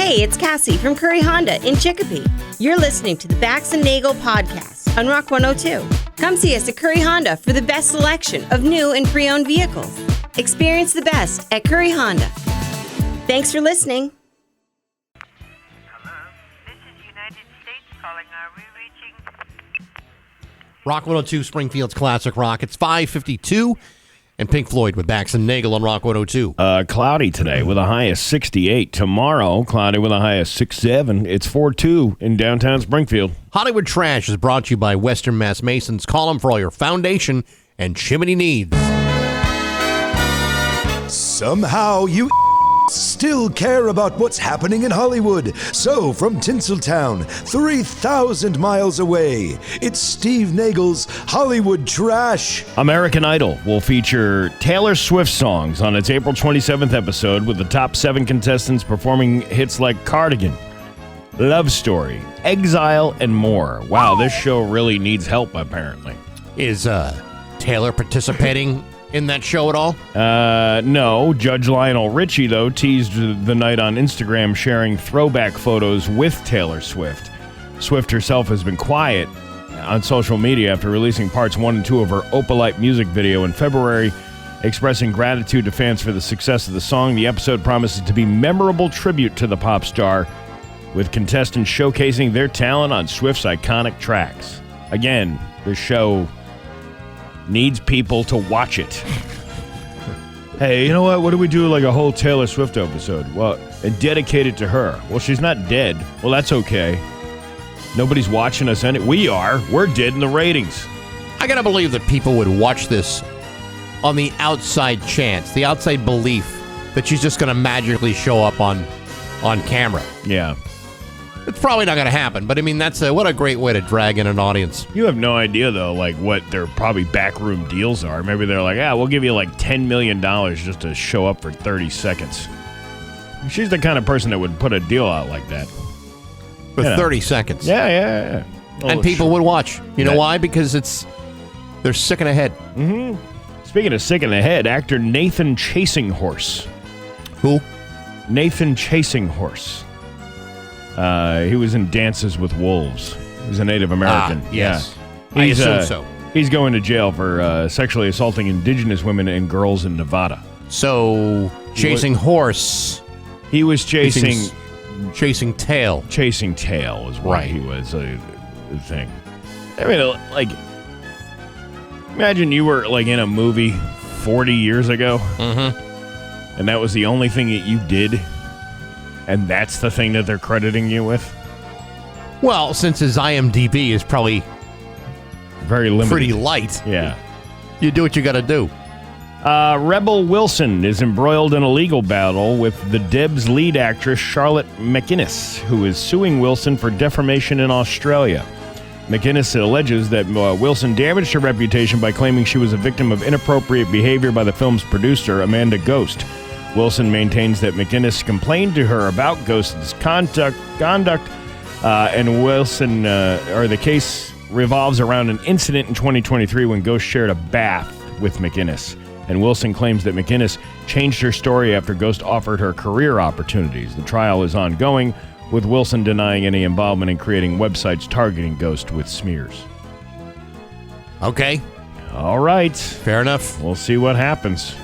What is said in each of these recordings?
Hey, it's Cassie from Curry Honda in Chicopee. You're listening to the Bax and Nagle podcast on Rock 102. Come see us at Curry Honda for the best selection of new and pre-owned vehicles. Experience the best at Curry Honda. Thanks for listening. Hello, this is United States calling. Are we reaching? Rock 102, Springfield's Classic Rock. It's 5:52, and Pink Floyd with Bax and Nagle on Rock 102. Cloudy today with a high of 68. Tomorrow, cloudy with a high of 67. It's 4-2 in downtown Springfield. Hollywood Trash is brought to you by Western Mass Masons. Call them for all your foundation and chimney needs. Somehow you still care about what's happening in Hollywood. So from Tinseltown, 3,000 miles away, it's Steve Nagle's Hollywood Trash. American Idol will feature Taylor Swift songs on its April 27th episode, with the top 7 contestants performing hits like Cardigan, Love Story, Exile, and more. Wow, this show really needs help, apparently. Is Taylor participating in that show at all? No. Judge Lionel Richie, though, teased the night on Instagram, sharing throwback photos with Taylor Swift. Swift herself has been quiet on social media after releasing parts 1 and 2 of her Opalite music video in February, expressing gratitude to fans for the success of the song. The episode promises to be a memorable tribute to the pop star, with contestants showcasing their talent on Swift's iconic tracks. Again, the show needs people to watch it. Hey, you know what? What do we do like a whole Taylor Swift episode? Well, and dedicate it to her. Well, she's not dead. Well, that's okay. Nobody's watching us. We are. We're dead in the ratings. I gotta believe that people would watch this on the outside chance, the outside belief that she's just gonna magically show up on camera. Yeah. It's probably not going to happen, but I mean, that's what a great way to drag in an audience. You have no idea, though, like what their probably backroom deals are. Maybe they're like, we'll give you like $10 million just to show up for 30 seconds. She's the kind of person that would put a deal out like that. For 30 seconds. Yeah. And people would watch. You know why? Because they're sick in the head. Mm-hmm. Speaking of sick in the head, actor Nathan Chasinghorse. Who? Nathan Chasinghorse. He was in Dances with Wolves. He's a Native American. Yes. Yeah. I assume so. He's going to jail for sexually assaulting indigenous women and girls in Nevada. So, chasing horse. He was chasing tail. Chasing tail is what he was, the thing. I mean, like, imagine you were, like, in a movie 40 years ago. Mm-hmm. And that was the only thing that you did. And that's the thing that they're crediting you with? Well, since his IMDb is probably very limited, pretty light. Yeah. You do what you got to do. Rebel Wilson is embroiled in a legal battle with the Debs lead actress Charlotte McInnes, who is suing Wilson for defamation in Australia. McInnes alleges that Wilson damaged her reputation by claiming she was a victim of inappropriate behavior by the film's producer, Amanda Ghost. Wilson maintains that McInnes complained to her about Ghost's conduct, and Wilson, the case revolves around an incident in 2023 when Ghost shared a bath with McInnes. And Wilson claims that McInnes changed her story after Ghost offered her career opportunities. The trial is ongoing, with Wilson denying any involvement in creating websites targeting Ghost with smears. Okay. All right. Fair enough. We'll see what happens.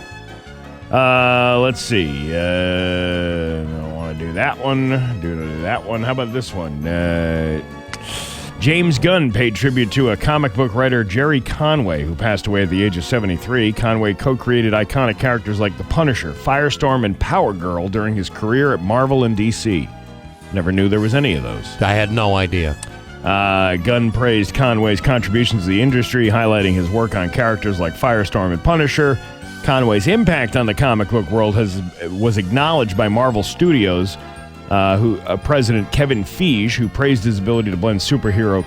Let's see. I don't want to do that one. Do that one. How about this one? James Gunn paid tribute to a comic book writer, Jerry Conway, who passed away at the age of 73. Conway co-created iconic characters like The Punisher, Firestorm, and Power Girl during his career at Marvel and DC. Never knew there was any of those. I had no idea. Gunn praised Conway's contributions to the industry, highlighting his work on characters like Firestorm and Punisher. Conway's impact on the comic book world was acknowledged by Marvel Studios, President Kevin Feige, who praised his ability to blend superhero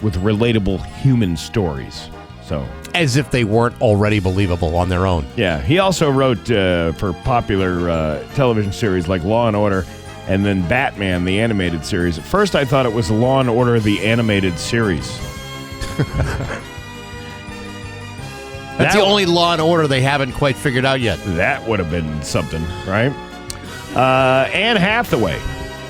with relatable human stories. So, as if they weren't already believable on their own. Yeah, he also wrote for popular television series like Law & Order, and then Batman, the animated series. At first, I thought it was Law & Order, the animated series. That's the only Law and Order they haven't quite figured out yet. That would have been something, right? Anne Hathaway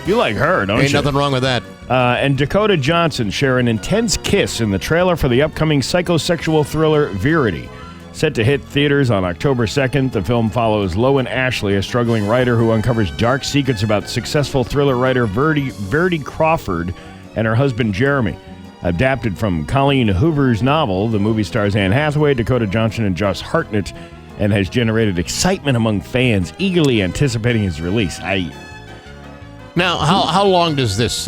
You like her, don't you? Ain't nothing wrong with that. And Dakota Johnson share an intense kiss in the trailer for the upcoming psychosexual thriller Verity. Set to hit theaters on October 2nd, the film follows Lowen Ashley, a struggling writer who uncovers dark secrets about successful thriller writer Verity Crawford and her husband Jeremy. Adapted from Colleen Hoover's novel, the movie stars Anne Hathaway, Dakota Johnson, and Josh Hartnett, and has generated excitement among fans eagerly anticipating its release. Now, how long does this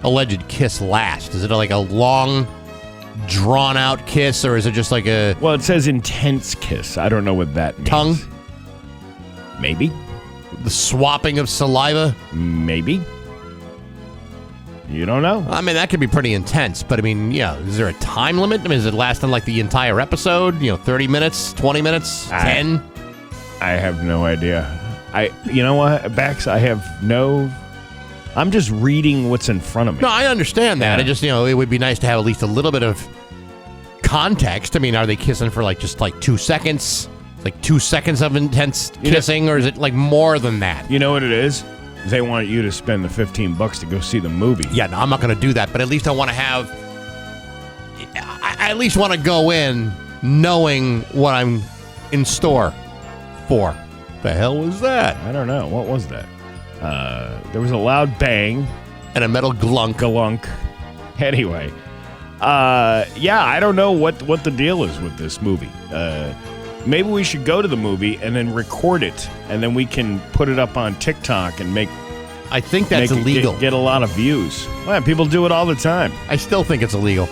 alleged kiss last? Is it like a long, drawn-out kiss, or is it just like a... Well, it says intense kiss. I don't know what that means. Tongue? Maybe. The swapping of saliva? Maybe. You don't know. I mean, that could be pretty intense, but I mean, yeah, is there a time limit? I mean, is it lasting like the entire episode? 30 minutes, 20 minutes, 10? I have no idea. You know what, Bax? I'm just reading what's in front of me. No, I understand that. Yeah. It just, it would be nice to have at least a little bit of context. I mean, are they kissing for just 2 seconds? Like 2 seconds of intense kissing, or is it like more than that? You know what it is? They want you to spend the $15 to go see the movie. Yeah, no, I'm not going to do that, but at least I want to have... I at least want to go in knowing what I'm in store for. The hell was that? I don't know. What was that? There was a loud bang. And a metal glunk. Galunk. Anyway. Yeah, I don't know what the deal is with this movie. Maybe we should go to the movie and then record it, and then we can put it up on TikTok and I think that's illegal. Get a lot of views. Well, people do it all the time. I still think it's illegal.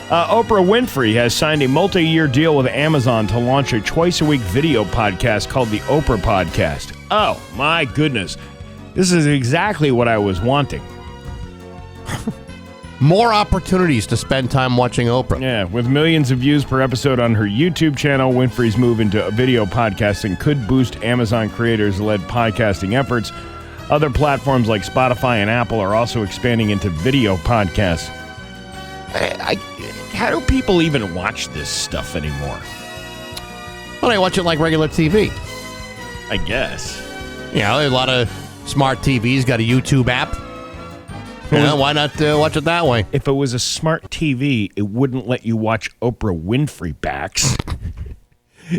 Oprah Winfrey has signed a multi-year deal with Amazon to launch a twice-a-week video podcast called The Oprah Podcast. Oh, my goodness. This is exactly what I was wanting. More opportunities to spend time watching Oprah. Yeah, with millions of views per episode on her YouTube channel, Winfrey's move into video podcasting could boost Amazon creators-led podcasting efforts. Other platforms like Spotify and Apple are also expanding into video podcasts. How do people even watch this stuff anymore? Well, I watch it like regular TV. I guess. A lot of smart TVs got a YouTube app. Why not watch it that way? If it was a smart TV, it wouldn't let you watch Oprah Winfrey Bax.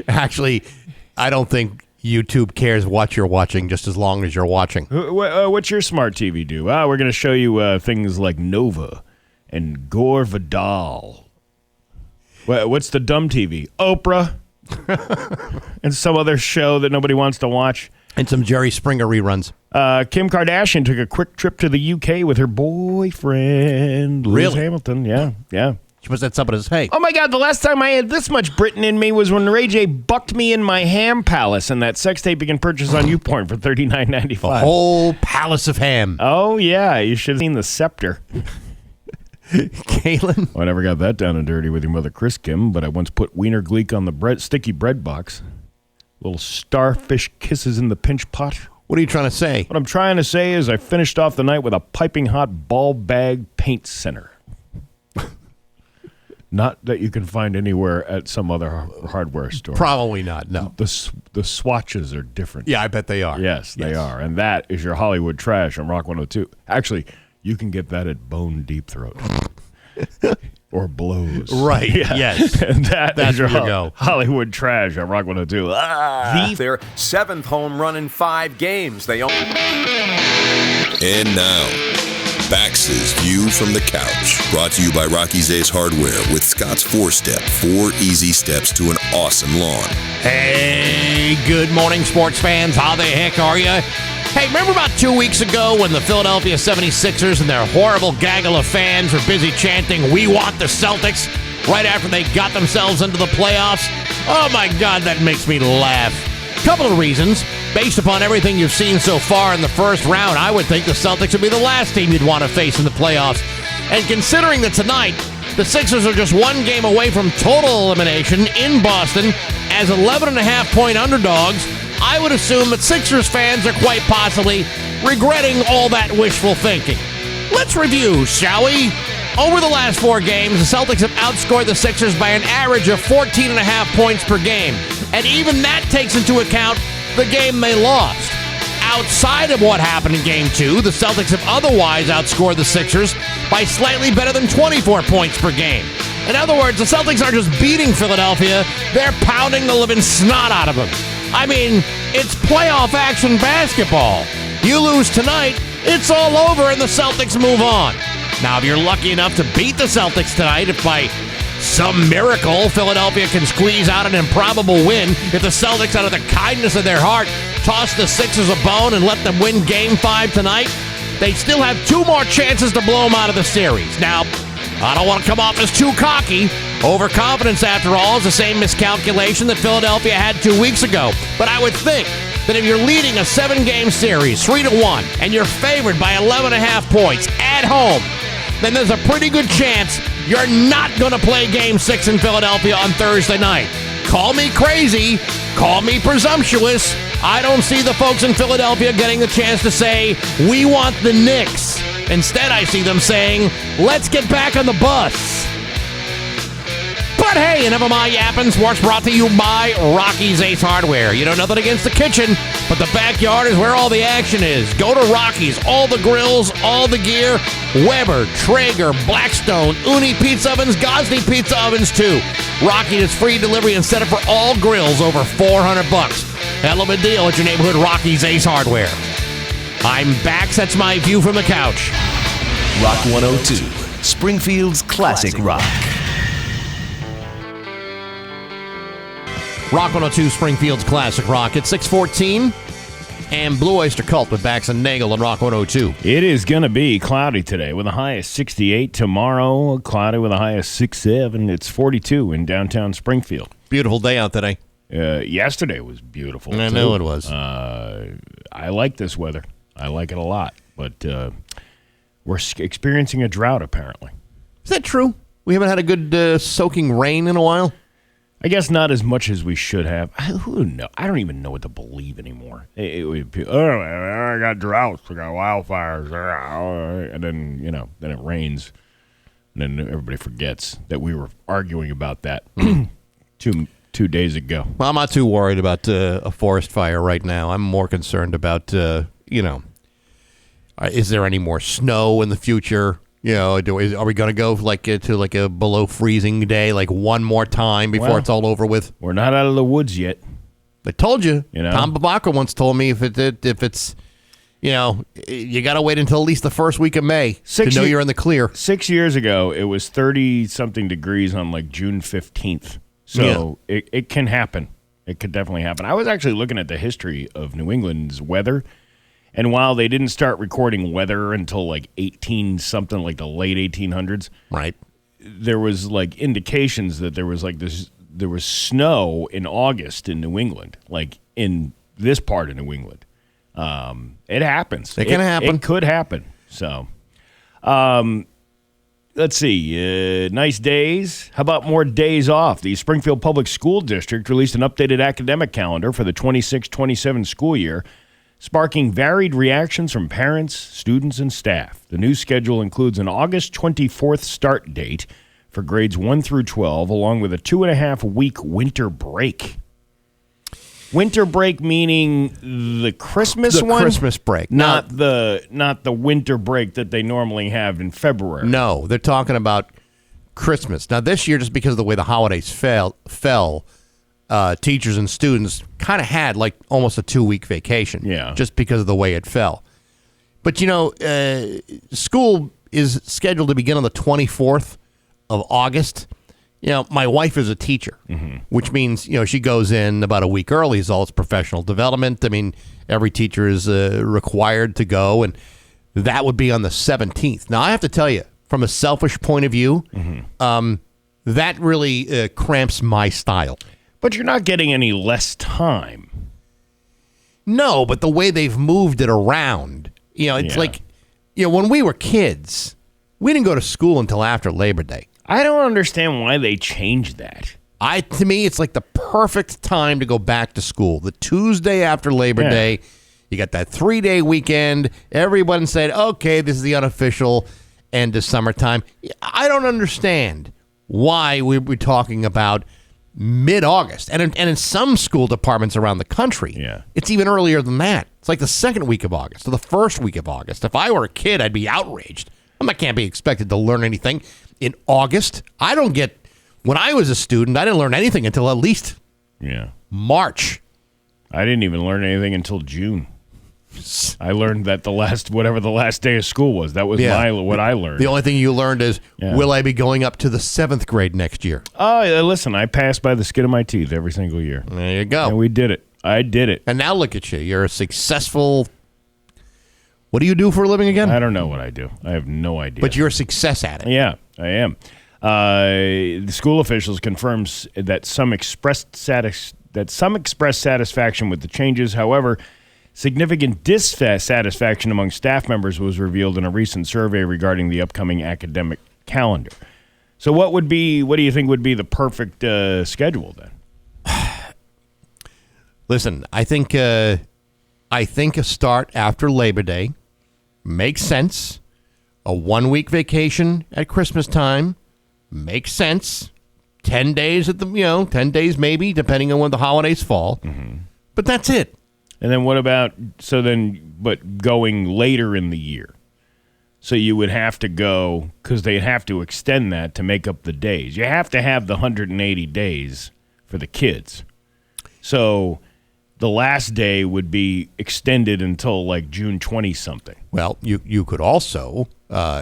Actually, I don't think YouTube cares what you're watching, just as long as you're watching. What's your smart TV do? We're going to show you things like Nova and Gore Vidal. What's the dumb TV? Oprah. And some other show that nobody wants to watch. And some Jerry Springer reruns. Kim Kardashian took a quick trip to the UK with her boyfriend, Lewis Hamilton. Yeah. She must have something to say. Oh, my God, the last time I had this much Britain in me was when Ray J bucked me in my ham palace, and that sex tape you can purchase on YouPorn for $39.95. A whole palace of ham. Oh, yeah, you should have seen the scepter. Galen? I never got that down and dirty with your mother, Chris Kim, but I once put wiener gleek on the sticky bread box. Little starfish kisses in the pinch pot. What are you trying to say? What I'm trying to say is I finished off the night with a piping hot ball bag paint center. Not that you can find anywhere at some other hardware store. Probably not, no. The swatches are different. Yeah, I bet they are. Yes, they are. And that is your Hollywood trash on Rock 102. Actually, you can get that at Bone Deep Throat. Or Blows. Right, yes. And that's is your where you go. Hollywood trash on Rock 102. Their 7th home run in 5 games. They own. And now, Bax's View from the Couch. Brought to you by Rocky's Ace Hardware with Scott's 4-Step. 4 easy steps to an awesome lawn. Hey, good morning, sports fans. How the heck are you? Hey, remember about 2 weeks ago when the Philadelphia 76ers and their horrible gaggle of fans were busy chanting, "We want the Celtics," right after they got themselves into the playoffs? Oh, my God, that makes me laugh. Couple of reasons. Based upon everything you've seen so far in the first round, I would think the Celtics would be the last team you'd want to face in the playoffs. And considering that tonight, the Sixers are just 1 game away from total elimination in Boston as 11.5-point underdogs, I would assume that Sixers fans are quite possibly regretting all that wishful thinking. Let's review, shall we? Over the last 4 games, the Celtics have outscored the Sixers by an average of 14.5 points per game. And even that takes into account the game they lost. outside of what happened in Game 2, the Celtics have otherwise outscored the Sixers by slightly better than 24 points per game. In other words, the Celtics aren't just beating Philadelphia, they're pounding the living snot out of them. I mean, it's playoff action basketball. You lose tonight, it's all over and the Celtics move on. Now, if you're lucky enough to beat the Celtics tonight, if by some miracle Philadelphia can squeeze out an improbable win, if the Celtics, out of the kindness of their heart, toss the Sixers a bone and let them win Game 5 tonight, they still have 2 more chances to blow them out of the series. Now, I don't want to come off as too cocky. Overconfidence, after all, is the same miscalculation that Philadelphia had 2 weeks ago. But I would think that if you're leading a 7-game series 3-1 and you're favored by 11.5 points at home, then there's a pretty good chance you're not going to play Game 6 in Philadelphia on Thursday night. Call me crazy, call me presumptuous. I don't see the folks in Philadelphia getting the chance to say, we want the Knicks. Instead, I see them saying, let's get back on the bus. But hey, enough of my yapping. Sports brought to you by Rocky's Ace Hardware. You know, nothing against the kitchen, but the backyard is where all the action is. Go to Rocky's. All the grills, all the gear. Weber, Traeger, Blackstone, Uni Pizza Ovens, Gosney Pizza Ovens too. Rocky is free delivery and setup for all grills over $400. Hell of a deal at your neighborhood Rocky's Ace Hardware. I'm Bax. That's my view from the couch. Rock 102, Springfield's classic rock. Rock 102, Springfield's classic rock. It's 6:14, and Blue Oyster Cult with Bax and Nagle on Rock 102. It is going to be cloudy today with a high of 68. Tomorrow, cloudy with a high of 67. It's 42 in downtown Springfield. Beautiful day out today. Yesterday was beautiful. I know it was. I like this weather. I like it a lot. But we're experiencing a drought, apparently. Is that true? We haven't had a good soaking rain in a while? I guess not as much as we should have. Who knows? I don't even know what to believe anymore. I got droughts, I got wildfires, and then then it rains, and then everybody forgets that we were arguing about that 2 days ago. Well, I'm not too worried about a forest fire right now. I'm more concerned about is there any more snow in the future? Are we going to go to a below freezing day, one more time before it's all over with? We're not out of the woods yet. I told you. Tom Babaka once told me if it's, you got to wait until at least the first week of May to know you're in the clear. 6 years ago, it was 30-something degrees on June 15th. So it can happen. It could definitely happen. I was actually looking at the history of New England's weather. And while they didn't start recording weather until 18-something, the late 1800s, right? There was indications that there was snow in August in New England, in this part of New England. It happens. It can happen. It could happen. So, let's see. Nice days. How about more days off? The Springfield Public School District released an updated academic calendar for the 26-27 school year, sparking varied reactions from parents, students, and staff. The new schedule includes an August 24th start date for grades 1 through 12, along with a 2.5-week winter break. Winter break meaning the Christmas one? The Christmas break. Not the winter break that they normally have in February. No, they're talking about Christmas. Now, this year, just because of the way the holidays fell, teachers and students kind of had almost a 2-week vacation. Yeah. Just because of the way it fell. But, school is scheduled to begin on the 24th of August. My wife is a teacher, which means, she goes in about a week early is all its professional development. I mean, every teacher is required to go, and that would be on the 17th. Now, I have to tell you, from a selfish point of view, that really cramps my style. But you're not getting any less time. No, but the way they've moved it around, it's when we were kids, we didn't go to school until after Labor Day. I don't understand why they changed that. To me, it's the perfect time to go back to school. The Tuesday after Labor Day, you got that 3-day weekend. Everyone said, okay, this is the unofficial end of summertime. I don't understand why we were talking about mid-August. And in some school departments around the country, it's even earlier than that. It's like the second week of August or the first week of August. If I were a kid, I'd be outraged. I can't be expected to learn anything in August. When I was a student, I didn't learn anything until at least March. I didn't even learn anything until June. I learned that the last day of school was. That was what I learned. The only thing you learned is, will I be going up to the 7th grade next year? Oh, listen, I passed by the skin of my teeth every single year. There you go. And we did it. I did it. And now look at you. You're a successful... What do you do for a living again? I don't know what I do. I have no idea. But you're a success at it. Yeah, I am. The school officials confirms that some expressed satisfaction with the changes. However, significant dissatisfaction among staff members was revealed in a recent survey regarding the upcoming academic calendar. So what do you think would be the perfect schedule then? Listen, I think a start after Labor Day makes sense. A 1-week vacation at Christmas time makes sense. 10 days 10 days maybe, depending on when the holidays fall. Mm-hmm. But that's it. And then what about, but going later in the year? So you would have to go, because they'd have to extend that to make up the days. You have to have the 180 days for the kids. So the last day would be extended until like June 20-something. Well, you could also,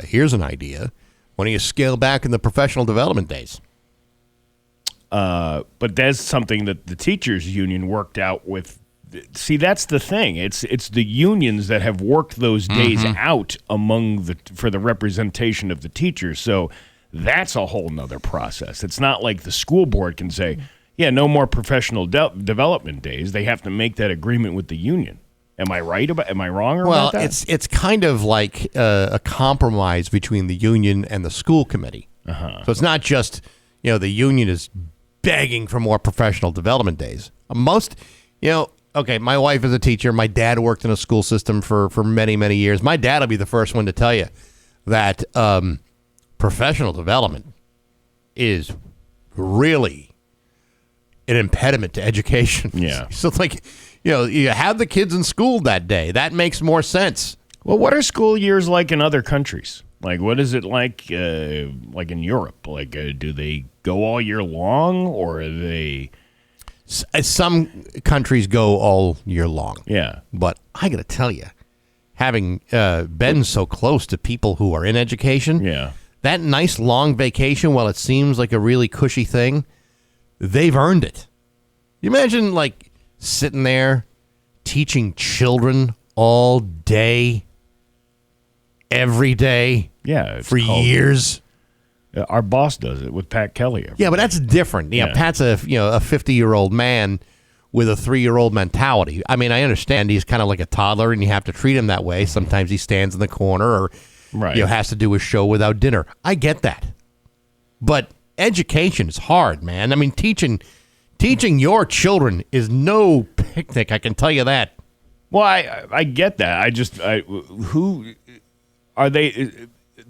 here's an idea, why don't you scale back in the professional development days? But that's something that the teachers union worked out with. See, that's the thing. It's the unions that have worked those days out for the representation of the teachers. So that's a whole nother process. It's not like the school board can say, no more professional development days. They have to make that agreement with the union. Am I wrong about that? Well, it's kind of like a compromise between the union and the school committee. So it's not just, the union is begging for more professional development days. Okay, my wife is a teacher. My dad worked in a school system for many, many years. My dad will be the first one to tell you that professional development is really an impediment to education. Yeah. So it's like, you have the kids in school that day. That makes more sense. Well, what are school years like in other countries? Like, what is it like in Europe? Like, do they go all year long, or are they... Some countries go all year long. Yeah. But I got to tell you, having been so close to people who are in education, that nice long vacation, while it seems like a really cushy thing, they've earned it. You imagine, like, sitting there teaching children all day, every day, for years. Our boss does it with Pat Kelly. Yeah, but that's different. Yeah, Pat's a 50-year-old man with a 3-year-old mentality. I mean, I understand he's kind of like a toddler, and you have to treat him that way. Sometimes he stands in the corner, or has to do a show without dinner. I get that, but education is hard, man. I mean, teaching your children is no picnic. I can tell you that. Well, I get that. Who are they?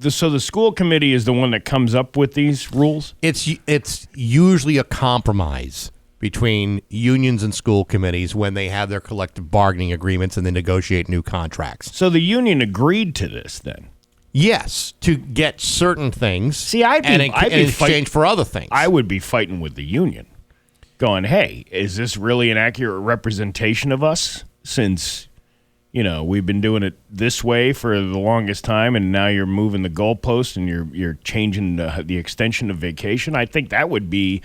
So the school committee is the one that comes up with these rules? It's usually a compromise between unions and school committees when they have their collective bargaining agreements and they negotiate new contracts. So the union agreed to this then? Yes, to get certain things. See, I'd be in exchange for other things. I would be fighting with the union, going, hey, is this really an accurate representation of us? Since... we've been doing it this way for the longest time, and now you're moving the goalpost and you're changing the extension of vacation. I think I would be,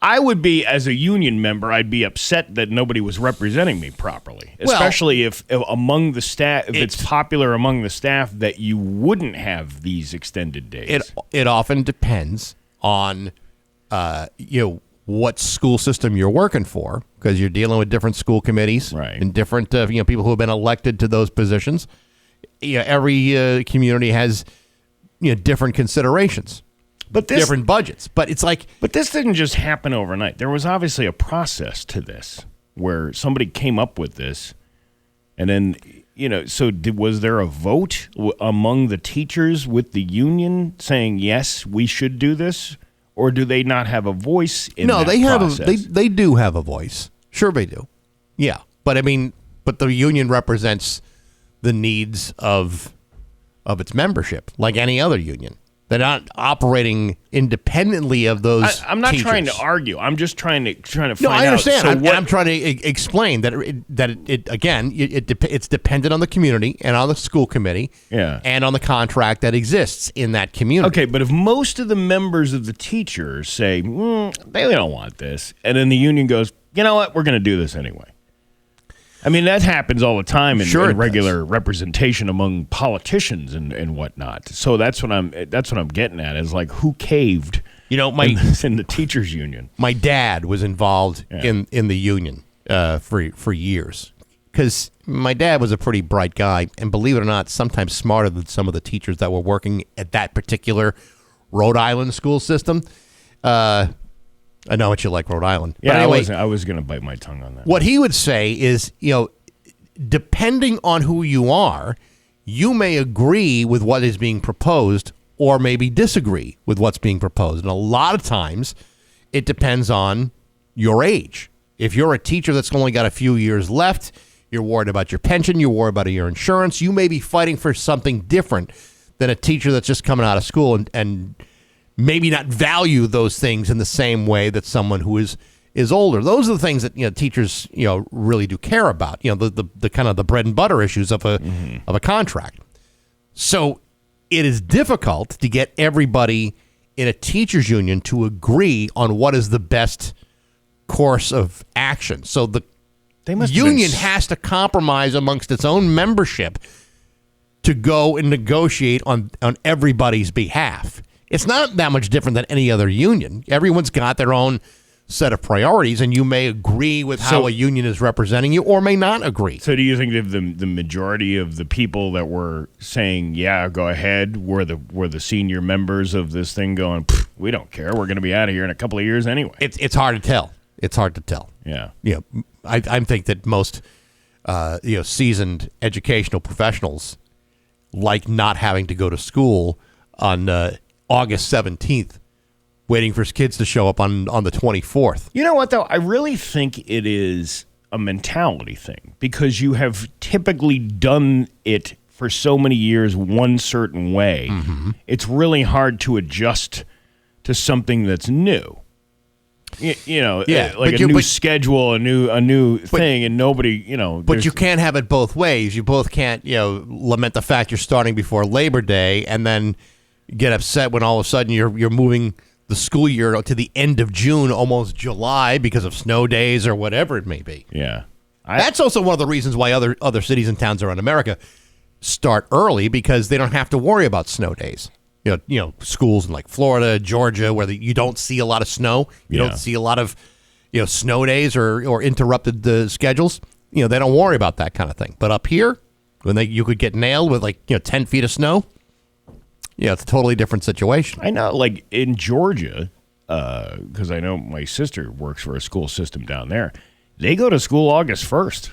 as a union member, I'd be upset that nobody was representing me properly, especially if among the staff, if it's popular among the staff that you wouldn't have these extended days. It often depends on, what school system you're working for, because you're dealing with different school committees and different people who have been elected to those positions. Every community has different considerations, but different budgets. But it's like, but this didn't just happen overnight. There was obviously a process to this where somebody came up with this, and then was there a vote among the teachers with the union saying yes, we should do this? Or do they not have a voice in that process? They do have a voice. Sure they do. Yeah. But I mean, but the union represents the needs of its membership, like any other union. They're not operating independently of those. I'm not teachers. trying to argue. I'm just trying to find No, I understand. out. So I'm trying to explain that it's dependent on the community and on the school committee, and on the contract that exists in that community. Okay, but if most of the members of the teachers say they don't want this, and then the union goes, you know what, we're going to do this anyway. I mean, that happens all the time in regular representation among politicians and whatnot. So that's what I'm getting at is like who caved, in the teachers union. My dad was involved in the union for years because my dad was a pretty bright guy, and believe it or not, sometimes smarter than some of the teachers that were working at that particular Rhode Island school system. I know what you like, Rhode Island. Yeah, but anyway, I was going to bite my tongue on that. What he would say is, depending on who you are, you may agree with what is being proposed or maybe disagree with what's being proposed. And a lot of times, it depends on your age. If you're a teacher that's only got a few years left, you're worried about your pension, you're worried about your insurance, you may be fighting for something different than a teacher that's just coming out of school and maybe not value those things in the same way that someone who is older. Those are the things that teachers really do care about. The kind of the bread and butter issues of a contract. So it is difficult to get everybody in a teachers union to agree on what is the best course of action. So the union has to compromise amongst its own membership to go and negotiate on everybody's behalf. It's not that much different than any other union. Everyone's got their own set of priorities, and you may agree with how a union is representing you or may not agree. So do you think that the majority of the people that were saying, yeah, go ahead, were the senior members of this thing going, we don't care, we're going to be out of here in a couple of years anyway? It's hard to tell. It's hard to tell. Yeah. I think that most seasoned educational professionals like not having to go to school on August 17th, waiting for his kids to show up on the 24th. You know what, though? I really think it is a mentality thing because you have typically done it for so many years one certain way. Mm-hmm. It's really hard to adjust to something that's new. Like a new schedule, a new thing, and nobody, But you can't have it both ways. You both can't, lament the fact you're starting before Labor Day and then get upset when all of a sudden you're moving the school year to the end of June, almost July, because of snow days or whatever it may be. Yeah. That's also one of the reasons why other cities and towns around America start early, because they don't have to worry about snow days. Schools in like Florida, Georgia, where you don't see a lot of snow. You don't see a lot of snow days or interrupted schedules. They don't worry about that kind of thing. But up here, when you could get nailed with 10 feet of snow, it's a totally different situation. I know, like in Georgia, because I know my sister works for a school system down there. They go to school August 1st.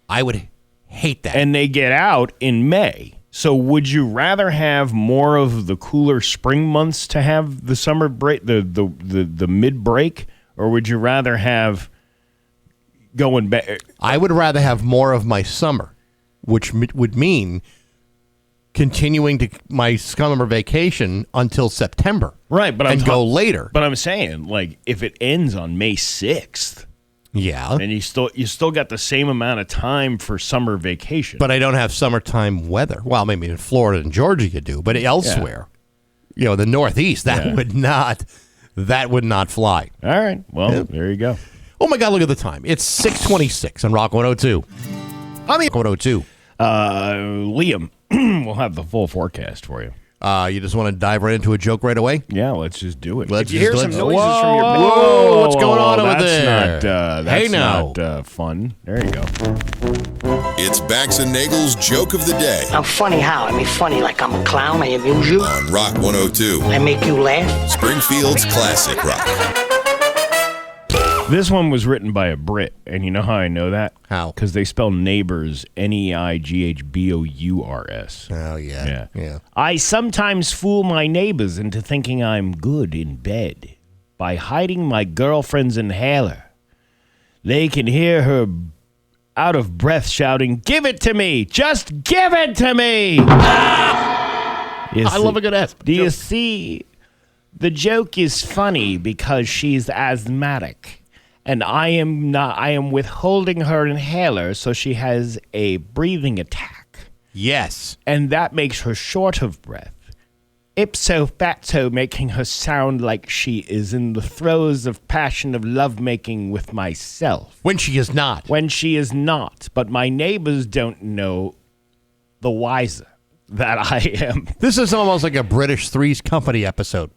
I would hate that. And they get out in May. So would you rather have more of the cooler spring months to have the summer break, the mid-break, or would you rather have going back? I would rather have more of my summer, which would mean continuing my summer vacation until September. Right, but go later. But I'm saying, like, if it ends on May 6th, then you still got the same amount of time for summer vacation. But I don't have summertime weather. Well, maybe in Florida and Georgia you do, but elsewhere, the Northeast, that would not fly. All right, well, there you go. Oh my God, look at the time. It's 6:26 on Rock 102. On the 102. Liam, we'll have the full forecast for you. You just want to dive right into a joke right away? Yeah, let's just do it. If you hear some noises from your whoa, what's going on over there? That's not fun. There you go. It's Bax and Nagle's Joke of the Day. I'm funny how? I mean funny like I'm a clown, I amuse you. On Rock 102. I make you laugh. Springfield's classic rock. This one was written by a Brit, and you know how I know that? How? Because they spell neighbors Neighbours. Oh, yeah. I sometimes fool my neighbors into thinking I'm good in bed by hiding my girlfriend's inhaler. They can hear her out of breath, shouting, "Give it to me! Just give it to me!" I love a good ass. Do you see? The joke is funny because she's asthmatic, and I am not. I am withholding her inhaler, so she has a breathing attack. Yes. And that makes her short of breath. Ipso facto, making her sound like she is in the throes of passion of lovemaking with myself. When she is not. When she is not. But my neighbors don't know the wiser that I am. This is almost like a British Three's Company episode.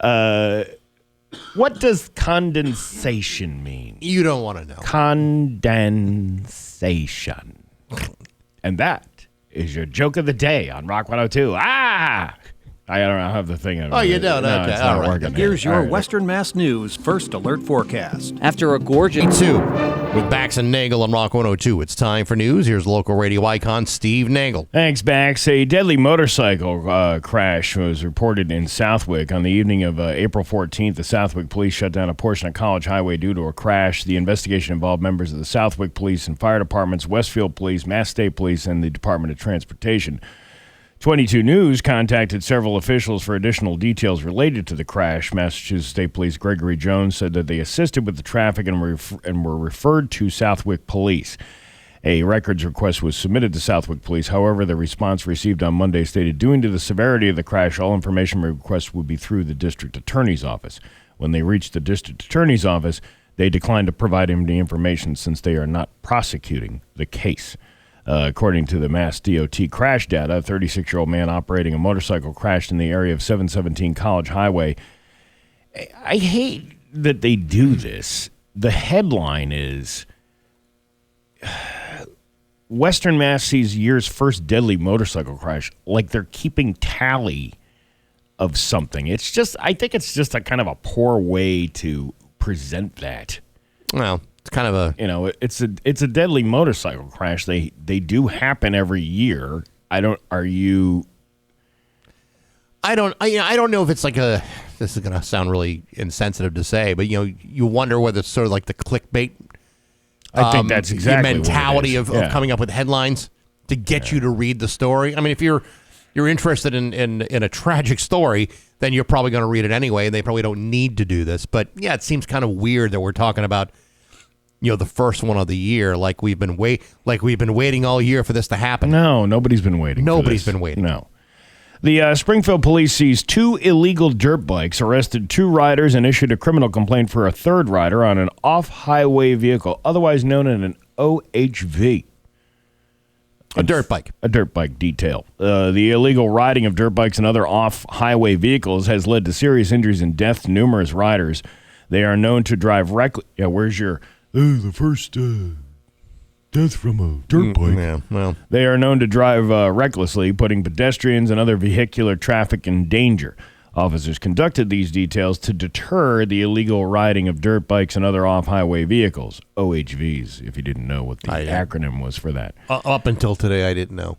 What does condensation mean? You don't want to know. Condensation. And that is your joke of the day on Rock 102. I don't have the thing. Oh, you don't? No, okay, it's not all right. working. Here's your All right. Western Mass News First Alert Forecast. After a gorgeous... 2 with Bax and Nagle on Rock 102. It's time for news. Here's local radio icon Steve Nagle. Thanks, Bax. A deadly motorcycle crash was reported in Southwick. On the evening of April 14th, the Southwick police shut down a portion of College Highway due to a crash. The investigation involved members of the Southwick Police and Fire Departments, Westfield Police, Mass State Police, and the Department of Transportation. 22 News contacted several officials for additional details related to the crash. Massachusetts State Police Gregory Jones said that they assisted with the traffic and were referred to Southwick Police. A records request was submitted to Southwick Police. However, the response received on Monday stated, due to the severity of the crash, all information requests would be through the district attorney's office. When they reached the district attorney's office, they declined to provide him the information since they are not prosecuting the case. According to the Mass DOT crash data, a 36-year-old man operating a motorcycle crashed in the area of 717 College Highway. I hate that they do this. The headline is, Western Mass sees year's first deadly motorcycle crash, like they're keeping tally of something. It's just, I think it's just a kind of a poor way to present that. Well, it's kind of a... You know, it's a deadly motorcycle crash. They do happen every year. I don't know if it's like a... This is going to sound really insensitive to say, but, you wonder whether it's sort of like the clickbait... I think that's exactly the mentality what it is. of coming up with headlines to get you to read the story. I mean, if you're interested in a tragic story, then you're probably going to read it anyway, and they probably don't need to do this. But, yeah, it seems kind of weird that we're talking about the first one of the year, like we've been waiting all year for this to happen. No, nobody's been waiting. Nobody's been waiting. No. The Springfield police seized 2 illegal dirt bikes, arrested 2 riders, and issued a criminal complaint for a 3rd rider on an off-highway vehicle, otherwise known as an OHV. A dirt bike. A dirt bike detail. The illegal riding of dirt bikes and other off-highway vehicles has led to serious injuries and death to numerous riders. They are known to drive reckless. Yeah, where's your... the first death from a dirt bike. Yeah, well. They are known to drive recklessly, putting pedestrians and other vehicular traffic in danger. Officers conducted these details to deter the illegal riding of dirt bikes and other off-highway vehicles. OHVs, if you didn't know what the acronym was for that. Up until today, I didn't know.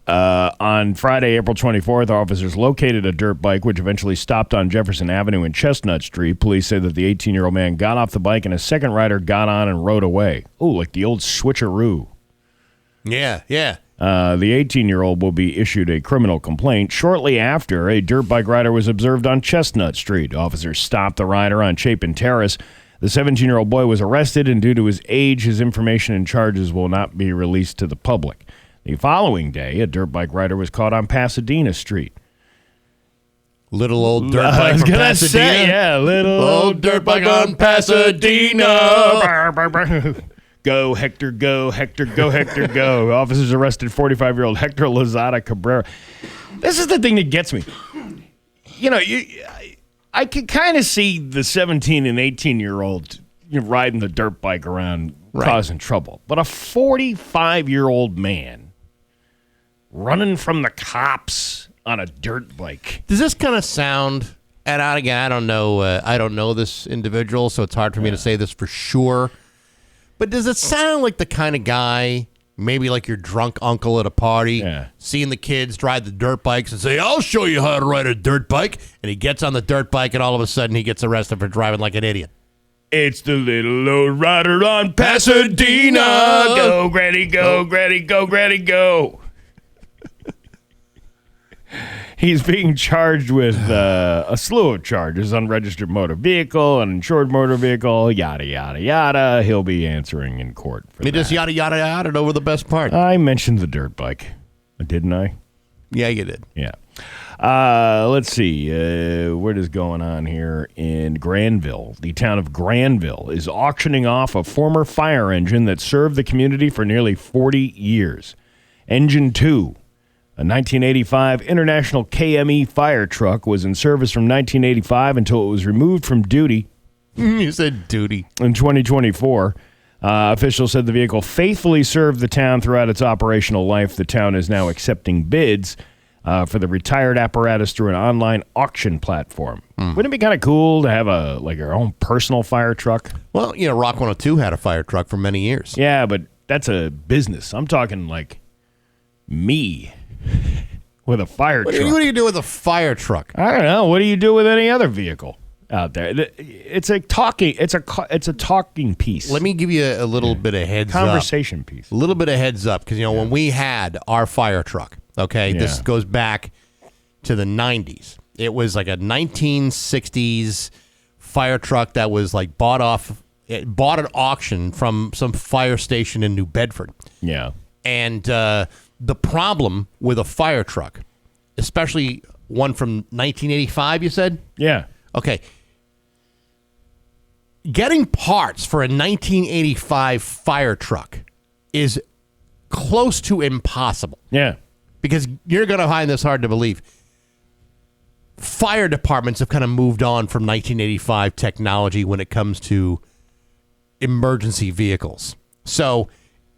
On Friday, April 24th, officers located a dirt bike, which eventually stopped on Jefferson Avenue and Chestnut Street. Police said that the 18-year-old man got off the bike and a second rider got on and rode away. Oh, like the old switcheroo. Yeah, yeah. The 18-year-old will be issued a criminal complaint. Shortly after, a dirt bike rider was observed on Chestnut Street. Officers stopped the rider on Chapin Terrace. The 17-year-old boy was arrested, and due to his age, his information and charges will not be released to the public. The following day, a dirt bike rider was caught on Pasadena Street. Little old dirt bike from Pasadena? Little old dirt bike on Pasadena. Go, Hector, go, Hector, go, Hector, go. Officers arrested 45-year-old Hector Lozada Cabrera. This is the thing that gets me. I can kind of see the 17 and 18-year-old riding the dirt bike around causing trouble. But a 45-year-old man running from the cops on a dirt bike. Does this kind of sound... And again, I don't know this individual, so it's hard for me to say this for sure. But does it sound like the kind of guy, maybe like your drunk uncle at a party, seeing the kids drive the dirt bikes and say, I'll show you how to ride a dirt bike, and he gets on the dirt bike and all of a sudden he gets arrested for driving like an idiot? It's the little low rider on Pasadena. Go, Granny, go, Granny, go, Granny, go. He's being charged with a slew of charges: unregistered motor vehicle, uninsured motor vehicle, yada, yada, yada. He'll be answering in court for that. just yada, yada, yada over the best part. I mentioned the dirt bike, didn't I? Yeah, you did. Yeah. Let's see. What is going on here in Granville? The town of Granville is auctioning off a former fire engine that served the community for nearly 40 years. Engine 2, a 1985 International KME fire truck, was in service from 1985 until it was removed from duty. You said duty. In 2024. Officials said the vehicle faithfully served the town throughout its operational life. The town is now accepting bids for the retired apparatus through an online auction platform. Wouldn't it be kind of cool to have our own personal fire truck? Well, Rock 102 had a fire truck for many years. Yeah, but that's a business. I'm talking like me with a fire truck. What do you do with a fire truck? I don't know. What do you do with any other vehicle out there? It's a talking piece. Let me give you a little bit of heads Conversation piece. A little bit of heads up, because when we had our fire truck, this goes back to the 90s. It was like a 1960s fire truck that was like bought at auction from some fire station in New Bedford. Yeah. And the problem with a fire truck, especially one from 1985, you said? Yeah. Okay. Getting parts for a 1985 fire truck is close to impossible. Yeah. Because you're going to find this hard to believe. Fire departments have kind of moved on from 1985 technology when it comes to emergency vehicles. So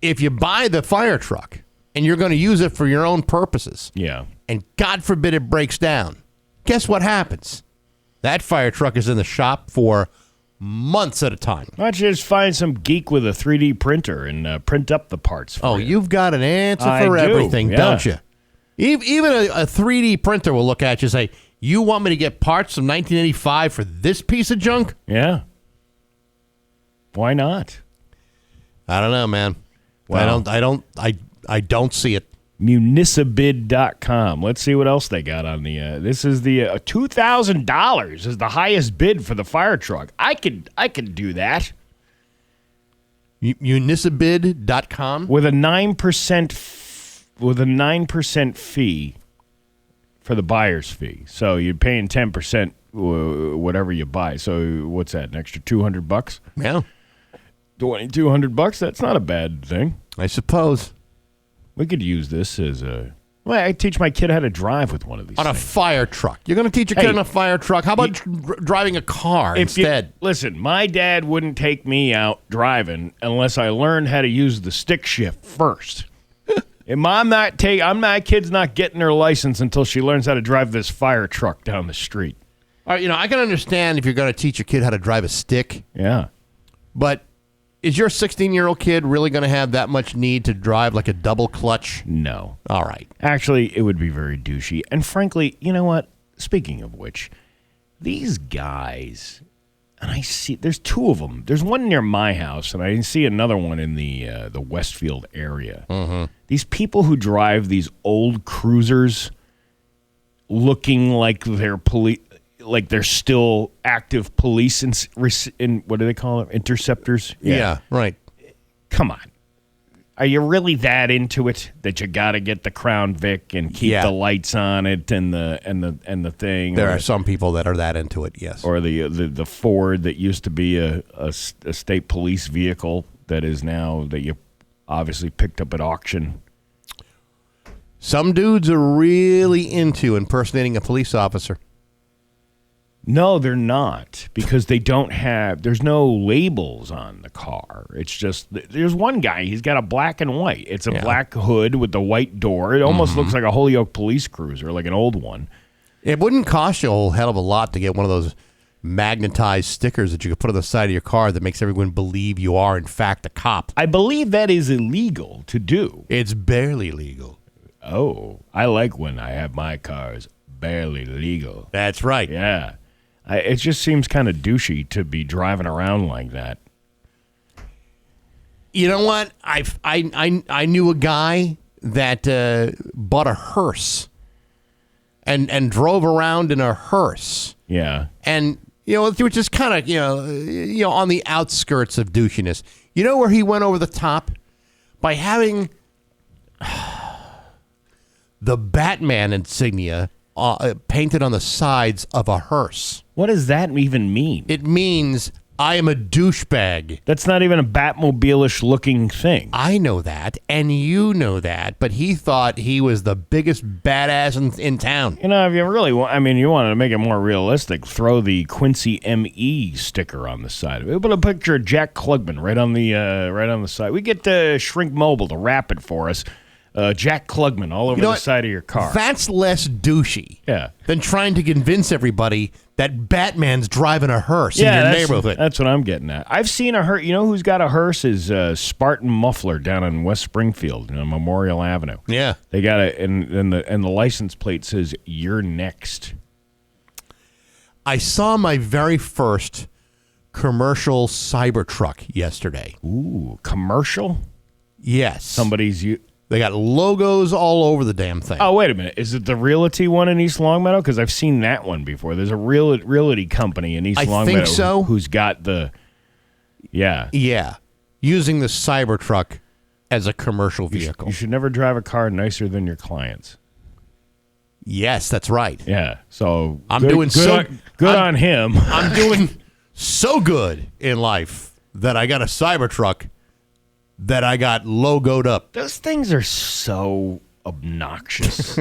if you buy the fire truck and you're going to use it for your own purposes, and God forbid it breaks down, guess what happens? That fire truck is in the shop for months at a time. Why don't you just find some geek with a 3D printer and print up the parts for you? You've got an answer for everything, don't you? Even a 3D printer will look at you and say, you want me to get parts from 1985 for this piece of junk? Yeah. Why not? I don't know, man. Well, I don't see it. Municibid.com. Let's see what else they got on the. This is the $2,000 is the highest bid for the fire truck. I could do that. Municibid.com with a 9% fee for the buyer's fee. So you're paying 10% whatever you buy. So what's that? An extra $200? Yeah. $2,200. That's not a bad thing, I suppose. We could use this as I teach my kid how to drive with one of these on things. A fire truck. You're going to teach a kid on a fire truck. How about driving a car instead? Listen, my dad wouldn't take me out driving unless I learned how to use the stick shift first. And my kid's not getting her license until she learns how to drive this fire truck down the street. All right, I can understand if you're going to teach your kid how to drive a stick. Yeah. But is your 16-year-old kid really going to have that much need to drive like a double clutch? No. All right. Actually, it would be very douchey. And frankly, you know what? Speaking of which, these guys, and I see, there's two of them. There's one near my house, and I see another one in the Westfield area. Mm-hmm. These people who drive these old cruisers looking like they're like they're still active police in what do they call it? Interceptors? Yeah, right. Come on. Are you really that into it that you got to get the Crown Vic and keep the lights on it and the thing? There are some people that are that into it, yes. Or the Ford that used to be a state police vehicle that is now that you obviously picked up at auction. Some dudes are really into impersonating a police officer. No, they're not, because they don't have, there's no labels on the car. It's just, there's one guy, he's got a black and white. It's a black hood with the white door. It almost looks like a Holyoke police cruiser, like an old one. It wouldn't cost you a whole hell of a lot to get one of those magnetized stickers that you could put on the side of your car that makes everyone believe you are, in fact, a cop. I believe that is illegal to do. It's barely legal. Oh, I like when I have my cars barely legal. That's right. Yeah. It just seems kind of douchey to be driving around like that. You know what? I knew a guy that bought a hearse and drove around in a hearse. Yeah. And, which is kind of, on the outskirts of douchiness. You know where he went over the top? By having the Batman insignia painted on the sides of a hearse. What does that even mean? It means I am a douchebag. That's not even a Batmobile-ish looking thing. I know that, and you know that, but he thought he was the biggest badass in town. If you really want, you wanted to make it more realistic, throw the Quincy M.E. sticker on the side of it. Put a picture of Jack Klugman right on the side. We get Shrink Mobile to wrap it for us. Jack Klugman all over the side of your car. That's less douchey than trying to convince everybody that Batman's driving a hearse in your neighborhood. That's what I'm getting at. I've seen a hearse. You know who's got a hearse is Spartan Muffler down in West Springfield, Memorial Avenue. Yeah. They got it, and the license plate says, "You're next." I saw my very first commercial Cybertruck yesterday. Ooh, commercial? Yes. They got logos all over the damn thing. Oh, wait a minute. Is it the Realty one in East Longmeadow? Because I've seen that one before. There's a Realty company in East Longmeadow. I think so. Who's got the... Yeah. Yeah. Using the Cybertruck as a commercial vehicle. You should never drive a car nicer than your clients. Yes, that's right. Yeah. So I'm good on him. I'm doing so good in life that I got a Cybertruck that I got logoed up. Those things are so obnoxious.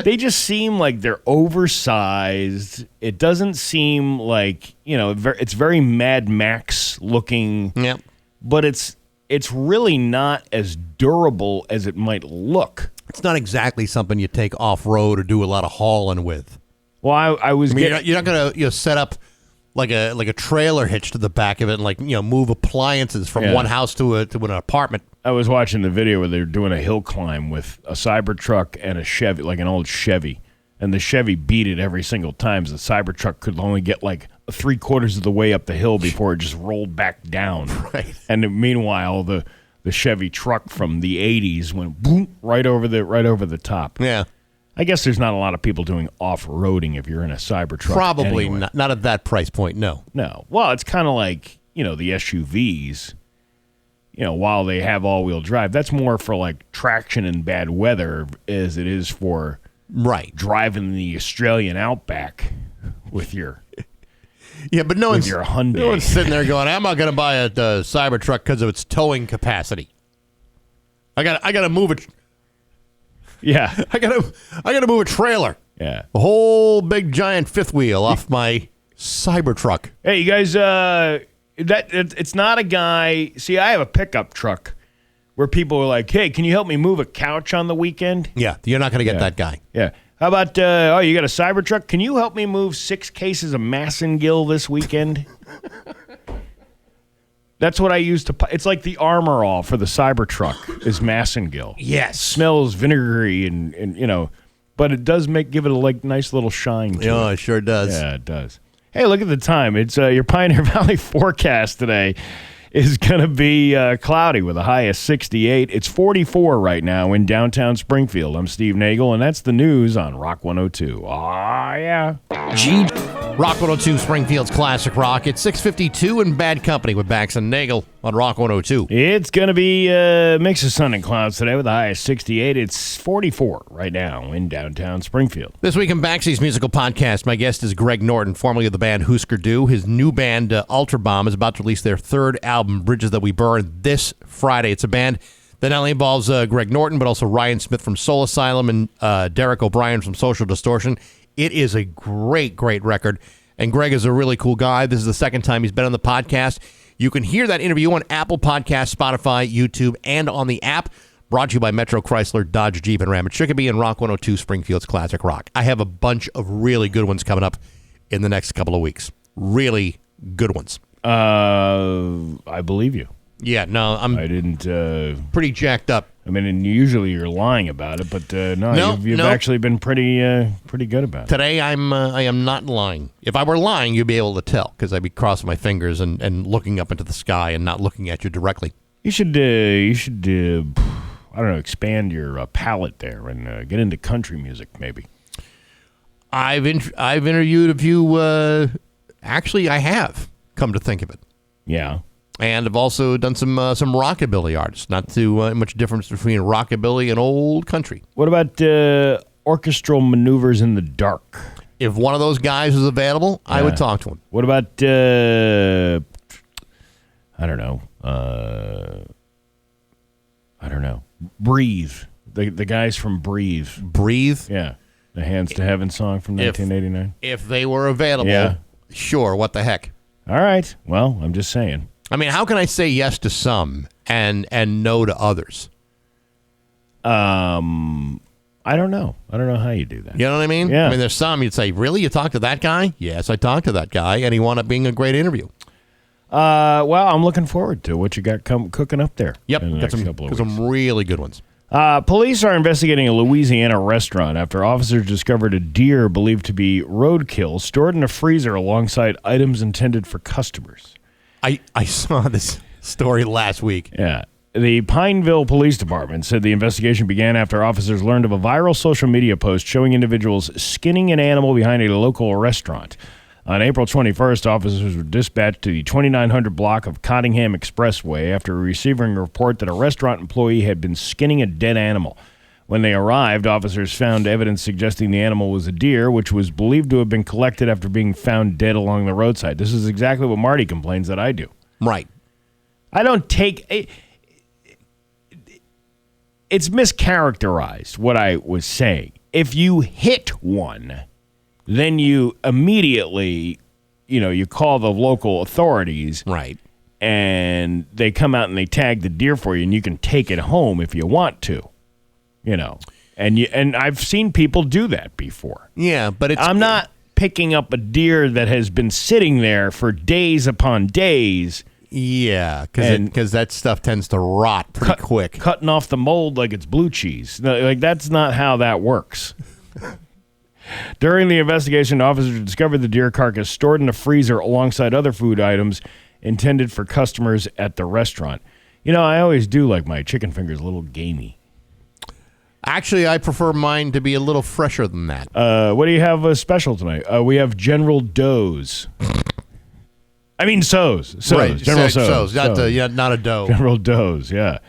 They just seem like they're oversized. It doesn't seem like, it's very Mad Max looking. Yep. But it's really not as durable as it might look. It's not exactly something you take off-road or do a lot of hauling with. Well, you're not going to set up like a trailer hitch to the back of it and move appliances from one house to an apartment. I was watching the video where they were doing a hill climb with a Cybertruck and a Chevy, like an old Chevy, and the Chevy beat it every single time. So the Cybertruck could only get like 3/4 of the way up the hill before it just rolled back down. Right. And meanwhile, the Chevy truck from the 80s went boom right over the top. Yeah. I guess there's not a lot of people doing off-roading if you're in a Cybertruck. Probably anyway. not at that price point, no. No. Well, it's kind of like, the SUVs, while they have all-wheel drive, that's more for like traction in bad weather as it is for driving the Australian Outback with your but no one's your Hyundai. No one's sitting there going, I'm not going to buy a Cybertruck because of its towing capacity. I got to move it. Yeah. I gotta move a trailer. Yeah. A whole big giant fifth wheel off my Cybertruck. Hey, you guys, it's not a guy. See, I have a pickup truck where people are like, hey, can you help me move a couch on the weekend? Yeah, you're not going to get that guy. Yeah. How about, you got a Cybertruck? Can you help me move 6 cases of Massengill this weekend? That's what I use to... It's like the armor all for the Cybertruck is Massengill. Yes. Smells vinegary and but it does give it a nice little shine to it. It sure does. Yeah, it does. Hey, look at the time. It's your Pioneer Valley forecast today is going to be cloudy with a high of 68. It's 44 right now in downtown Springfield. I'm Steve Nagle, and that's the news on Rock 102. Ah, yeah. Rock 102, Springfield's Classic Rock. It's 6:52 in Bad Company with Bax and Nagle on Rock 102. It's going to be a mix of sun and clouds today with a high of 68. It's 44 right now in downtown Springfield. This week in Baxy's musical podcast, my guest is Greg Norton, formerly of the band Husker Du. His new band, Ultra Bomb, is about to release their third album, Bridges That We Burn, this Friday. It's a band that not only involves Greg Norton, but also Ryan Smith from Soul Asylum and Derek O'Brien from Social Distortion. It is a great, great record, and Greg is a really cool guy. This is the second time he's been on the podcast. You can hear that interview on Apple Podcasts, Spotify, YouTube, and on the app. Brought to you by Metro Chrysler, Dodge, Jeep, and Ram at Chicopee and Rock 102, Springfield's Classic Rock. I have a bunch of really good ones coming up in the next couple of weeks. Really good ones. I believe you. Yeah, no, I didn't. pretty jacked up. I mean, and usually you're lying about it, but you've actually been pretty good about it. Today, I am not lying. If I were lying, you'd be able to tell because I'd be crossing my fingers and looking up into the sky and not looking at you directly. You should I don't know, expand your palette there and get into country music, maybe. I've interviewed a few. Actually, I have. Come to think of it, yeah. And I've also done some rockabilly artists. Not too much difference between rockabilly and old country. What about orchestral maneuvers in the dark? If one of those guys was available, I would talk to him. What about I don't know. Breathe. The guys from Breathe. Breathe? Yeah. The Hands to Heaven song from 1989. If they were available, sure, what the heck. All right. Well, I'm just saying. I mean, how can I say yes to some and no to others? I don't know. I don't know how you do that. You know what I mean? Yeah. I mean, there's some you'd say, really? You talked to that guy? Yes, I talked to that guy, and he wound up being a great interview. Well, I'm looking forward to what you got cooking up there. Yep, in the got next couple of weeks. some really good ones. Police are investigating a Louisiana restaurant after officers discovered a deer believed to be roadkill stored in a freezer alongside items intended for customers. I saw this story last week. Yeah. The Pineville Police Department said the investigation began after officers learned of a viral social media post showing individuals skinning an animal behind a local restaurant. On April 21st, officers were dispatched to the 2900 block of Cottingham Expressway after receiving a report that a restaurant employee had been skinning a dead animal. When they arrived, officers found evidence suggesting the animal was a deer, which was believed to have been collected after being found dead along the roadside. This is exactly what Marty complains that I do. Right. I don't take... It's mischaracterized, what I was saying. If you hit one, then you immediately, you call the local authorities. Right. And they come out and they tag the deer for you, and you can take it home if you want to. And I've seen people do that before. Yeah, but I'm not picking up a deer that has been sitting there for days upon days. Yeah, because that stuff tends to rot pretty quick. Cutting off the mold like it's blue cheese. Like, that's not how that works. During the investigation, officers discovered the deer carcass stored in a freezer alongside other food items intended for customers at the restaurant. I always do like my chicken fingers a little gamey. Actually, I prefer mine to be a little fresher than that. What do you have special tonight? We have General Doe's. I mean, So's. Right. General So's. Not a dough. General Doe's, yeah.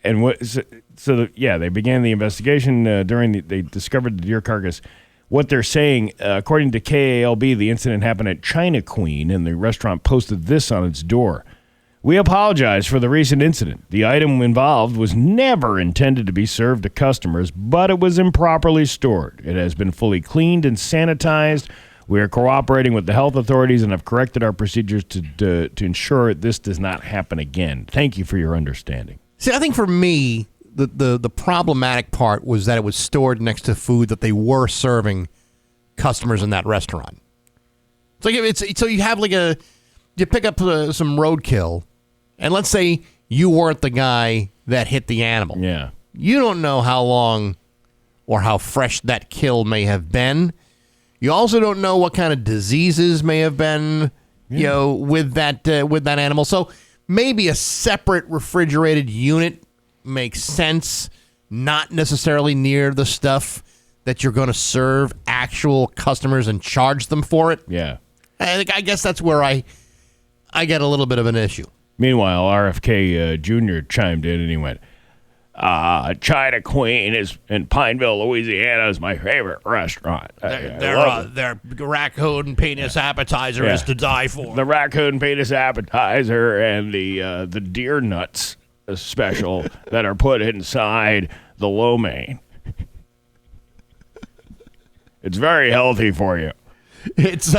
And what? They began the investigation they discovered the deer carcass. What they're saying, according to KALB, the incident happened at China Queen, and the restaurant posted this on its door. We apologize for the recent incident. The item involved was never intended to be served to customers, but it was improperly stored. It has been fully cleaned and sanitized. We are cooperating with the health authorities and have corrected our procedures to ensure this does not happen again. Thank you for your understanding. See, I think for me, the problematic part was that it was stored next to food that they were serving customers in that restaurant. So you have you pick up some roadkill, and let's say you weren't the guy that hit the animal. Yeah. You don't know how long or how fresh that kill may have been. You also don't know what kind of diseases may have been, with that animal. So maybe a separate refrigerated unit makes sense, not necessarily near the stuff that you're going to serve actual customers and charge them for it. Yeah. I guess that's where I get a little bit of an issue. Meanwhile, RFK Jr. chimed in and he went, China Queen is in Pineville, Louisiana is my favorite restaurant. Their raccoon penis appetizer is to die for. The raccoon penis appetizer and the deer nuts special that are put inside the lo mein. It's very healthy for you. It's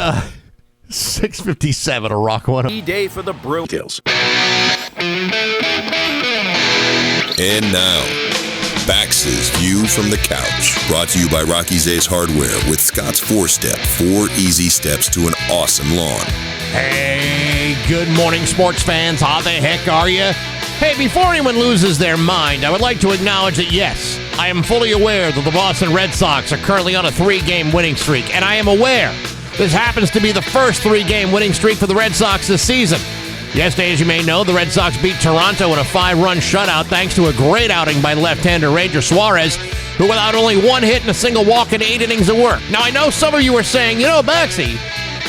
6:57 a Rock 101. Day for the brew. And now, Bax's View from the Couch. Brought to you by Rocky's Ace Hardware with Scott's 4-Step. 4 easy steps to an awesome lawn. Hey, good morning, sports fans. How the heck are you? Hey, before anyone loses their mind, I would like to acknowledge that, yes, I am fully aware that the Boston Red Sox are currently on a 3-game winning streak, and I am aware this happens to be the first 3-game winning streak for the Red Sox this season. Yesterday, as you may know, the Red Sox beat Toronto in a 5-run shutout thanks to a great outing by left-hander Ranger Suarez, who without only one hit and a single walk in 8 innings of work. Now, I know some of you are saying, Baxie,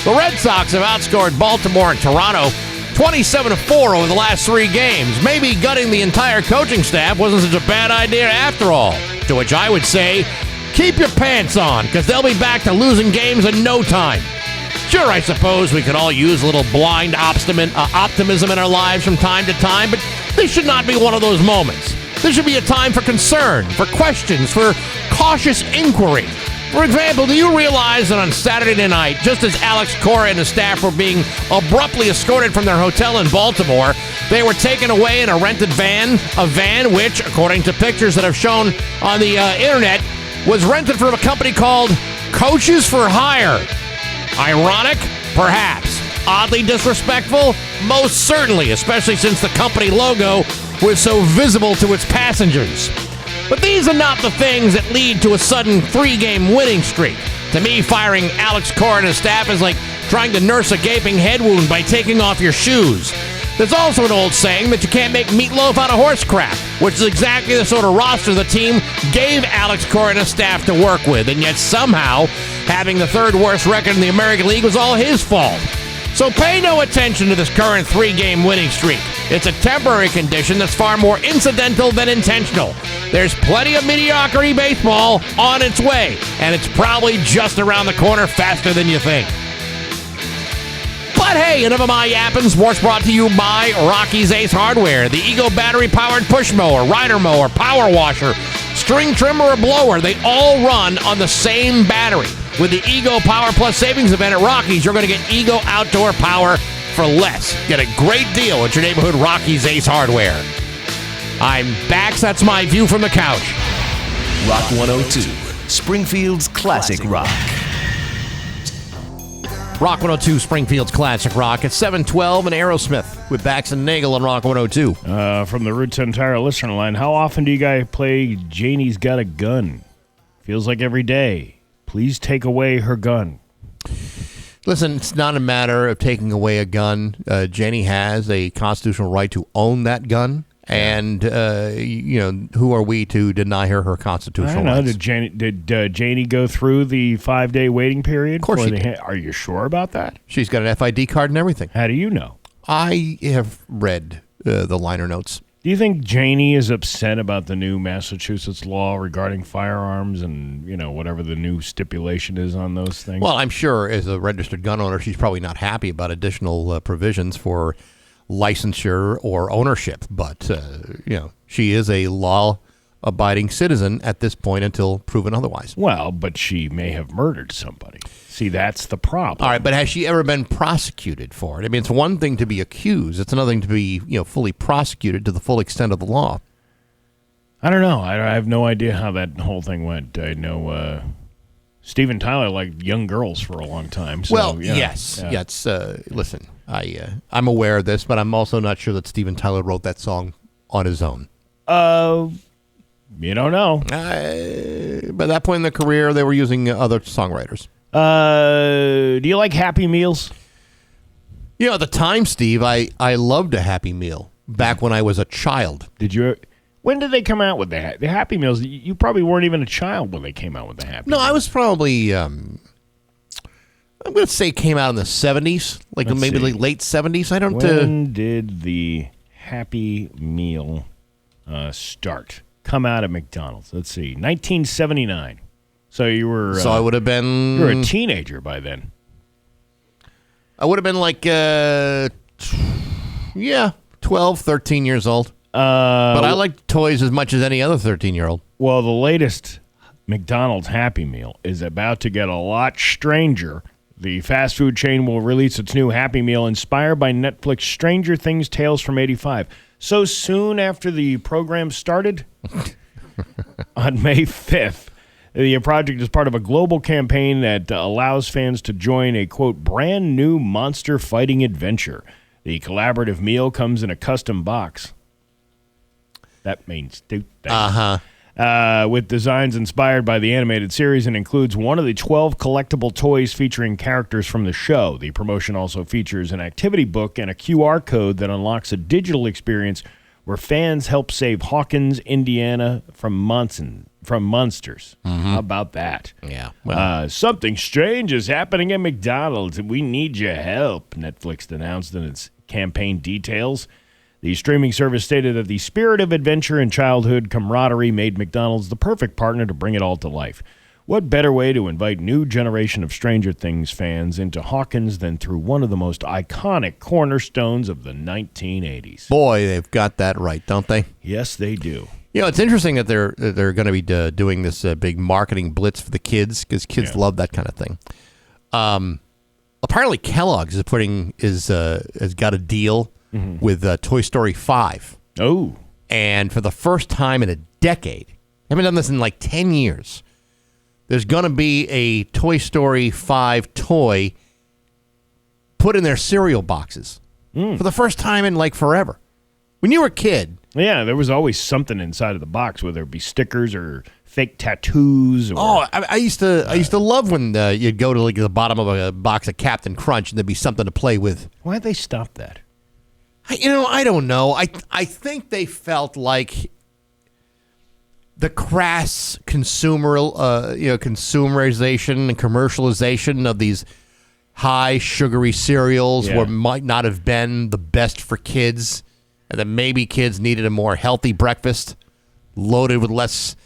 the Red Sox have outscored Baltimore and Toronto 27-4 over the last 3 games. Maybe gutting the entire coaching staff wasn't such a bad idea after all. To which I would say, keep your pants on, because they'll be back to losing games in no time. Sure, I suppose we could all use a little blind optimism in our lives from time to time, but this should not be one of those moments. This should be a time for concern, for questions, for cautious inquiry. For example, do you realize that on Saturday night, just as Alex Cora and his staff were being abruptly escorted from their hotel in Baltimore, they were taken away in a rented van, a van which, according to pictures that have shown on the internet, was rented from a company called Coaches for Hire. Ironic? Perhaps. Oddly disrespectful? Most certainly, especially since the company logo was so visible to its passengers. But these are not the things that lead to a sudden 3-game winning streak. To me, firing Alex Cora and his staff is like trying to nurse a gaping head wound by taking off your shoes. There's also an old saying that you can't make meatloaf out of horse crap, which is exactly the sort of roster the team gave Alex Cora and his staff to work with, and yet somehow having the 3rd worst record in the American League was all his fault. So pay no attention to this current 3-game winning streak. It's a temporary condition that's far more incidental than intentional. There's plenty of mediocrity baseball on its way, and it's probably just around the corner faster than you think. But hey, enough of my yapping. Sports brought to you by Rocky's Ace Hardware. The Eagle battery-powered push mower, rider mower, power washer, string trimmer, or blower, they all run on the same battery. With the Ego Power Plus Savings Event at Rocky's, you're going to get Ego Outdoor Power for less. Get a great deal at your neighborhood Rocky's Ace Hardware. I'm Bax. That's my view from the couch. Rock 102, Springfield's classic rock. Rock 102, Springfield's classic rock. It's 7:12 and Aerosmith with Bax and Nagle on Rock 102. From the Route 10 Tire listener line, how often do you guys play Janie's Got a Gun? Feels like every day. Please take away her gun. Listen, it's not a matter of taking away a gun. Janie has a constitutional right to own that gun. And, who are we to deny her constitutional rights? Did Janie go through the 5-day waiting period? Of course she did. Are you sure about that? She's got an FID card and everything. How do you know? I have read the liner notes. Do you think Janie is upset about the new Massachusetts law regarding firearms and, whatever the new stipulation is on those things? Well, I'm sure as a registered gun owner, she's probably not happy about additional provisions for licensure or ownership. But, she is a law-abiding citizen at this point until proven otherwise. Well, but she may have murdered somebody. See, that's the problem. All right, but has she ever been prosecuted for it? I mean, it's one thing to be accused. It's another thing to be, fully prosecuted to the full extent of the law. I don't know. I have no idea how that whole thing went. I know Steven Tyler liked young girls for a long time. So, well, yes. Listen, I'm aware of this, but I'm also not sure that Steven Tyler wrote that song on his own. You don't know. By that point in their career, they were using other songwriters. Do you like Happy Meals? At the time, Steve, I loved a Happy Meal back when I was a child. Did you? When did they come out with the Happy Meals? You probably weren't even a child when they came out with the Happy Meals. No, I was probably, I'm going to say came out in the 70s, maybe late 70s. I don't. When did the Happy Meal start? Come out at McDonald's. Let's see, 1979. So you were. So I would have been. You were a teenager by then. I would have been 12, 13 years old. But I like toys as much as any other 13-year-old. Well, the latest McDonald's Happy Meal is about to get a lot stranger. The fast food chain will release its new Happy Meal inspired by Netflix Stranger Things Tales from '85. So soon after the program started, on May 5th, The project is part of a global campaign that allows fans to join a, quote, brand new monster fighting adventure. The collaborative meal comes in a custom box. That means two things. With designs inspired by the animated series and includes one of the 12 collectible toys featuring characters from the show. The promotion also features an activity book and a QR code that unlocks a digital experience where fans help save Hawkins, Indiana from monsters. How about that? Yeah. Well, something strange is happening at McDonald's, and we need your help, Netflix announced in its campaign details. The streaming service stated that the spirit of adventure and childhood camaraderie made McDonald's the perfect partner to bring it all to life. What better way to invite new generation of Stranger Things fans into Hawkins than through one of the most iconic cornerstones of the 1980s? boy, they've got that right, don't they? Yes, they do. You know, it's interesting that they're going to be doing this big marketing blitz for the kids because kids love that kind of thing. Apparently, Kellogg's has got a deal with Toy Story 5. Oh, and for the first time in a decade, I haven't done this in like 10 years. There's going to be a Toy Story 5 toy put in their cereal boxes for the first time in like forever. When you were a kid. Yeah, there was always something inside of the box, whether it be stickers or fake tattoos. Or, I used to love when you'd go to like the bottom of a box of Captain Crunch and there'd be something to play with. Why'd they stop that? I don't know. I think they felt like the crass consumerization and commercialization of these high sugary cereals might not have been the best for kids, and that maybe kids needed a more healthy breakfast loaded with less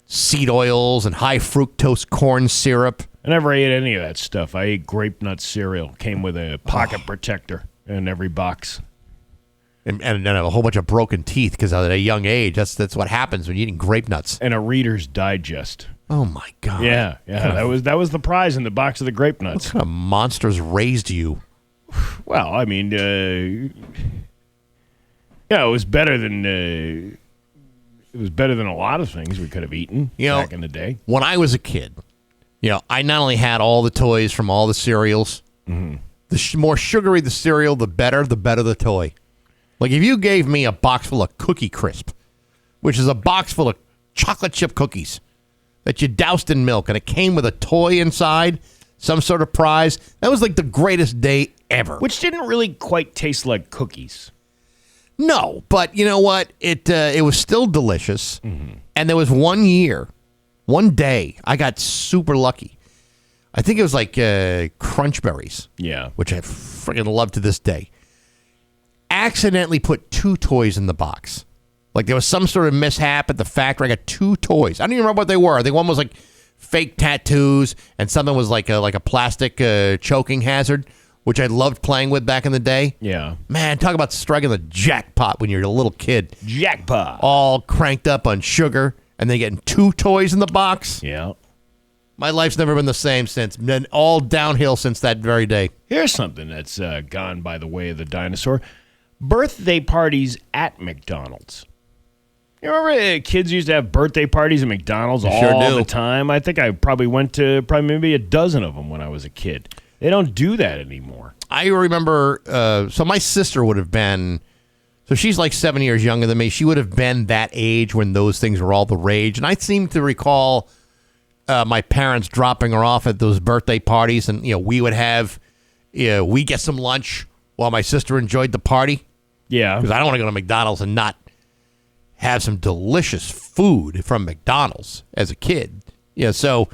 seed oils and high fructose corn syrup. I never ate any of that stuff. I ate grape nut cereal. Came with a pocket protector in every box. And a whole bunch of broken teeth because at a young age, that's what happens when you're eating grape nuts. And a Reader's Digest. Oh my God! Yeah. That was the prize in the box of the grape nuts. What kind of monsters raised you? Well, I mean, it was better than a lot of things we could have eaten back in the day. When I was a kid, I not only had all the toys from all the cereals. Mm-hmm. The more sugary the cereal, the better the toy. Like if you gave me a box full of Cookie Crisp, which is a box full of chocolate chip cookies that you doused in milk, and it came with a toy inside, some sort of prize, that was like the greatest day ever. Which didn't really quite taste like cookies. No, but you know what? It was still delicious. Mm-hmm. And there was one day, I got super lucky. I think it was like Crunch Berries. Yeah. Which I freaking love to this day. Accidentally put 2 toys in the box. Like there was some sort of mishap at the factory. I got 2 toys. I don't even remember what they were. I think one was like fake tattoos and something was like a plastic choking hazard, which I loved playing with back in the day. Yeah. Man, talk about striking the jackpot when you're a little kid. Jackpot. All cranked up on sugar and then getting 2 toys in the box. Yeah. My life's never been the same since. Been all downhill since that very day. Here's something that's gone by the way of the dinosaur. Birthday parties at McDonald's. You remember kids used to have birthday parties at McDonald's all the time? I think I probably went to maybe a dozen of them when I was a kid. They don't do that anymore. I remember, so my sister would have been, so she's like 7 years younger than me. She would have been that age when those things were all the rage. And I seem to recall my parents dropping her off at those birthday parties. And, we would have, we get some lunch while my sister enjoyed the party. Yeah. Because I don't want to go to McDonald's and not have some delicious food from McDonald's as a kid. So,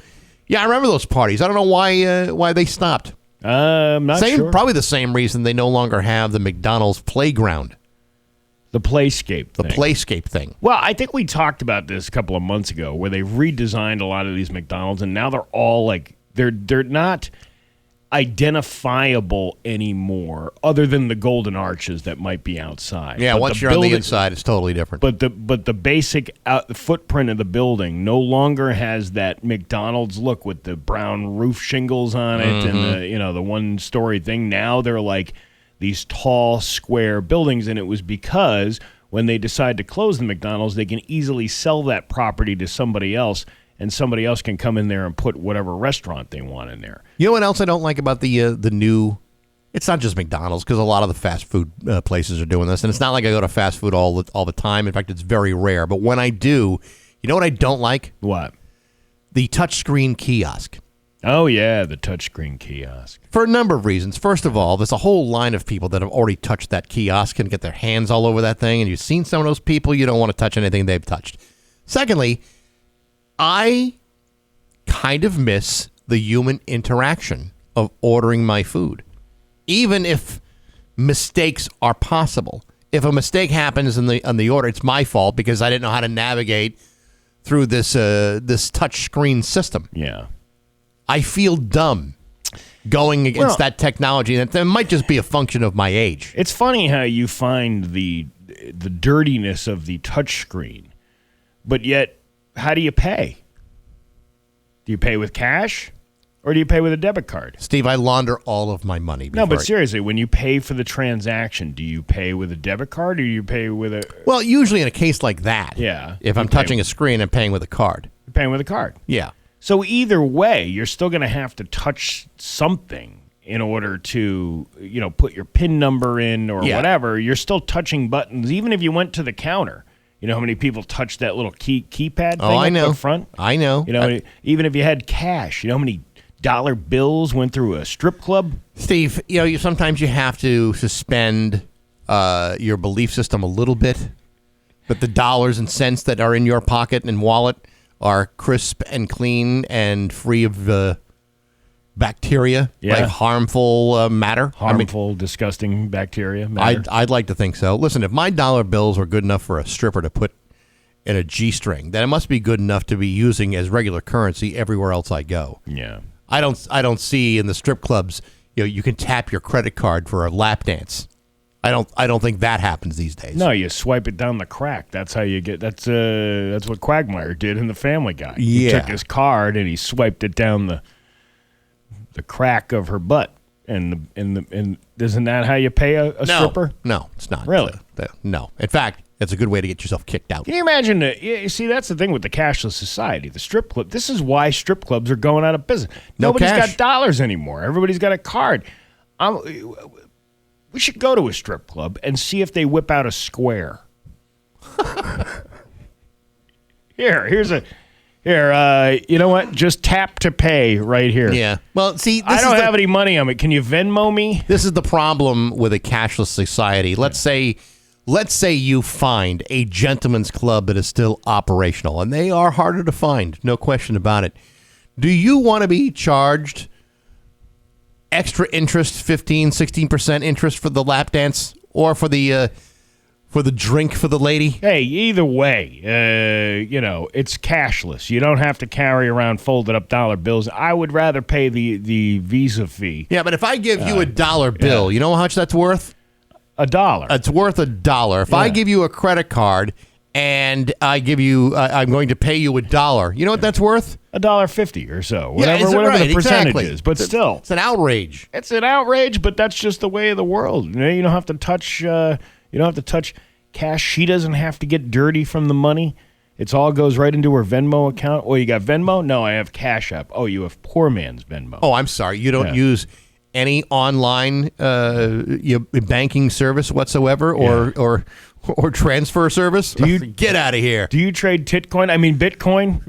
I remember those parties. I don't know why they stopped. I'm not sure. Probably the same reason they no longer have the McDonald's playground. The Playscape thing. The Playscape thing. Well, I think we talked about this a couple of months ago where they redesigned a lot of these McDonald's, and now they're all like, they're not identifiable anymore, other than the golden arches that might be outside. Yeah, once you're on the inside, it's totally different. But the basic footprint of the building no longer has that McDonald's look with the brown roof shingles on it and the one-story thing. Now they're like these tall, square buildings, and it was because when they decide to close the McDonald's, they can easily sell that property to somebody else and somebody else can come in there and put whatever restaurant they want in there. You know what else I don't like about the new? It's not just McDonald's, because a lot of the fast food places are doing this, and it's not like I go to fast food all the time. In fact, it's very rare. But when I do, you know what I don't like? What? The touchscreen kiosk. Oh, yeah, the touchscreen kiosk. For a number of reasons. First of all, there's a whole line of people that have already touched that kiosk and get their hands all over that thing, and you've seen some of those people, you don't want to touch anything they've touched. Secondly, I kind of miss the human interaction of ordering my food, even if mistakes are possible. If a mistake happens on the order, it's my fault because I didn't know how to navigate through this touch screen system. Yeah. I feel dumb going against that technology. That might just be a function of my age. It's funny how you find the dirtiness of the touchscreen, but yet, how do you pay? Do you pay with cash, or do you pay with a debit card? Steve, I launder all of my money. No, but seriously, when you pay for the transaction, do you pay with a debit card, or do you pay with a... Well, usually in a case like that, yeah, if I'm touching a screen, I'm paying with a card. You're paying with a card. Yeah. So either way, you're still going to have to touch something in order to, put your PIN number in or whatever. You're still touching buttons, even if you went to the counter. You know how many people touch that little keypad thing up front? I know. Even if you had cash, you know how many dollar bills went through a strip club? Steve, sometimes you have to suspend your belief system a little bit, but the dollars and cents that are in your pocket and wallet are crisp and clean and free of bacteria, like harmful matter. Disgusting bacteria matter. I'd like to think so. Listen, if my dollar bills were good enough for a stripper to put in a G-string, then it must be good enough to be using as regular currency everywhere else I go. Yeah. I don't see in the strip clubs, you can tap your credit card for a lap dance. I don't think that happens these days. No, you swipe it down the crack. That's how you get. That's what Quagmire did in The Family Guy. Yeah. He took his card and he swiped it down the crack of her butt. And isn't that how you pay a stripper? No, it's not. Really? No. In fact, it's a good way to get yourself kicked out. Can you imagine? You see, that's the thing with the cashless society. The strip club. This is why strip clubs are going out of business. Nobody's got dollars anymore. Everybody's got a card. We should go to a strip club and see if they whip out a square. Here's a you know what? Just tap to pay right here. Yeah. Well, see, I don't have any money on it. Can you Venmo me? This is the problem with a cashless society. Let's say you find a gentleman's club that is still operational, and they are harder to find, no question about it. Do you want to be charged extra interest, 15-16% interest for the lap dance, or for the drink for the lady? Hey, either way, it's cashless. You don't have to carry around folded up dollar bills. I would rather pay the Visa fee. Yeah, but if I give you a dollar bill, you know how much that's worth? $1. It's worth $1. If I give you a credit card and I'm going to pay you $1, you know what that's worth? $1.50 or so. Whatever the percentage exactly. is. But still. It's an outrage. It's an outrage, but that's just the way of the world. You don't have to touch cash. She doesn't have to get dirty from the money. It all goes right into her Venmo account. Oh, you got Venmo? No, I have Cash App. Oh, you have poor man's Venmo. Oh, I'm sorry. You don't use any online banking service whatsoever or transfer service? Get out of here. Do you trade Bitcoin?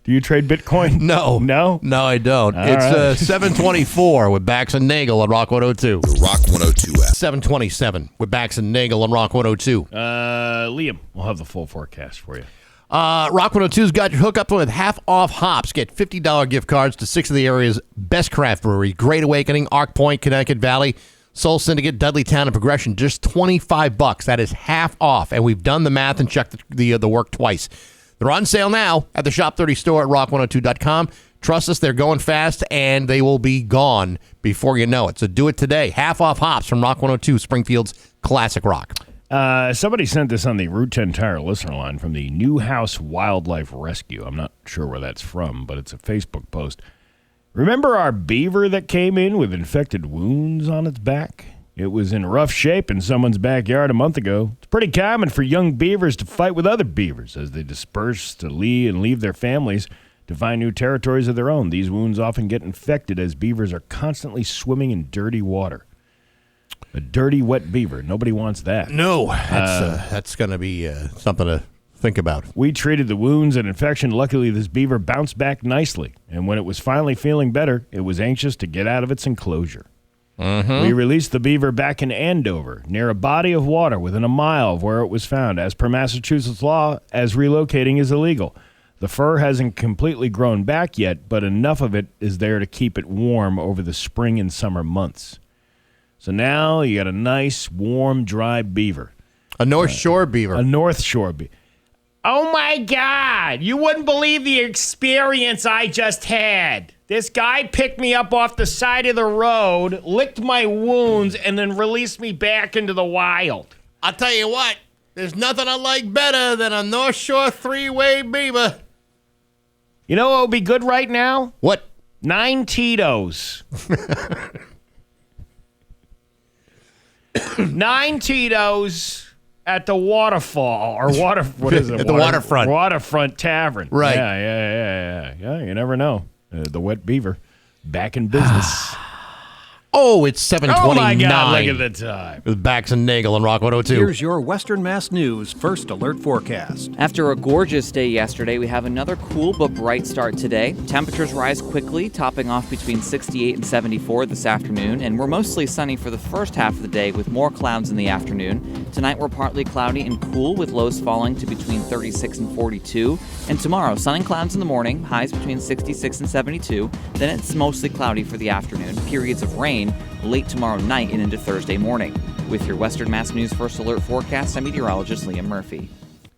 Do you trade Bitcoin? No. No? No, I don't. It's 724 with Bax and Nagle on Rock 102. The Rock 102 app. 727 with Bax and Nagle on Rock 102. Liam, we'll have the full forecast for you. Rock 102's got your hookup with half-off hops. Get $50 gift cards to 6 of the area's best craft breweries. Great Awakening, Arc Point, Connecticut Valley, Soul Syndicate, Dudleytown, and Progression. Just $25. That is half off. And we've done the math and checked the work twice. They're on sale now at the Shop 30 store at rock102.com. Trust us, they're going fast, and they will be gone before you know it. So do it today. Half off hops from Rock 102, Springfield's classic rock. Somebody sent this on the Route 10 Tire listener line from the Newhouse Wildlife Rescue. I'm not sure where that's from, but it's a Facebook post. Remember our beaver that came in with infected wounds on its back? It was in rough shape in someone's backyard a month ago. It's pretty common for young beavers to fight with other beavers as they disperse to leave their families to find new territories of their own. These wounds often get infected as beavers are constantly swimming in dirty water. A dirty, wet beaver. Nobody wants that. No, that's going to be something to think about. We treated the wounds and infection. Luckily, this beaver bounced back nicely. And when it was finally feeling better, it was anxious to get out of its enclosure. Mm-hmm. We released the beaver back in Andover, near a body of water within a mile of where it was found. As per Massachusetts law, as relocating is illegal. The fur hasn't completely grown back yet, but enough of it is there to keep it warm over the spring and summer months. So now you got a nice, warm, dry beaver. A North Shore beaver. A North Shore beaver. Oh, my God. You wouldn't believe the experience I just had. This guy picked me up off the side of the road, licked my wounds, and then released me back into the wild. I'll tell you what. There's nothing I like better than a North Shore three-way beaver. You know what would be good right now? What? 9 Tito's. 9 Tito's at the waterfall or what is it? At the waterfront. Waterfront Tavern. Right. Yeah. You never know. The wet beaver back in business. Oh, it's 7:29. Oh my God! Look at the time. With Bax and Nagle on Rock 102. Here's your Western Mass News First Alert forecast. After a gorgeous day yesterday, we have another cool but bright start today. Temperatures rise quickly, topping off between 68 and 74 this afternoon, and we're mostly sunny for the first half of the day with more clouds in the afternoon. Tonight we're partly cloudy and cool with lows falling to between 36 and 42. And tomorrow, sun and clouds in the morning, highs between 66 and 72. Then it's mostly cloudy for the afternoon, periods of rain late tomorrow night and into Thursday morning. With your Western Mass News First Alert forecast, I'm meteorologist Liam Murphy.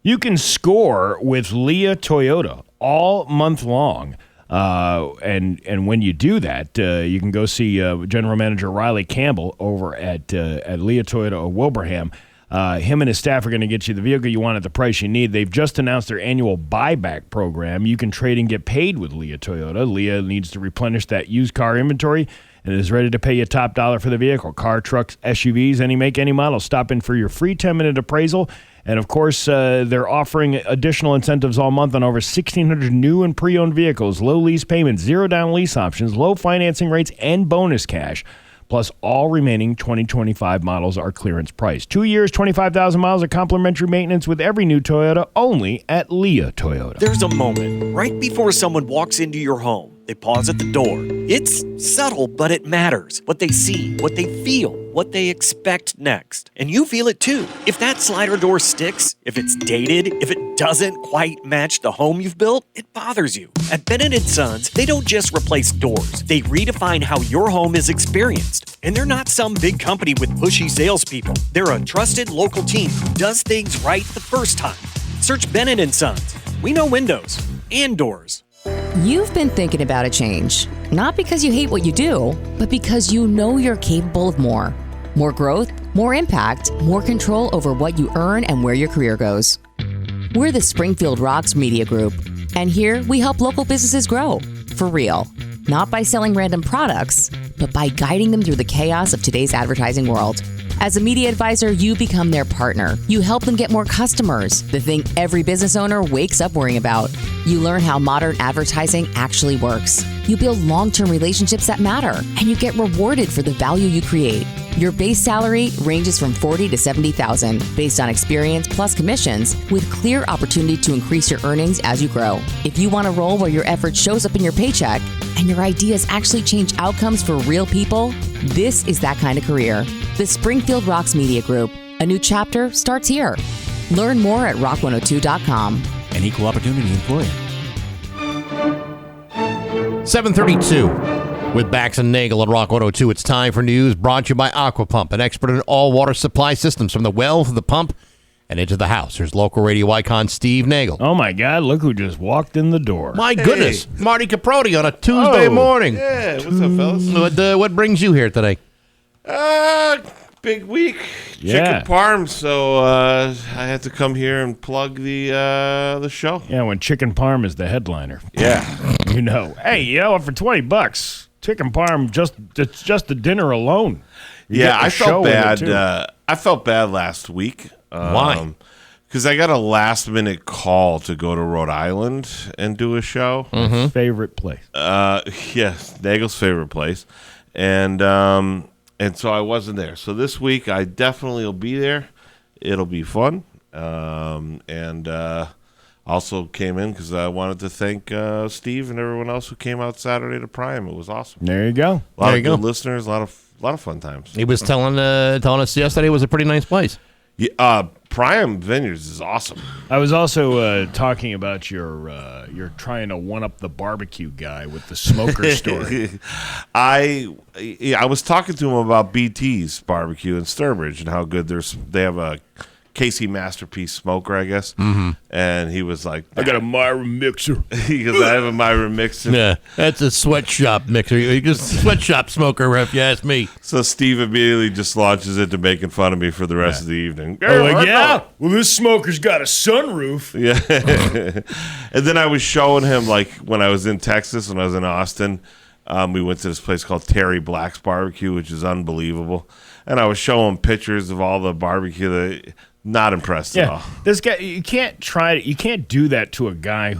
You can score with Leah Toyota all month long. And when you do that, you can go see General Manager Riley Campbell over at Leah Toyota of Wilbraham. Him and his staff are going to get you the vehicle you want at the price you need. They've just announced their annual buyback program. You can trade and get paid with Leah Toyota. Leah needs to replenish that used car inventory and is ready to pay you top dollar for the vehicle. Car, trucks, SUVs, any make, any model. Stop in for your free 10-minute appraisal. And, of course, they're offering additional incentives all month on over 1,600 new and pre-owned vehicles, low lease payments, zero-down lease options, low financing rates, and bonus cash. Plus, all remaining 2025 models are clearance price. 2 years, 25,000 miles of complimentary maintenance with every new Toyota, only at Leah Toyota. There's a moment right before someone walks into your home. They pause at the door. It's subtle, but it matters. What they see, what they feel, what they expect next. And you feel it too. If that slider door sticks, if it's dated, if it doesn't quite match the home you've built, it bothers you. At Bennett & Sons, they don't just replace doors. They redefine how your home is experienced. And they're not some big company with pushy salespeople. They're a trusted local team who does things right the first time. Search Bennett & Sons. We know windows and doors. You've been thinking about a change, not because you hate what you do, but because you know you're capable of more. More growth, more impact, more control over what you earn and where your career goes. We're the Springfield Rocks Media Group, and here we help local businesses grow, for real. Not by selling random products, but by guiding them through the chaos of today's advertising world. As a media advisor, you become their partner. You help them get more customers, the thing every business owner wakes up worrying about. You learn how modern advertising actually works. You build long-term relationships that matter, and you get rewarded for the value you create. Your base salary ranges from $40,000 to $70,000 based on experience plus commissions, with clear opportunity to increase your earnings as you grow. If you want a role where your effort shows up in your paycheck and your ideas actually change outcomes for real people, this is that kind of career. The Springfield Rocks Media Group. A new chapter starts here. Learn more at rock102.com. An equal opportunity employer. 7:32 with Bax and Nagle on Rock 102. It's time for news brought to you by Aquapump, an expert in all water supply systems from the well to the pump and into the house. Here's local radio icon Steve Nagle. Oh, my God. Look who just walked in the door. My goodness. Marty Caproti on a Tuesday morning. Yeah, what's up, fellas? What brings you here today? Big week. Yeah. Chicken parm, so I had to come here and plug the show. Yeah, when chicken parm is the headliner. Yeah. You know. Hey, for $20, chicken parm, it's just the dinner alone. Yeah, I felt bad. I felt bad last week. Why? Because I got a last-minute call to go to Rhode Island and do a show. Favorite place. Yes, Nagle's favorite place. And so I wasn't there. So this week I definitely will be there. It'll be fun. Also came in because I wanted to thank Steve and everyone else who came out Saturday to Prime. It was awesome. There you go. A lot of good listeners, a lot of fun times. He was telling us yesterday it was a pretty nice place. Yeah, Prime Vineyards is awesome. I was also talking about you're trying to one-up the barbecue guy with the smoker story. I was talking to him about BT's barbecue in Sturbridge and how good they have a Casey Masterpiece smoker, I guess. Mm-hmm. And he was like, I got a Myra mixer. Because I have a Myra mixer. Yeah, that's a sweatshop mixer. You just sweatshop smoker, if you ask me. So Steve immediately just launches into making fun of me for the rest of the evening. Well, this smoker's got a sunroof. Yeah. And then I was showing him, like, when I was in Texas, when I was in Austin, we went to this place called Terry Black's Barbecue, which is unbelievable. And I was showing pictures of all the barbecue that... Not impressed at all. This guy, you can't do that to a guy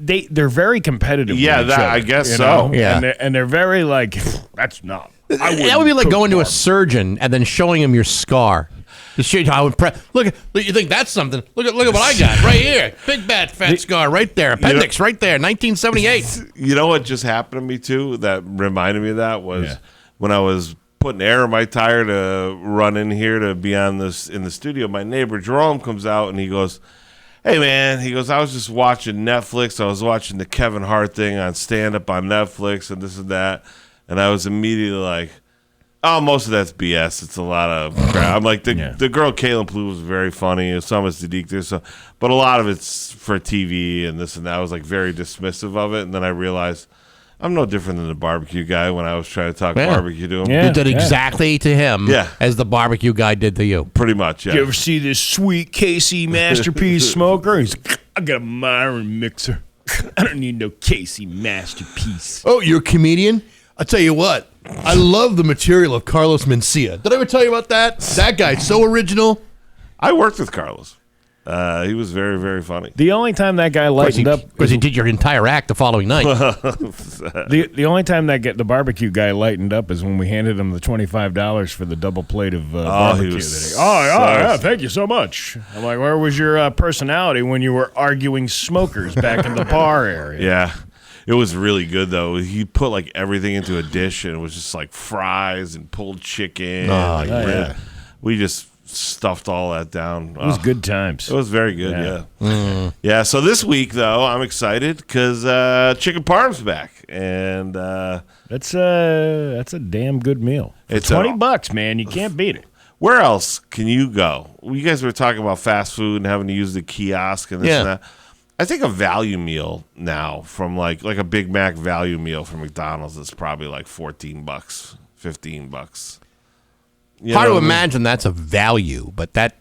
they're very competitive. Yeah, with each other, I guess you so. know? Yeah, and they're very like, that's not. That would be like going to a surgeon and then showing him your scar. To show you how impressed. Look, you think that's something? Look at what I got right here. Big bad fat scar right there. Appendix right there. 1978. You know what just happened to me too? That reminded me of that was when I was putting air in my tire to run in here to be on this in the studio. My neighbor Jerome comes out and he goes, "Hey man," he goes, "I was just watching Netflix. I was watching the Kevin Hart thing on stand up on Netflix and this and that." And I was immediately like, "Oh, most of that's BS. It's a lot of crap." I'm like, the girl Caitlin Plouffe was very funny. Some is Sadiq there, but a lot of it's for TV and this and that. I was like very dismissive of it, and then I realized I'm no different than the barbecue guy when I was trying to talk barbecue to him. You did exactly to him as the barbecue guy did to you. Pretty much, yeah. You ever see this sweet Casey Masterpiece smoker? He's like, I got a Myron mixer. I don't need no Casey Masterpiece. Oh, you're a comedian? I'll tell you what. I love the material of Carlos Mencia. Did I ever tell you about that? That guy's so original. I worked with Carlos. He was very, very funny. The only time that guy lightened up... Because he did your entire act the following night. The only time that the barbecue guy lightened up is when we handed him the $25 for the double plate of barbecue. Thank you so much. I'm like, where was your personality when you were arguing smokers back in the bar area? Yeah. It was really good, though. He put, like, everything into a dish, and it was just, like, fries and pulled chicken. We just... stuffed all that down. It was good times. It was very good, yeah. So this week, though, I'm excited because Chicken Parm's back, and that's a damn good meal. For it's $20, man. You can't beat it. Where else can you go? You guys were talking about fast food and having to use the kiosk and this and that. I think a value meal now from like a Big Mac value meal from McDonald's is probably like $14, $15. Hard to imagine that's a value, but that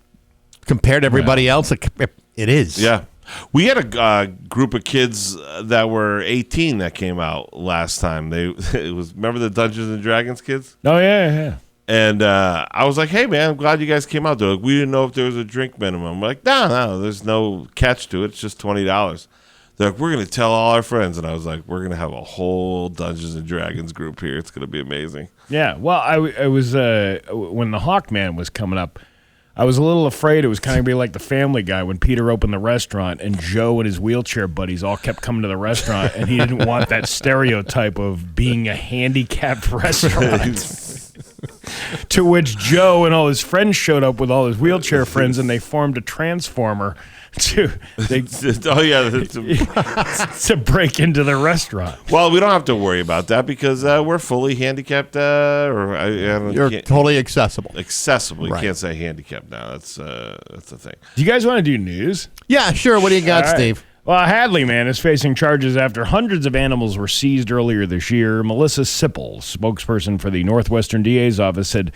compared to everybody else, it is. Yeah. We had a group of kids that were 18 that came out last time. Remember the Dungeons and Dragons kids? Oh, yeah. And I was like, hey, man, I'm glad you guys came out. They're like, we didn't know if there was a drink minimum. I'm like, no, there's no catch to it. It's just $20. They're like, we're going to tell all our friends. And I was like, we're going to have a whole Dungeons and Dragons group here. It's going to be amazing. Yeah. Well, I was when the Hawkman was coming up, I was a little afraid it was kind of be like the Family Guy when Peter opened the restaurant and Joe and his wheelchair buddies all kept coming to the restaurant and he didn't want that stereotype of being a handicapped restaurant. To which Joe and all his friends showed up with all his wheelchair friends and they formed a transformer to break into the restaurant. Well, we don't have to worry about that because we're fully handicapped. You're totally accessible. Accessible. You can't say handicapped now. That's the thing. Do you guys want to do news? Yeah, sure. What do you got, Steve? Well, Hadley, man, is facing charges after hundreds of animals were seized earlier this year. Melissa Sipple, spokesperson for the Northwestern DA's office, said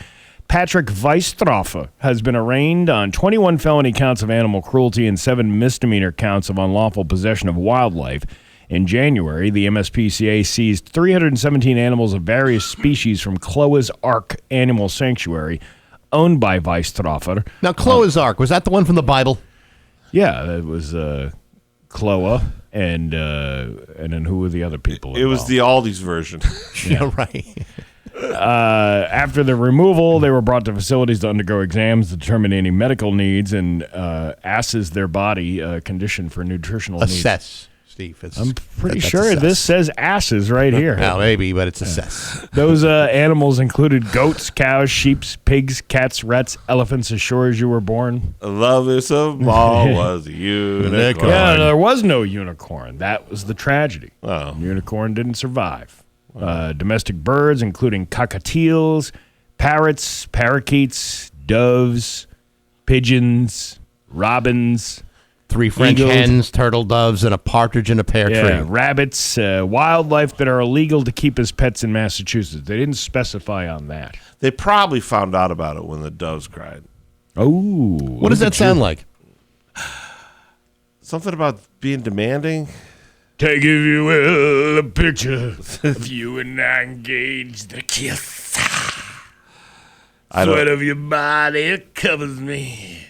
Patrick Weistroffe has been arraigned on 21 felony counts of animal cruelty and 7 misdemeanor counts of unlawful possession of wildlife. In January, the MSPCA seized 317 animals of various species from Chloe's Ark Animal Sanctuary, owned by Weisstraffer. Now, Chloe's Ark, was that the one from the Bible? Yeah, that was Chloe, and then who were the other people It was the Aldi's version. Yeah, right. After the removal, they were brought to facilities to undergo exams to determine any medical needs and assess their body condition for nutritional needs. Assess, Steve. I'm pretty sure this says asses right here. No, maybe, but it's assess. Those animals included goats, cows, sheep, pigs, cats, rats, elephants, as sure as you were born. Love is of all was a unicorn. Yeah, there was no unicorn. That was the tragedy. Oh. Unicorn didn't survive. Domestic birds, including cockatiels, parrots, parakeets, doves, pigeons, robins, 3 French eagles, hens, turtle doves, and a partridge in a pear tree. Rabbits, wildlife that are illegal to keep as pets in Massachusetts. They didn't specify on that. They probably found out about it when the doves cried. Oh. What does that sound like? Something about being demanding. Take, if you will, a picture of you and I engaged in a kiss. Sweat of your body covers me.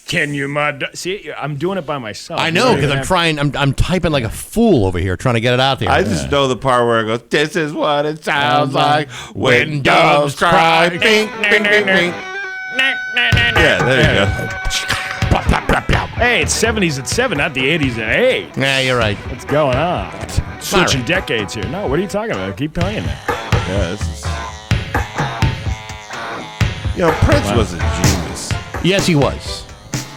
Can you, see, I'm doing it by myself. I know, because I'm typing like a fool over here trying to get it out there. I just know the part where it goes, this is what it sounds like when doves cry. Bing, bing, bing, bing. Yeah, there you go. Hey, it's 70s at 7, not the 80s at 8. Yeah, you're right. What's going on? Switching decades here. No, what are you talking about? Keep playing that. Yeah, this is... Prince was a genius. Yes, he was.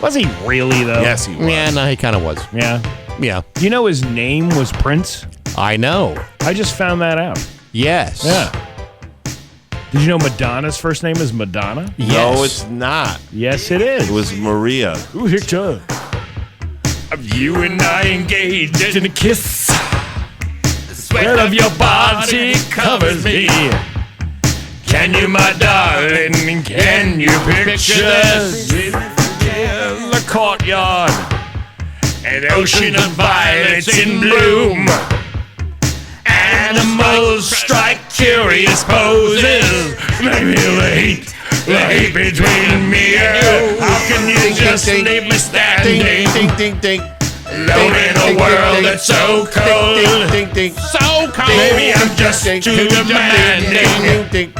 Was he really, though? Yes, he was. Yeah, no, he kind of was. Yeah. Yeah. Do you know his name was Prince? I know. I just found that out. Yes. Yeah. Did you know Madonna's first name is Madonna? Yes. No, it's not. Yes, it is. It was Maria. Ooh, picture of you and I engaged in a kiss. The sweat of your body covers me. Can you, my darling, can you picture this in the courtyard? An ocean of violets in bloom. Animals strike curious poses. Maybe the hate between me and you. How can you just leave me standing? Ding, ding, ding. Alone in a world that's so cold. So cold. Maybe I'm just too demanding.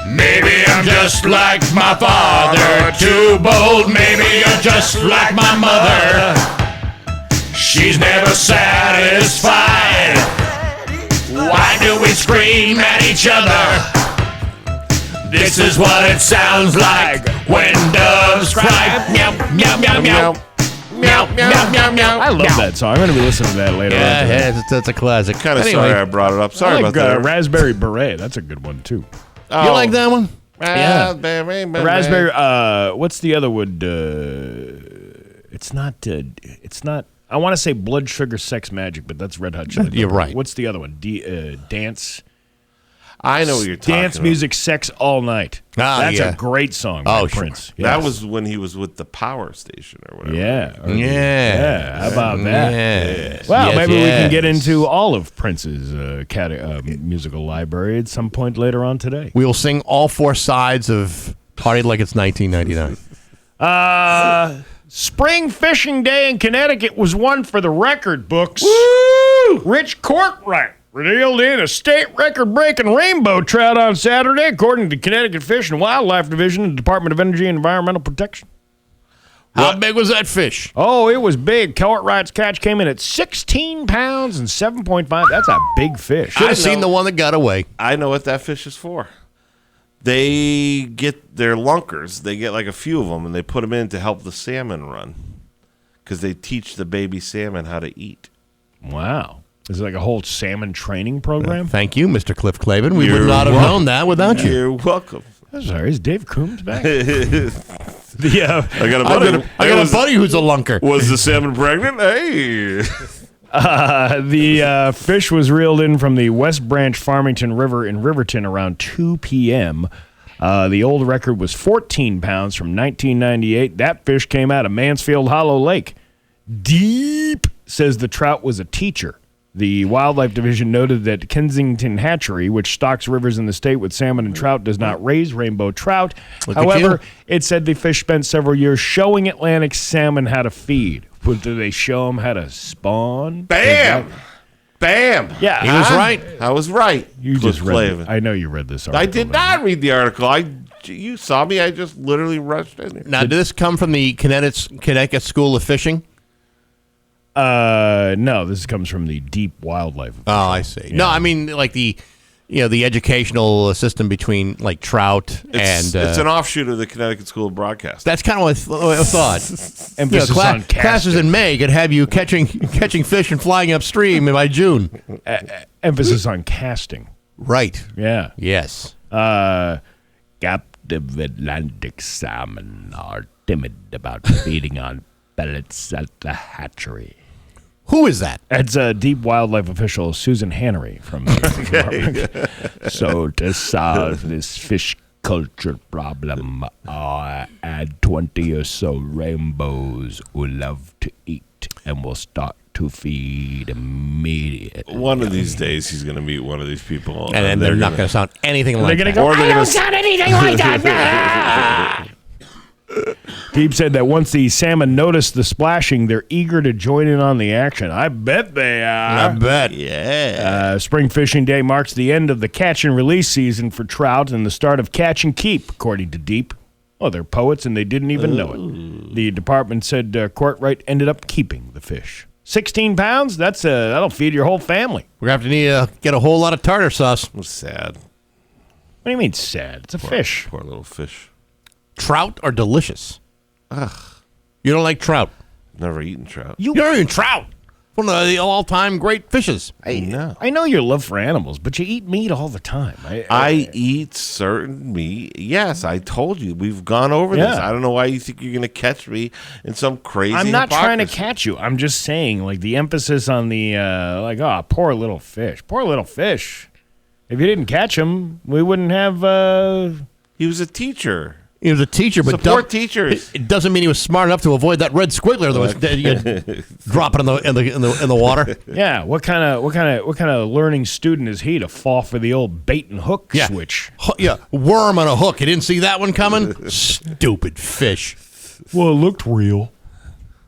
Maybe I'm just like my father, too bold. Maybe I'm just like my mother. She's never satisfied. Why do we scream at each other? This is what it sounds like when doves cry. Meow, meow, meow, meow. Meow, meow, meow, meow. I love that song. I'm going to be listening to that later on. Yeah, that's a classic. Kind of sorry I brought it up. Sorry about that. Raspberry Beret. That's a good one, too. You like that one? Raspberry. Raspberry. What's the other one? It's not. I want to say Blood Sugar Sex Magic, but that's Red Hot Chili Peppers. You're right. What's the other one? Dance. I know what you're talking Dance about. Music Sex All Night. That's a great song by Prince. Sure. That was when he was with the Power Station or whatever. Yeah. How about that? Yes. Well, Yes, maybe we can yes. get into all of Prince's musical library at some point later on today. We'll sing all 4 sides of Party Like It's 1999. Spring Fishing Day in Connecticut was one for the record books. Woo! Rich Courtright reeled in a state record-breaking rainbow trout on Saturday, according to Connecticut Fish and Wildlife Division of the Department of Energy and Environmental Protection. How big was that fish? Oh, it was big. Courtright's catch came in at 16 pounds and 7.5. That's a big fish. Should have seen the one that got away. I know what that fish is for. They get their lunkers. They get like a few of them, and they put them in to help the salmon run because they teach the baby salmon how to eat. Wow. Is it like a whole salmon training program? Thank you, Mr. Cliff Clavin. We would not have known that without you. You're welcome. Sorry, is Dave Coombs back? I got a buddy. I got a buddy who's a lunker. Was the salmon pregnant? Hey. The fish was reeled in from the West Branch Farmington River in Riverton around 2 p.m. The old record was 14 pounds from 1998. That fish came out of Mansfield Hollow Lake. Deep, says the trout was a teacher. The Wildlife Division noted that Kensington Hatchery, which stocks rivers in the state with salmon and trout, does not raise rainbow trout. However, it said the fish spent several years showing Atlantic salmon how to feed. But do they show them how to spawn? Bam! Bam! Yeah, he was right. I was right. You just read it. I know you read this article. I did not read the article. You saw me. I just literally rushed in there. Now, did this come from the Connecticut School of Fishing? No, this comes from the Deep Wildlife. Oh, I see. Yeah. No, I mean like the educational system between like trout and it's an offshoot of the Connecticut School of Broadcasting. That's kind of what I thought. Emphasis on casting. Classes in May could have you catching fish and flying upstream by June. Emphasis on casting. Right. Yeah. Yes. Captive Atlantic salmon are timid about feeding on pellets at the hatchery. Who is that? It's a deep wildlife official, Susan Hannery from the department. So to solve this fish culture problem, I add 20 or so rainbows who love to eat, and we'll start to feed immediately. One of these days, he's going to meet one of these people, and then they're not going to sound anything like that. Go, I don't sound anything like that. Deep said that once the salmon notice the splashing, they're eager to join in on the action. I bet they are. I bet. Yeah. Spring fishing day marks the end of the catch and release season for trout and the start of catch and keep, according to Deep. Oh, they're poets and they didn't even know it. The department said Courtright ended up keeping the fish. 16 pounds? That'll feed your whole family. We're going to have to need to get a whole lot of tartar sauce. It was sad. What do you mean sad? It's a fish. Poor little fish. Trout are delicious. Ugh. You don't like trout? Never eaten trout. You don't eat trout. One of the all-time great fishes. I know your love for animals, but you eat meat all the time. I eat certain meat. Yes, I told you. We've gone over this. I don't know why you think you're going to catch me in some crazy I'm not trying to hypocrisy. catch you. I'm just saying, like, the emphasis on the, poor little fish. Poor little fish. If you didn't catch him, we wouldn't have, He was a teacher. He was a teacher, but support teachers. It doesn't mean he was smart enough to avoid that red squiggler that was dropping in the water. Yeah, what kind of learning student is he to fall for the old bait and hook switch? Yeah, worm on a hook. You didn't see that one coming? Stupid fish. Well, it looked real.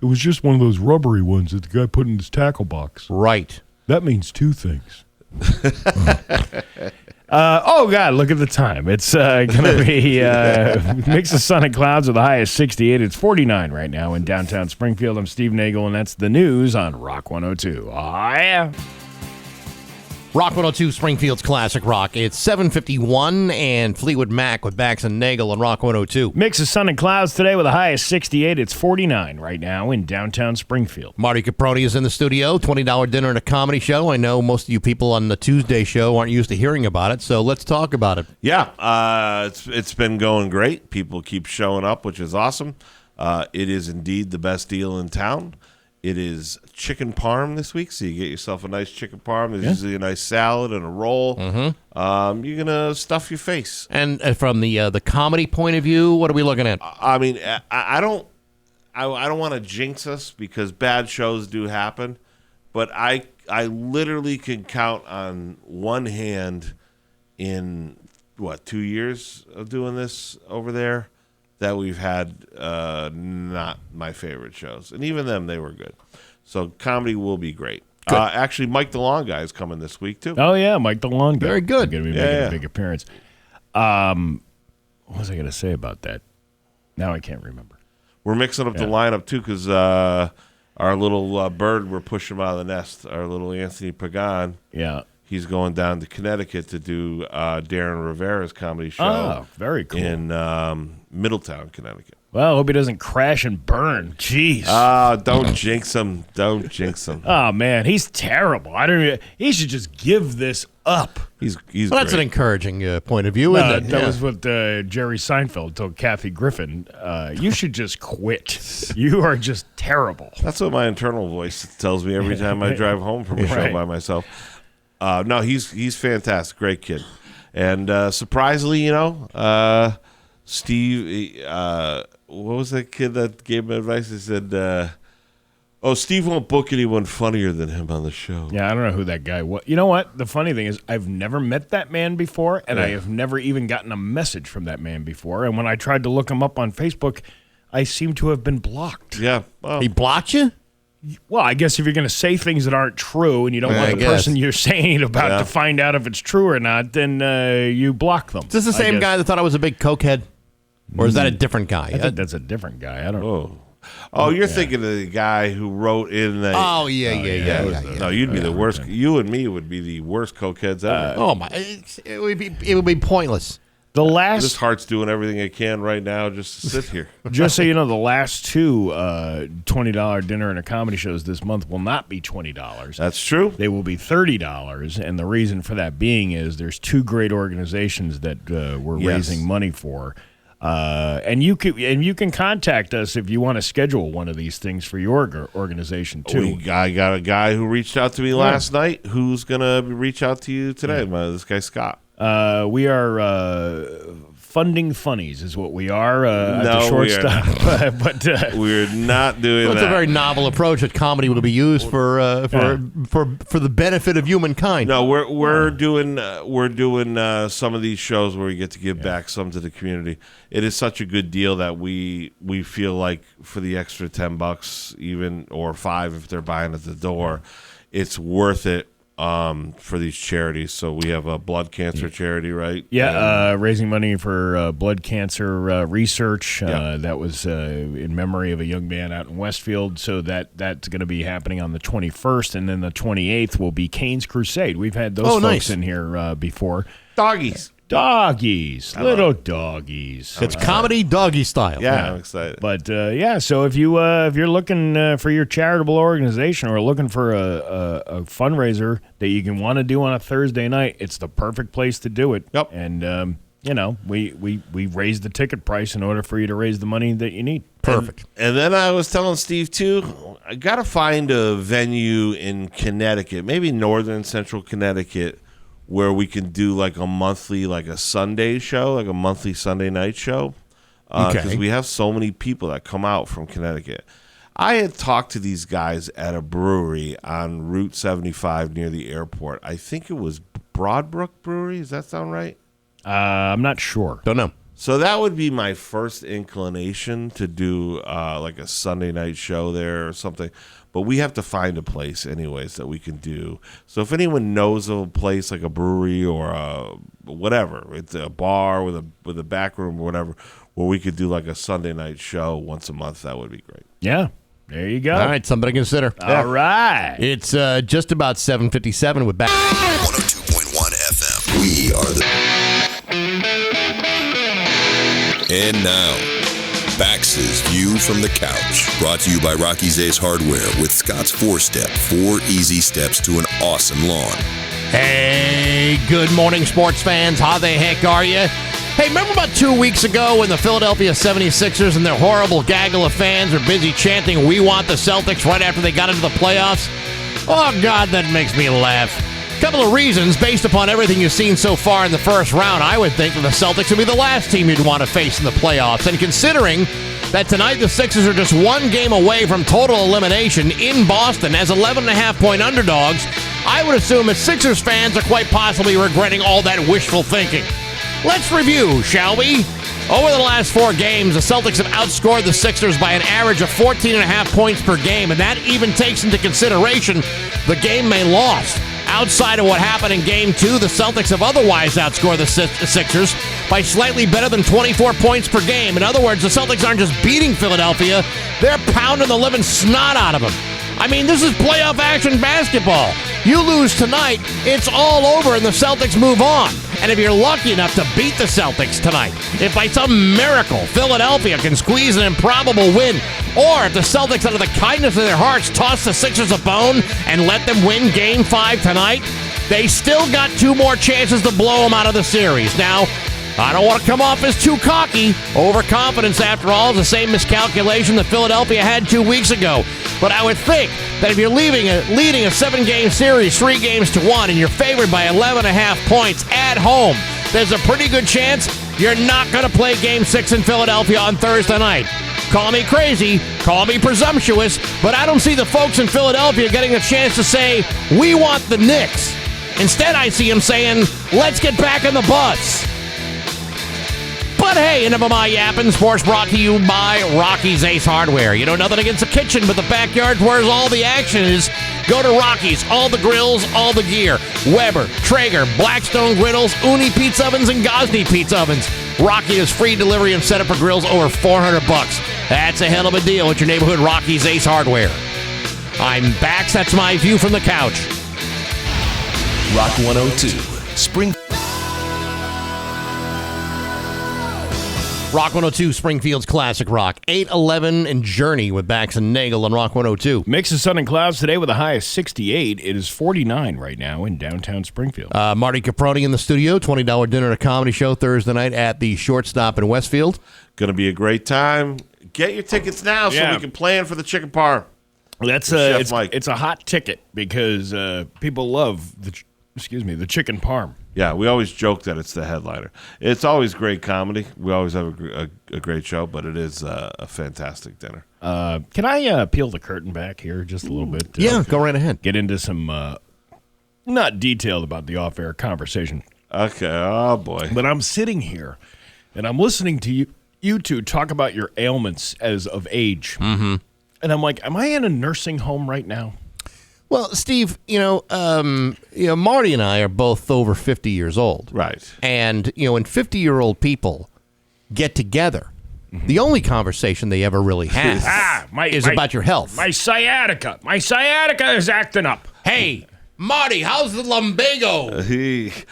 It was just one of those rubbery ones that the guy put in his tackle box. Right. That means two things. Oh, God, look at the time. It's going to be mix of sun and clouds with a high of 68. It's 49 right now in downtown Springfield. I'm Steve Nagle, and that's the news on Rock 102. Oh, yeah. Rock 102, Springfield's Classic Rock. It's 7:51, and Fleetwood Mac with Bax and Nagle on Rock 102. Mix of sun and clouds today with a high of 68. It's 49 right now in downtown Springfield. Marty Caproni is in the studio. $20 dinner and a comedy show. I know most of you people on the Tuesday show aren't used to hearing about it, so let's talk about it. Yeah, it's been going great. People keep showing up, which is awesome. It is indeed the best deal in town. It is chicken parm this week, so you get yourself a nice chicken parm. There's usually a nice salad and a roll. Mm-hmm. You're gonna stuff your face. And from the comedy point of view, what are we looking at? I mean, I don't want to jinx us because bad shows do happen, but I literally can count on one hand in 2 years of doing this over there that we've had not my favorite shows. And even them, they were good. So comedy will be great. Actually, Mike the Lawn Guy is coming this week, too. Oh, yeah, Mike the Lawn Guy. Very good. Going to be making a big appearance. What was I going to say about that? Now I can't remember. We're mixing up the lineup, too, because our little bird, we're pushing him out of the nest, our little Anthony Pagan. Yeah. He's going down to Connecticut to do Darren Rivera's comedy show. Oh, very cool. In Middletown, Connecticut. Well, I hope he doesn't crash and burn. Jeez. Don't jinx him. Don't jinx him. Oh, man, he's terrible. He should just give this up. He's well, that's an encouraging point of view, isn't it? That was what Jerry Seinfeld told Kathy Griffin. You should just quit. You are just terrible. That's what my internal voice tells me every time I drive home from a show by myself. No, he's fantastic, great kid, and surprisingly, Steve. What was that kid that gave him advice? He said, Oh, Steve won't book anyone funnier than him on the show. Yeah, I don't know who that guy was. You know what? The funny thing is I've never met that man before, and I have never even gotten a message from that man before. And when I tried to look him up on Facebook, I seem to have been blocked. Yeah. Well, He blocked you? Well, I guess if you're going to say things that aren't true and you don't want the person you're saying it about to find out if it's true or not, then you block them. Is this the same guy that thought I was a big cokehead? Or is that a different guy? I think that's a different guy. I don't know. Oh, you're thinking of the guy who wrote in the... Oh, yeah. No, you'd be the worst. You and me would be the worst cokeheads ever. Oh, my. It would be pointless. This heart's doing everything it can right now just to sit here. Just so you know, the last two $20 dinner and a comedy shows this month will not be $20. That's true. They will be $30, and the reason for that being is there's two great organizations that we're raising money for. And you can contact us if you want to schedule one of these things for your organization too. I got a guy who reached out to me last night who's gonna reach out to you today. This guy Scott. We are funding funnies is what we are at the shortstop. But we're not doing that. It's a very novel approach that comedy will be used for the benefit of humankind. No, we're doing some of these shows where we get to give back some to the community. It is such a good deal that we feel like for the extra $10 even or $5 if they're buying at the door, it's worth it. For these charities. So we have a blood cancer charity, right? Yeah, raising money for blood cancer research. That was in memory of a young man out in Westfield. So that's going to be happening on the 21st. And then the 28th will be Cane's Crusade. We've had those folks in here before. Doggies. Little doggies. It's comedy doggy style. Yeah, I'm excited. But so if you're looking for your charitable organization or looking for a fundraiser that you can want to do on a Thursday night, it's the perfect place to do it. Yep. And we raise the ticket price in order for you to raise the money that you need. Perfect. And then I was telling Steve too, I got to find a venue in Connecticut, maybe northern central Connecticut, where we can do like a monthly, like a Sunday show, like a monthly Sunday night show. Because we have so many people that come out from Connecticut. I had talked to these guys at a brewery on Route 75 near the airport. I think it was Broadbrook Brewery. Does that sound right? I'm not sure. Don't know. So that would be my first inclination to do like a Sunday night show there or something. But we have to find a place anyways that we can do. So if anyone knows of a place like a brewery or whatever, it's a bar with a back room or whatever, where we could do like a Sunday night show once a month, that would be great. Yeah. There you go. All right, something to consider. All right. It's just about 7:57 with Bax. 102.1 FM. We are the... And now, Bax's View from the Couch. Brought to you by Rocky's Ace Hardware with Scott's 4-Step. 4 easy steps to an awesome lawn. Hey, good morning, sports fans. How the heck are you? Hey, remember about 2 weeks ago when the Philadelphia 76ers and their horrible gaggle of fans were busy chanting, "We want the Celtics," right after they got into the playoffs? Oh, God, that makes me laugh. Couple of reasons. Based upon everything you've seen so far in the first round, I would think that the Celtics would be the last team you'd want to face in the playoffs. And considering that tonight the Sixers are just one game away from total elimination in Boston as 11.5-point underdogs, I would assume that Sixers fans are quite possibly regretting all that wishful thinking. Let's review, shall we? Over the last 4 games, the Celtics have outscored the Sixers by an average of 14.5 points per game, and that even takes into consideration the game they lost. Outside of what happened in Game 2, the Celtics have otherwise outscored the Sixers by slightly better than 24 points per game. In other words, the Celtics aren't just beating Philadelphia, they're pounding the living snot out of them. I mean, this is playoff action basketball. You lose tonight, it's all over and the Celtics move on. And if you're lucky enough to beat the Celtics tonight, if by some miracle Philadelphia can squeeze an improbable win, or if the Celtics, out of the kindness of their hearts, toss the Sixers a bone and let them win Game 5 tonight, they still got 2 more chances to blow them out of the series. Now, I don't want to come off as too cocky. Overconfidence, after all, is the same miscalculation that Philadelphia had 2 weeks ago. But I would think that if you're leading a 7-game series, 3 games to 1, and you're favored by 11.5 points at home, there's a pretty good chance you're not going to play Game 6 in Philadelphia on Thursday night. call me crazy, call me presumptuous, but I don't see the folks in Philadelphia getting a chance to say, we want the Knicks. Instead, I see them saying, let's get back on the bus. But hey, enough of my yapping. Sports brought to you by Rocky's Ace Hardware. You know, nothing against the kitchen, but the backyard's where all the action is. Go to Rocky's. All the grills, all the gear. Weber, Traeger, Blackstone griddles, Uni pizza ovens, and Gosney pizza ovens. Rocky has free delivery and setup for grills over $400. That's a hell of a deal at your neighborhood Rocky's Ace Hardware. I'm Bax. That's my view from the couch. Rock 102, Spring. Rock 102, Springfield's Classic Rock. 811 and Journey with Bax and Nagle on Rock 102. Mix of sun and clouds today with a high of 68. It is 49 right now in downtown Springfield. Marty Caproni in the studio. $20 dinner at a comedy show Thursday night at the Shortstop in Westfield. Going to be a great time. Get your tickets now so we can plan for the chicken parm. That's it's a hot ticket because people love the chicken parm. Yeah, we always joke that it's the headliner. It's always great comedy. We always have a great show, but it is a fantastic dinner. Can I peel the curtain back here just a little bit? Yeah, go right ahead. Get into some, not detailed about the off-air conversation. Okay, oh boy. But I'm sitting here, and I'm listening to you two talk about your ailments as of age. Mm-hmm. And I'm like, am I in a nursing home right now? Well, Steve, Marty and I are both over 50 years old. Right. And, when 50-year-old people get together, the only conversation they ever really have is about your health. My sciatica is acting up. Hey, Marty, how's the lumbago?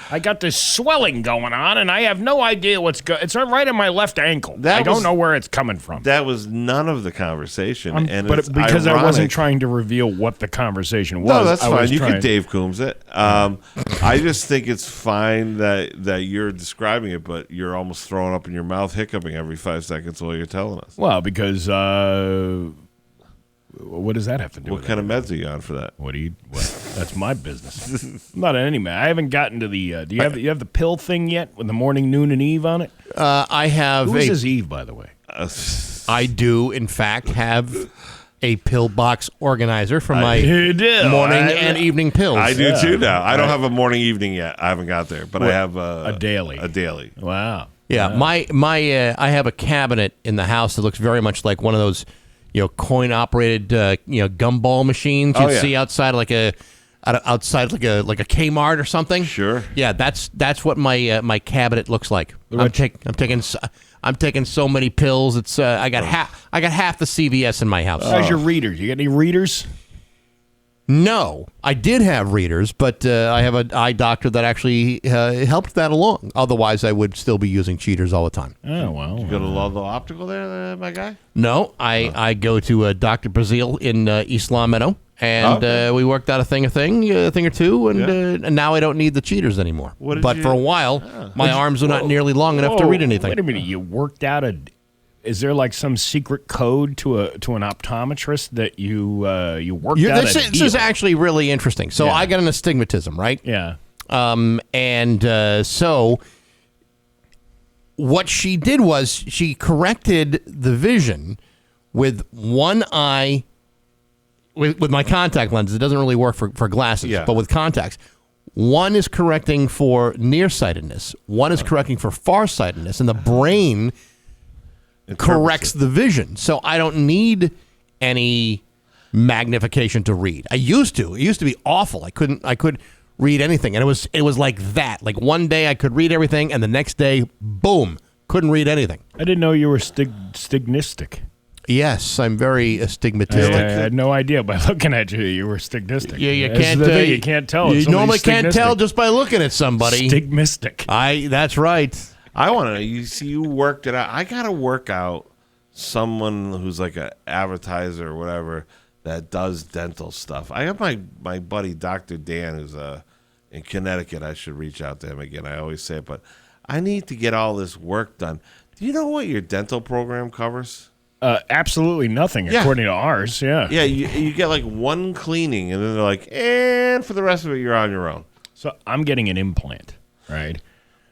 I got this swelling going on, and I have no idea what's going. It's right in my left ankle. I don't know where it's coming from. That was none of the conversation, but because ironic. I wasn't trying to reveal what the conversation was. No, that's fine. You can Dave Coombs it. I just think it's fine that you're describing it, but you're almost throwing up in your mouth, hiccuping every 5 seconds while you're telling us. Well, because. What does that have to do with What kind of meds are you on for that? That's my business. I'm not on any med. I haven't gotten to the. Do you have the pill thing yet with the morning, noon, and eve on it? I have. Who is Eve, by the way? I do, in fact, have a pill box organizer for my morning and evening pills. I do too now. I don't have a morning, evening yet. I haven't got there, but I have a daily. A daily. Wow. Yeah, my I have a cabinet in the house that looks very much like one of those. Coin-operated, gumball machines you'd see outside like a Kmart or something. Sure. Yeah, that's what my my cabinet looks like. I'm taking so many pills. It's I got half the CVS in my house. How's your readers? You got any readers? No, I did have readers, but I have an eye doctor that actually helped that along. Otherwise, I would still be using cheaters all the time. Oh, well. You go to Ludlow Optical there, my guy? No, I go to Dr. Brazil in East Long Meadow, and we worked out a thing or two, and now I don't need the cheaters anymore. But for a while, my arms were not nearly long enough to read anything. Wait a minute, you worked out Is there like some secret code to an optometrist that you worked out? This is actually really interesting. So I got an astigmatism, right? Yeah. So what she did was she corrected the vision with one eye with my contact lenses. It doesn't really work for glasses, but with contacts. One is correcting for nearsightedness. One is correcting for farsightedness, and the brain corrects the vision. So I don't need any magnification to read. I used to. It used to be awful. I couldn't read anything. And it was like that. Like one day I could read everything and the next day, boom, couldn't read anything. I didn't know you were stignistic. Yes, I'm very astigmatistic. I had no idea by looking at you. You were stignistic. Yeah, you can't tell. You normally can't tell just by looking at somebody. Stigmistic. That's right. I want to know. You worked it out. I got to work out someone who's like an advertiser or whatever that does dental stuff. I have my buddy Dr. Dan who's in Connecticut. I should reach out to him again. I always say it, but I need to get all this work done. Do you know what your dental program covers? Absolutely nothing, according to ours. Yeah. Yeah, you get like one cleaning, and then they're like, and for the rest of it, you're on your own. So I'm getting an implant, right?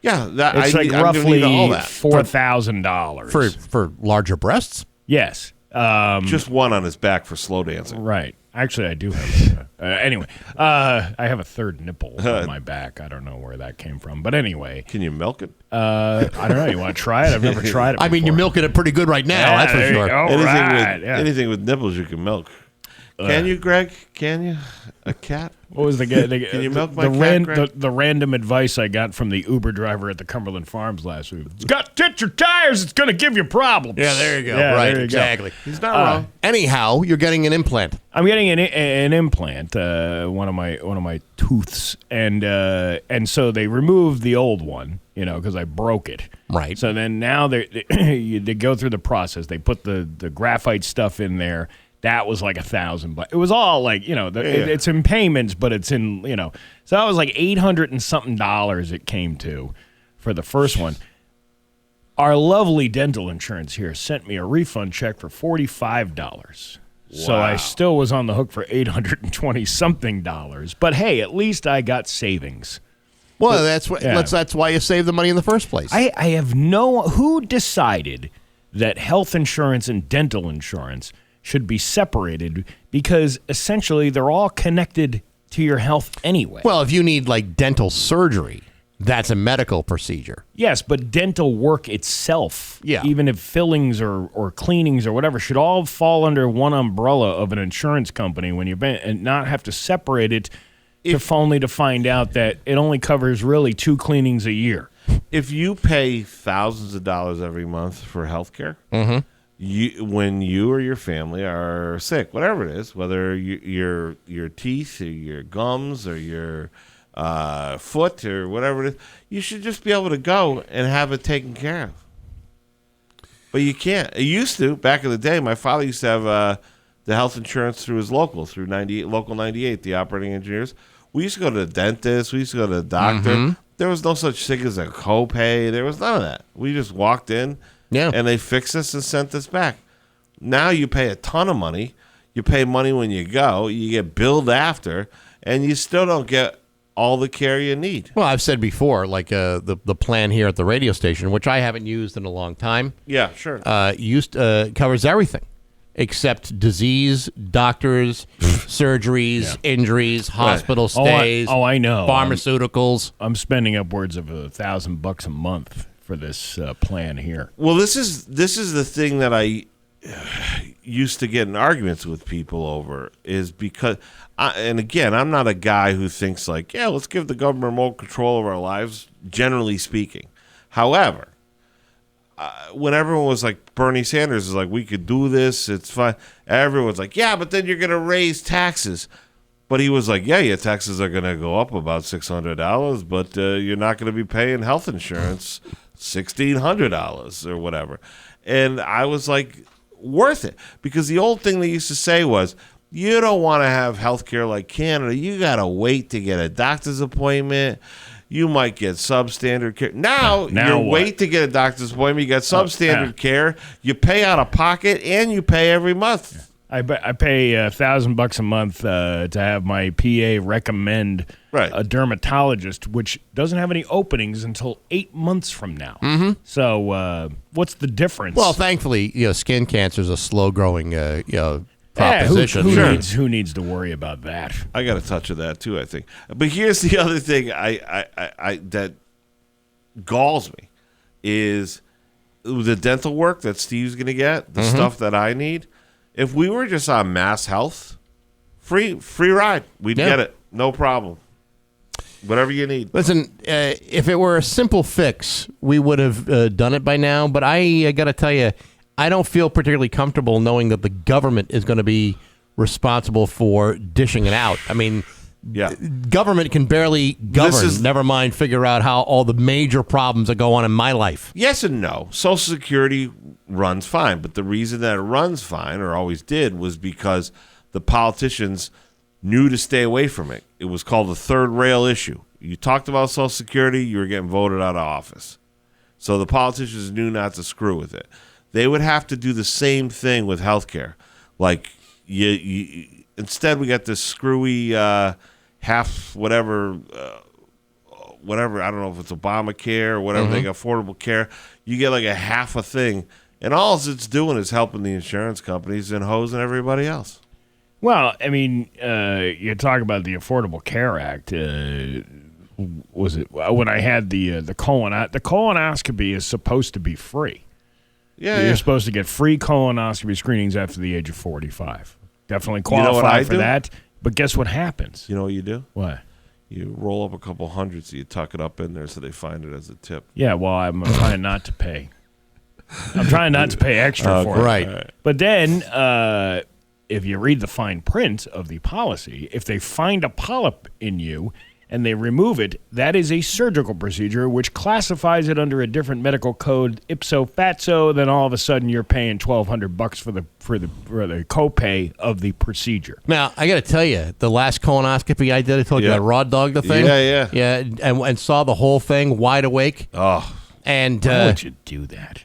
Yeah, it's roughly $4,000 for larger breasts. Yes. Just one on his back for slow dancing. Right. Actually, I do have. Anyway, I have a third nipple on my back. I don't know where that came from, but anyway. Can you milk it? I don't know. You want to try it? I've never tried it. I mean, you're milking it pretty good right now. Yeah, that's for there you sure. go. Anything with nipples you can milk. Can you, Greg? Can you? A cat? What was the Can you milk my cat, Greg? the random advice I got from the Uber driver at the Cumberland Farms last week? It's got to your tires. It's going to give you problems. Yeah, there you go. Yeah, right, there you exactly. go. He's not wrong. Anyhow, you're getting an implant. I'm getting an implant, one of my tooths, and so they removed the old one, because I broke it. Right. So then now they go through the process. They put the graphite stuff in there. That was like $1,000, but it was all like, it's in payments, but it's in, so that was like $800 and something it came to for the first one. Our lovely dental insurance here sent me a refund check for $45. So I still was on the hook for $820 something. But hey, at least I got savings. Well, that's why you save the money in the first place. I have who decided that health insurance and dental insurance should be separated, because essentially they're all connected to your health anyway. Well, if you need like dental surgery, that's a medical procedure. Yes, but dental work itself, even if fillings or cleanings or whatever, should all fall under one umbrella of an insurance company and not have to separate it only to find out that it only covers really 2 cleanings a year. If you pay thousands of dollars every month for health care, when you or your family are sick, whatever it is, whether your teeth or your gums or your foot or whatever it is, you should just be able to go and have it taken care of. But you can't. It used to, back in the day, my father used to have the health insurance through his local 98, the operating engineers. We used to go to the dentist. We used to go to the doctor. There was no such thing as a copay. There was none of that. We just walked in. Yeah. And they fixed us and sent us back. Now you pay a ton of money. You pay money when you go. You get billed after, and you still don't get all the care you need. Well, I've said before, like the plan here at the radio station, which I haven't used in a long time. Yeah, sure. Covers everything except disease, doctors, surgeries, injuries, hospital stays. I know. Pharmaceuticals. I'm spending upwards of $1,000 a month for this plan here. Well, this is the thing that I used to get in arguments with people over, is because, and again, I'm not a guy who thinks like, let's give the government more control of our lives, generally speaking. However, when everyone was like, Bernie Sanders is like, we could do this, it's fine. Everyone's like, but then you're going to raise taxes. But he was like, your taxes are going to go up about $600, but you're not going to be paying health insurance $1,600 or whatever. And I was like, worth it. Because the old thing they used to say was, you don't want to have health care like Canada. You got to wait to get a doctor's appointment. You might get substandard care. Now you wait to get a doctor's appointment. You got substandard care. You pay out of pocket, and you pay every month. I pay $1,000 a month to have my PA recommend a dermatologist, which doesn't have any openings until 8 months from now. So what's the difference? Well, thankfully, skin cancer is a slow-growing proposition. Who needs to worry about that? I got a touch of that too, I think. But here's the other thing I that galls me is the dental work that Steve's going to get, the stuff that I need. If we were just on Mass Health, free ride, we'd get it, no problem. Whatever you need. Listen, if it were a simple fix, we would have done it by now. But I got to tell you, I don't feel particularly comfortable knowing that the government is going to be responsible for dishing it out. I mean, government can barely govern, never mind figure out how all the major problems that go on in my life. Yes and no. Social Security runs fine, but the reason that it runs fine, or always did, was because the politicians knew to stay away from it. It was called the third rail issue. You talked about Social Security, you were getting voted out of office. So the politicians knew not to screw with it. They would have to do the same thing with healthcare. Like, instead we got this screwy half whatever, I don't know if it's Obamacare or whatever, they got affordable care. You get like a half a thing, And all it's doing is helping the insurance companies and hosing everybody else. Well, I mean, you talk about the Affordable Care Act. Was it when I had the colonoscopy is supposed to be free. You're supposed to get free colonoscopy screenings after the age of 45. Definitely qualify for that. But guess what happens? You know what you do? What? You roll up a couple hundred so you tuck it up in there so they find it as a tip. Yeah, well, I'm trying not to pay. I'm trying not to pay extra for it. Right. But then, if you read the fine print of the policy, if they find a polyp in you and they remove it, that is a surgical procedure which classifies it under a different medical code ipso fatso. Then all of a sudden you're paying $1,200 for the copay of the procedure. Now, I got to tell you, the last colonoscopy I did, I told you I raw dogged the thing. Yeah, and saw the whole thing wide awake. Oh. And why would you do that?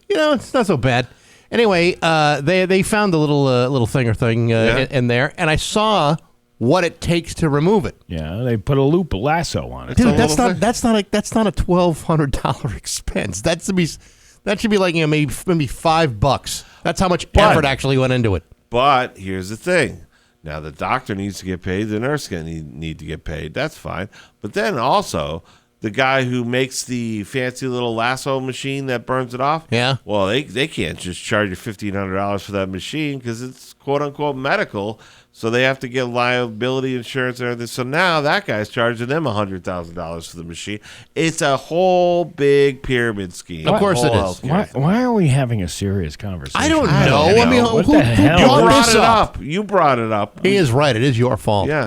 It's not so bad. Anyway, they found the little thing in there, and I saw what it takes to remove it. Yeah, they put a lasso on it. Dude, that's not a $1,200 expense. That should be like maybe $5. That's how much effort actually went into it. But here's the thing. Now the doctor needs to get paid, the nurse need to get paid. That's fine. But then also the guy who makes the fancy little lasso machine that burns it off. Yeah. Well, they can't just charge you $1,500 for that machine because it's quote unquote medical. So they have to get liability insurance and everything. So now that guy's charging them $100,000 for the machine. It's a whole big pyramid scheme. Of course it is. Why are we having a serious conversation? I don't know. I mean, who brought it up? You brought it up. He is right. It is your fault. Yeah.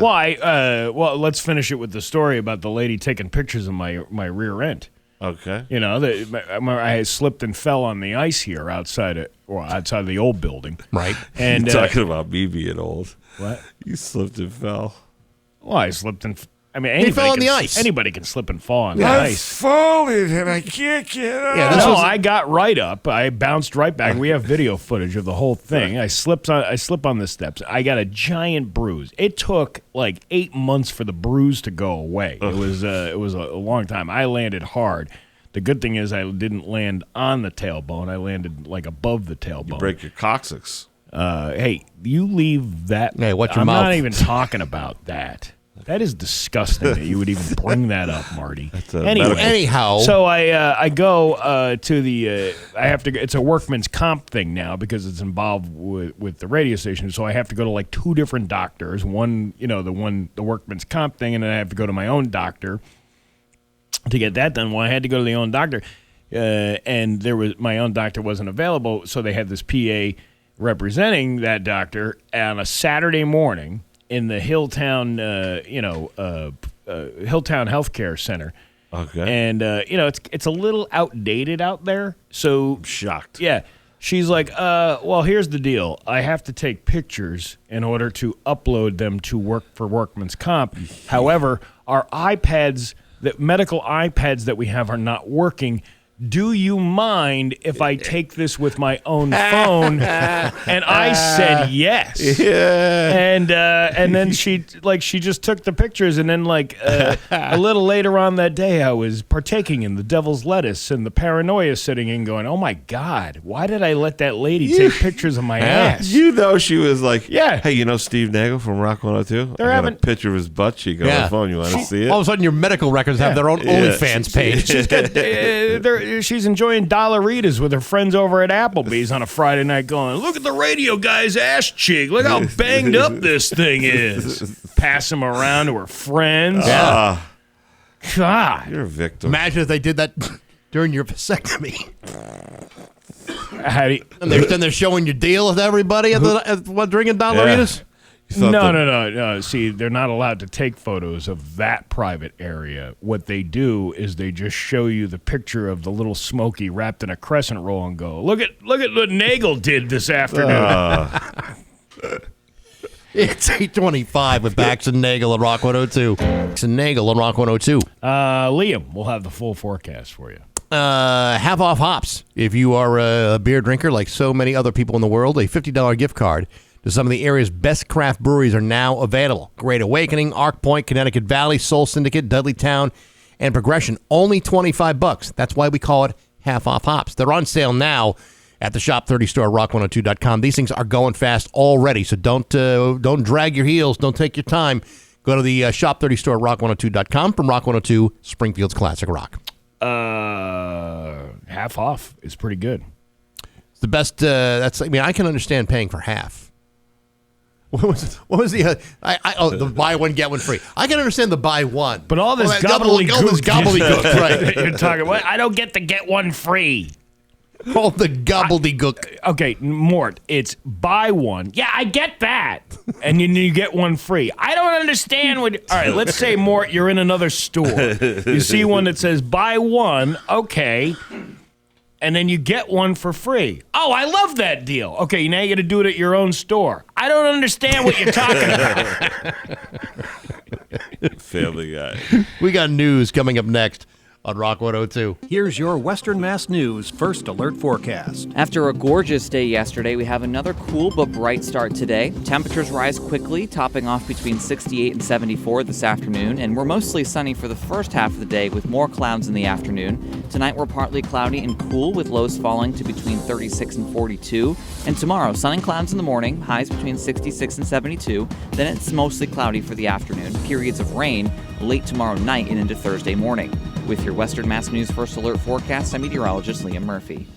Well, let's finish it with the story about the lady taking pictures of my rear end. Okay. You know, I slipped and fell on the ice here outside of the old building. Right. And you're talking about me being old. What? You slipped and fell. Well, I slipped and he fell on the ice. Anybody can slip and fall on the ice. I'm falling and I can't get up. Yeah, I got right up. I bounced right back. We have video footage of the whole thing. I slip on the steps. I got a giant bruise. It took like 8 months for the bruise to go away. It was a long time. I landed hard. The good thing is I didn't land on the tailbone. I landed like above the tailbone. You break your coccyx. Hey, you leave that. Hey, watch your I'm mouth. not even talking about that. That is disgusting that you would even bring that up, Marty. Anyhow. So I go to the I have to. It's a workman's comp thing now because it's involved with the radio station. So I have to go to like 2 different doctors. One, the workman's comp thing, and then I have to go to my own doctor to get that done. Well, I had to go to the own doctor, and my own doctor wasn't available, so they had this PA representing that doctor on a Saturday morning in the Hilltown, Hilltown Healthcare Center. Okay. And it's a little outdated out there. So I'm shocked. Yeah. She's like, well, here's the deal. I have to take pictures in order to upload them to Workman's Comp. However, our medical iPads that we have are not working. Do you mind if I take this with my own phone? And I said yes. Yeah. And then she just took the pictures, and then a little later on that day, I was partaking in the devil's lettuce, and the paranoia setting in, going, "Oh my God, why did I let that lady take pictures of my ass?" You know, she was like, "Yeah, hey, Steve Nagle from Rock 102? I got a picture of his butt cheek on my phone. You want to see it?" All of a sudden, your medical records have their own OnlyFans page. She's got she's enjoying Dollaritas with her friends over at Applebee's on a Friday night going, "Look at the radio guy's ass cheek. Look how banged up this thing is." Pass them around to her friends. Yeah. God. You're a victim. Imagine if they did that during your vasectomy. Then they're showing your deal with everybody at drinking Dollaritas? Yeah. No. See, they're not allowed to take photos of that private area. What they do is they just show you the picture of the little Smokey wrapped in a crescent roll and go, look at what Nagle did this afternoon. It's 8:25 with Bax and Nagle on Rock 102. Bax and Nagle on Rock 102. Liam, we'll have the full forecast for you. Half off hops. If you are a beer drinker like so many other people in the world, a $50 gift card to some of the area's best craft breweries are now available. Great Awakening, Arc Point, Connecticut Valley, Soul Syndicate, Dudleytown, and Progression. Only $25. That's why we call it half-off hops. They're on sale now at the Shop 30 store, rock102.com. These things are going fast already, so don't drag your heels. Don't take your time. Go to the Shop 30 store, rock102.com. From Rock 102, Springfield's Classic Rock. Half off is pretty good. It's the best. I can understand paying for half. What was the the buy one get one free? I can understand the buy one, but all this gobbledygook, right? You're talking about. I don't get to get one free. All the gobbledygook. Okay, Mort, it's buy one. Yeah, I get that, and you get one free. I don't understand what. All right, let's say, Mort, you're in another store. You see one that says buy one. Okay. And then you get one for free. Oh, I love that deal. Okay, now you got to do it at your own store. I don't understand what you're talking about. Family Guy. We got news coming up next on Rock 102. Here's your Western Mass News First Alert Forecast. After a gorgeous day yesterday, we have another cool but bright start today. Temperatures rise quickly, topping off between 68 and 74 this afternoon, and we're mostly sunny for the first half of the day with more clouds in the afternoon. Tonight we're partly cloudy and cool with lows falling to between 36 and 42. And tomorrow, sun and clouds in the morning, highs between 66 and 72. Then it's mostly cloudy for the afternoon, periods of rain late tomorrow night and into Thursday morning. With your Western Mass News First Alert forecast, I'm meteorologist Liam Murphy.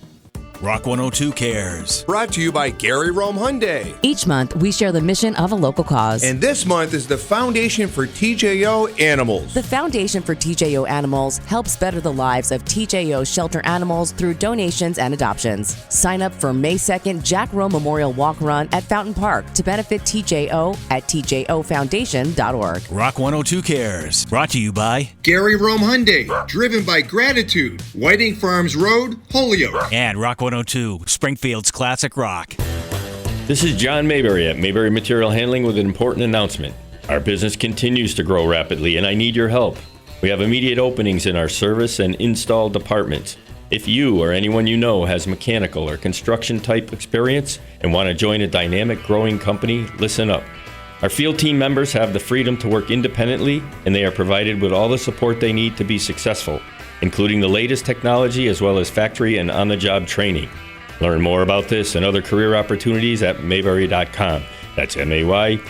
Rock 102 Cares. Brought to you by Gary Rome Hyundai. Each month, we share the mission of a local cause. And this month is the Foundation for TJO Animals. The Foundation for TJO Animals helps better the lives of TJO shelter animals through donations and adoptions. Sign up for May 2nd Jack Rowe Memorial Walk Run at Fountain Park to benefit TJO at tjofoundation.org. Rock 102 Cares. Brought to you by Gary Rome Hyundai. Driven by gratitude. Whiting Farms Road, Holyoke. And Rock 102, Springfield's Classic Rock. This is John Mayberry at Mayberry Material Handling with an important announcement. Our business continues to grow rapidly and I need your help. We have immediate openings in our service and install departments. If you or anyone you know has mechanical or construction type experience and want to join a dynamic growing company, listen up. Our field team members have the freedom to work independently and they are provided with all the support they need to be successful, including the latest technology as well as factory and on-the-job training. Learn more about this and other career opportunities at Mayberry.com. That's Maybury.com.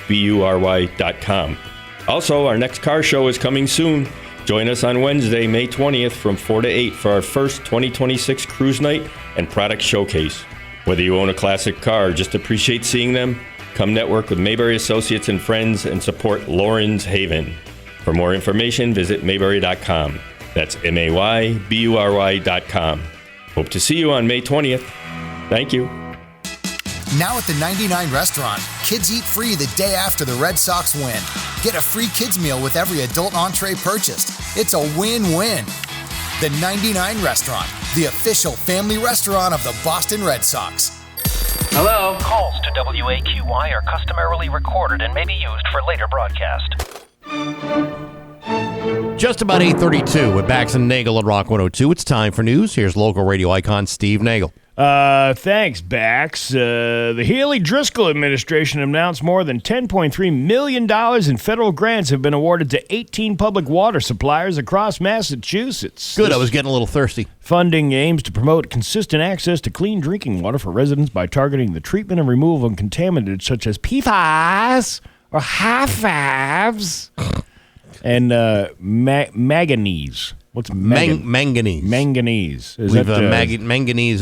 Also, our next car show is coming soon. Join us on Wednesday, May 20th from 4 to 8 for our first 2026 Cruise Night and Product Showcase. Whether you own a classic car or just appreciate seeing them, come network with Mayberry Associates and Friends and support Lawrence Haven. For more information, visit Mayberry.com. That's Maybury.com. Hope to see you on May 20th. Thank you. Now at the 99 Restaurant, kids eat free the day after the Red Sox win. Get a free kids meal with every adult entree purchased. It's a win-win. The 99 Restaurant, the official family restaurant of the Boston Red Sox. Hello? Calls to WAQY are customarily recorded and may be used for later broadcast. Just about 8:32 with Bax and Nagle at Rock 102. It's time for news. Here's local radio icon Steve Nagle. Thanks, Bax. The Healy-Driscoll administration announced more than $10.3 million in federal grants have been awarded to 18 public water suppliers across Massachusetts. Good, I was getting a little thirsty. Funding aims to promote consistent access to clean drinking water for residents by targeting the treatment and removal of contaminants such as PFAS or HFAVs and manganese. What's manganese? Manganese. Manganese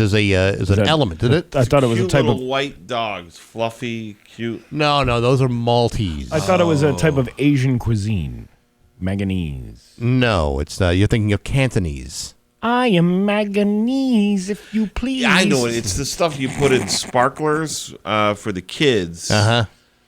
is an element, isn't it? I thought it was a type of white dogs, fluffy, cute. No, those are Maltese. I thought it was a type of Asian cuisine. Manganese. No, it's you're thinking of Cantonese. I am manganese, if you please. Yeah, I know it. It's the stuff you put in sparklers for the kids.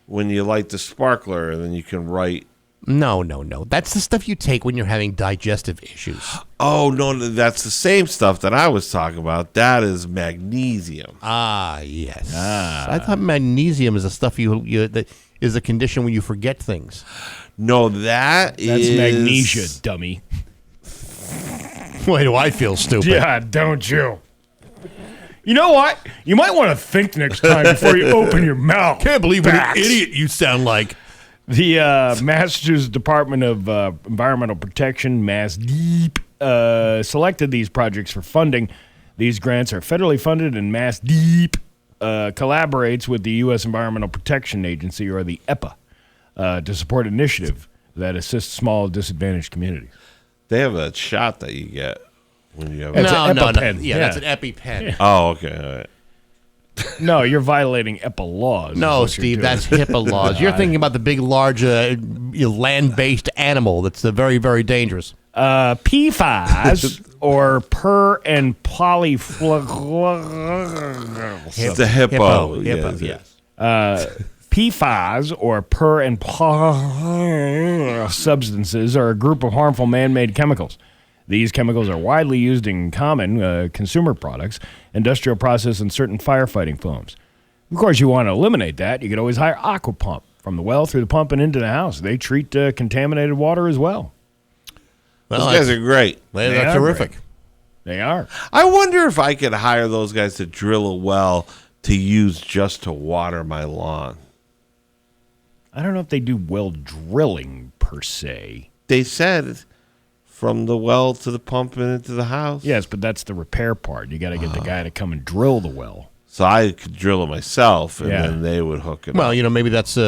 When you light the sparkler, and then you can write. No. That's the stuff you take when you're having digestive issues. Oh, no, that's the same stuff that I was talking about. That is magnesium. Ah, yes. I thought magnesium is the stuff that is a condition when you forget things. No, that's magnesia, dummy. Why do I feel stupid? Yeah, don't you? You know what? You might want to think next time before you open your mouth. Can't believe what an idiot you sound like. The Massachusetts Department of Environmental Protection, MassDEP, selected these projects for funding. These grants are federally funded, and Mass DEEP collaborates with the U.S. Environmental Protection Agency, or the EPA, to support an initiative that assists small disadvantaged communities. They have a shot that you get when you have No. EpiPen. Yeah, that's an EpiPen. Yeah. Oh, okay. All right. No, you're violating EPA laws. No, Steve, that's HIPAA laws. You're thinking about the big, large, land-based animal that's very, very dangerous. PFAS, or per and It's the hippo. Yes. PFAS, or per and substances, are a group of harmful man-made chemicals. These chemicals are widely used in common consumer products, industrial process, and certain firefighting foams. Of course, you want to eliminate that. You could always hire Aquapump from the well through the pump and into the house. They treat contaminated water as well. Those guys are great. They're terrific. Great. They are. I wonder if I could hire those guys to drill a well to use just to water my lawn. I don't know if they do well drilling, per se. They said from the well to the pump and into the house. Yes, but that's the repair part. You got to get the guy to come and drill the well. So I could drill it myself, and then they would hook it up. Well, maybe that's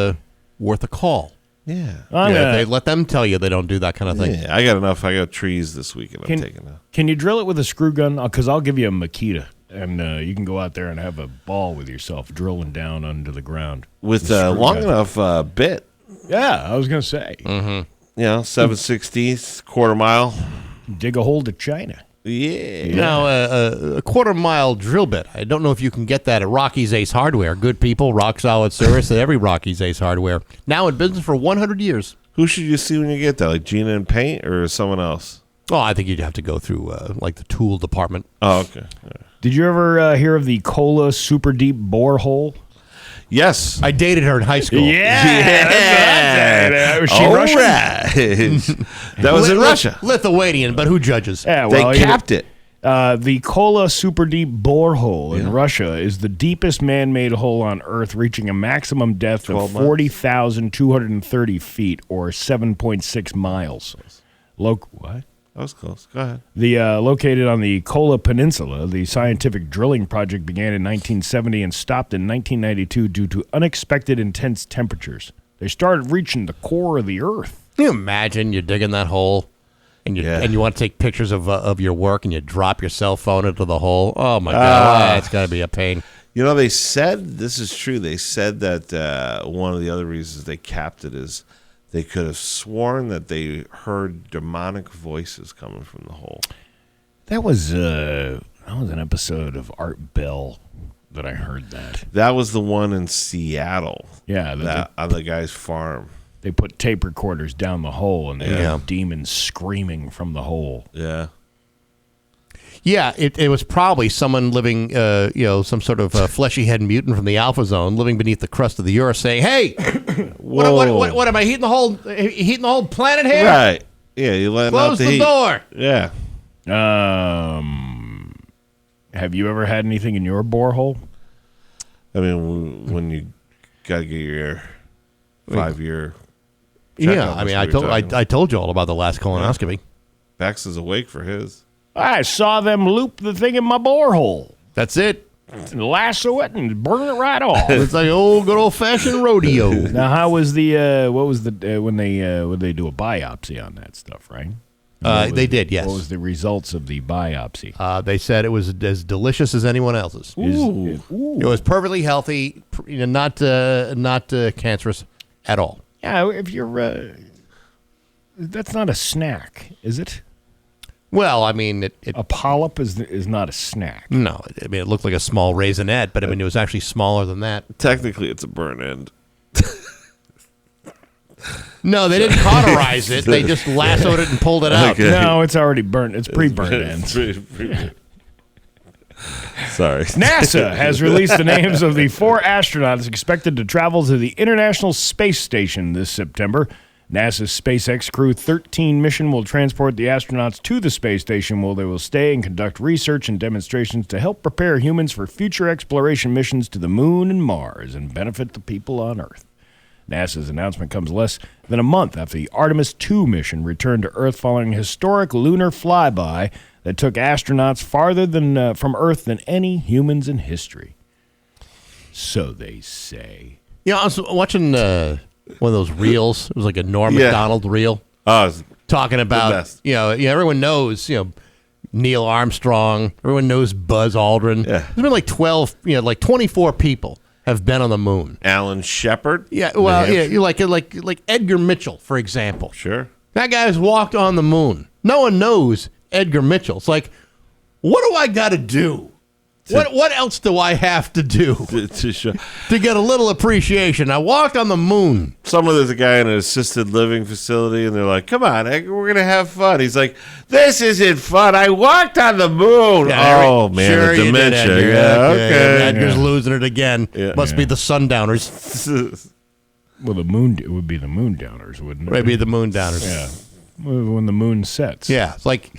worth a call. Yeah. They let them tell you they don't do that kind of thing. Yeah, I got enough. I got trees this weekend. I'm taking out. Can you drill it with a screw gun? Because I'll give you a Makita, and you can go out there and have a ball with yourself drilling down under the ground. With a long enough bit. Yeah, I was going to say. Mm-hmm. 7/16, quarter mile. Dig a hole to China. Yeah. Now, a quarter-mile drill bit. I don't know if you can get that at Rocky's Ace Hardware. Good people, rock-solid service at every Rocky's Ace Hardware. Now in business for 100 years. Who should you see when you get that? Like Gina and Paint or someone else? Oh, I think you'd have to go through, the tool department. Oh, okay. Right. Did you ever hear of the Cola Super Deep Borehole? Yes. I dated her in high school. Yeah. Was she Russian? That was in Russia. Lithuanian, but who judges? Yeah, well, they capped it. The Kola Super Deep Borehole in Russia is the deepest man-made hole on Earth, reaching a maximum depth of 40,230 feet, or 7.6 miles. What? That was close. Go ahead. Located on the Kola Peninsula, the scientific drilling project began in 1970 and stopped in 1992 due to unexpected intense temperatures. They started reaching the core of the Earth. Can you imagine you're digging that hole, and you want to take pictures of your work, and you drop your cell phone into the hole? Oh, my God. It's got to be a pain. They said, this is true, they said that one of the other reasons they capped it is they could have sworn that they heard demonic voices coming from the hole. That was an episode of Art Bell that I heard that. That was the one in Seattle. Yeah. On the guy's farm. They put tape recorders down the hole, and they had demons screaming from the hole. Yeah. Yeah, it was probably someone living, some sort of fleshy-head mutant from the Alpha Zone living beneath the crust of the earth saying, hey, what am I heating the whole planet here? Right. Yeah, you let Close out the the heat. door. Yeah. Have you ever had anything in your borehole? I mean, when you got to get your 5-year Yeah, I mean, I told you all about the last colonoscopy. Bax is awake for his. I saw them loop the thing in my borehole. That's it. And lasso it and burn it right off. It's like old good old fashioned rodeo. Now, how was the when they do a biopsy on that stuff, right? They did, yes. What was the results of the biopsy? They said it was as delicious as anyone else's. It was perfectly healthy, not cancerous at all. Yeah, if you're that's not a snack, is it? Well, I mean, a polyp is not a snack. No, I mean, it looked like a small raisinette, but I mean, it was actually smaller than that. Technically, it's a burn end. No, they didn't cauterize it. They just lassoed it and pulled it out. Okay. No, it's already burnt. It's pre-burned ends. Sorry. NASA has released the names of the 4 astronauts expected to travel to the International Space Station this September. NASA's SpaceX Crew 13 mission will transport the astronauts to the space station, where they will stay and conduct research and demonstrations to help prepare humans for future exploration missions to the moon and Mars and benefit the people on Earth. NASA's announcement comes less than a month after the Artemis II mission returned to Earth following a historic lunar flyby that took astronauts farther than from Earth than any humans in history. So they say. You know, I was watching one of those reels. It was like a Norm Macdonald reel. Talking about, everyone knows, Neil Armstrong. Everyone knows Buzz Aldrin. Yeah. There's been like 24 people have been on the moon. Alan Shepard. Yeah, well, you like Edgar Mitchell, for example. Sure. That guy's walked on the moon. No one knows Edgar Mitchell. It's like, what do I got to do? What else do I have to do to get a little appreciation? I walked on the moon. Somewhere there's a guy in an assisted living facility, and they're like, come on, Edgar, we're going to have fun. He's like, this isn't fun. I walked on the moon. Yeah, oh, man, sure the dementia. You did, Edgar. Yeah, okay. Edgar's losing it again. Yeah. Must be the sundowners. Well, it would be the moondowners, wouldn't it? It would be the moondowners. Yeah. When the moon sets. Yeah, it's like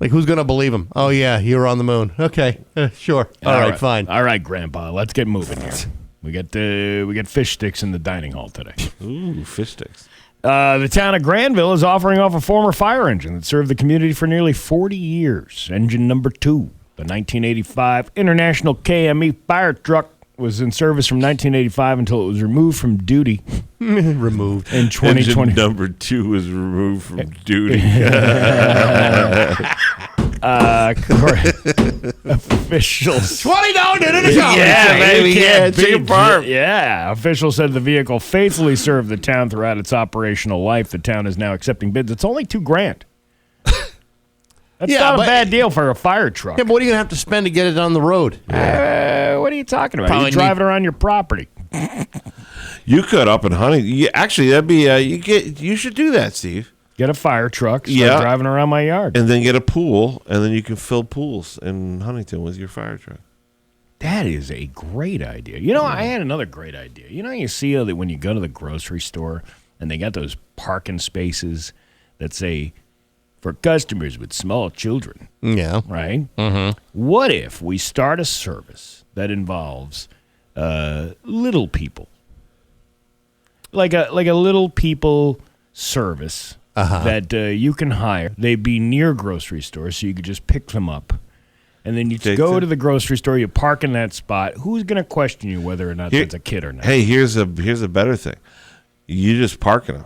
who's going to believe him? Oh, yeah, you were on the moon. Okay, sure. All right, fine. All right, Grandpa, let's get moving here. We get fish sticks in the dining hall today. Ooh, fish sticks. The town of Granville is offering off a former fire engine that served the community for nearly 40 years. Engine number 2, the 1985 International KME fire truck, was in service from 1985 until it was removed from duty. Removed. In 2020. Engine number 2 was removed from duty. Officials. 20 down, did it? Yeah, baby. Yeah, chicken parm. Yeah. Officials said the vehicle faithfully served the town throughout its operational life. The town is now accepting bids. It's only $2,000. That's not a bad deal for a fire truck. Yeah, but what are you going to have to spend to get it on the road? What are you talking about? You're driving around your property. You could up in Huntington. Actually, that'd be you should do that, Steve. Get a fire truck, start driving around my yard. And then get a pool, and then you can fill pools in Huntington with your fire truck. That is a great idea. You know, I had another great idea. You know, you see that when you go to the grocery store and they got those parking spaces that say, for customers with small children. Yeah. Right? Mm-hmm. What if we start a service that involves little people? Like a little people service that you can hire. They'd be near grocery stores, so you could just pick them up. And then you go to the grocery store, you park in that spot. Who's going to question you whether or not that's a kid or not? Hey, here's a better thing. You just parking them.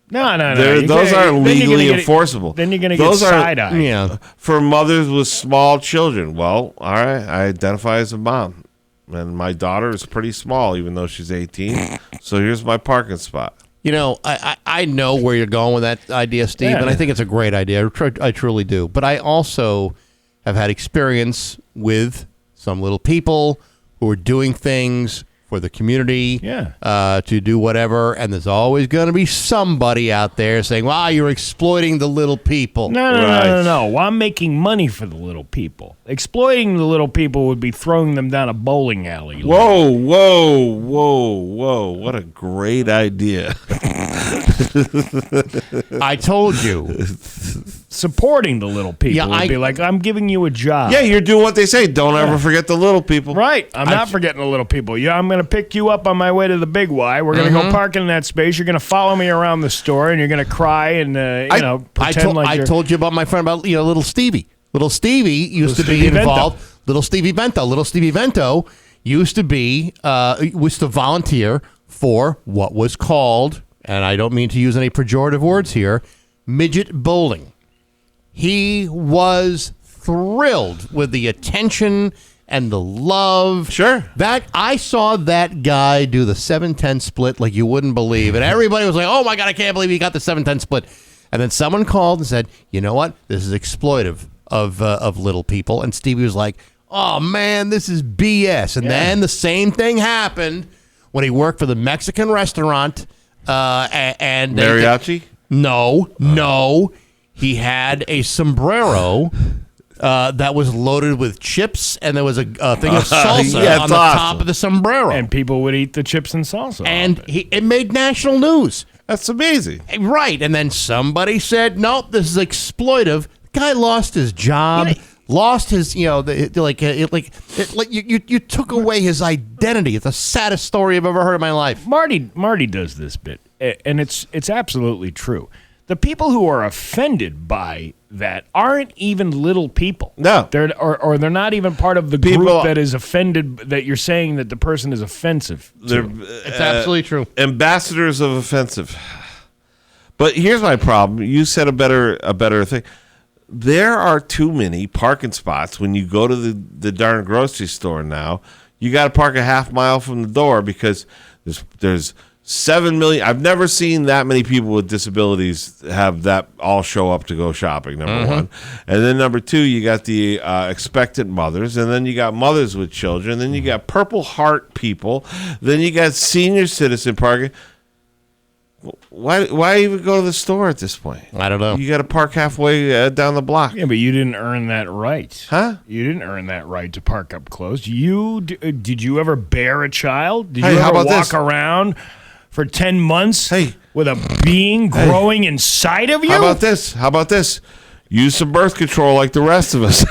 No. Those aren't legally enforceable. Then you're going to get side-eye. Yeah. For mothers with small children. Well, all right, I identify as a mom. And my daughter is pretty small, even though she's 18. So here's my parking spot. You know, I know where you're going with that idea, Steve, and I think it's a great idea. I truly do. But I also have had experience with some little people who are doing things for the community to do whatever, and there's always going to be somebody out there saying, wow, you're exploiting the little people. No. Well, I'm making money for the little people. Exploiting the little people would be throwing them down a bowling alley. Whoa. What a great idea. I told you. Supporting the little people would be like, I'm giving you a job. Yeah, you're doing what they say. Don't ever forget the little people. Right. I'm not forgetting the little people. Yeah, I'm going to pick you up on my way to the Big Y. We're going to go park in that space. You're going to follow me around the store, and you're going to cry and, pretend I told you about my friend, about little Stevie. Little Stevie used to be involved. Little Stevie Vento. Little Stevie Vento used to volunteer for what was called, and I don't mean to use any pejorative words here, midget bowling. He was thrilled with the attention and the love. Sure. I saw that guy do the 7-10 split like you wouldn't believe. And everybody was like, oh my God, I can't believe he got the 7-10 split. And then someone called and said, you know what? This is exploitive of little people. And Stevie was like, oh man, this is BS. And then the same thing happened when he worked for the Mexican restaurant. And Mariachi? No. He had a sombrero that was loaded with chips, and there was a thing of salsa on the top of the sombrero. And people would eat the chips and salsa. And it made national news. That's amazing. Right. And then somebody said, nope, this is exploitive. The guy lost his job. Lost his, you took away his identity. It's the saddest story I've ever heard in my life. Marty does this bit, and it's absolutely true. the people who are offended by that aren't even little people. No. They're not even part of the group that is offended, that you're saying that the person is offensive to. It's absolutely true. Ambassadors of offensive. But here's my problem. You said a better thing. There are too many parking spots when you go to the darn grocery store now. You got to park a half mile from the door because there's 7 million. I've never seen that many people with disabilities have that all show up to go shopping, number one. And then number two, you got the expectant mothers. And then you got mothers with children. Then you got Purple Heart people. Then you got senior citizen parking. Why even go to the store at this point? I don't know. You got to park halfway down the block. Yeah, but you didn't earn that right. Huh? You didn't earn that right to park up close. Did you ever bear a child? Did you how ever about walk this? around for 10 months with a being growing inside of you? How about this? Use some birth control like the rest of us.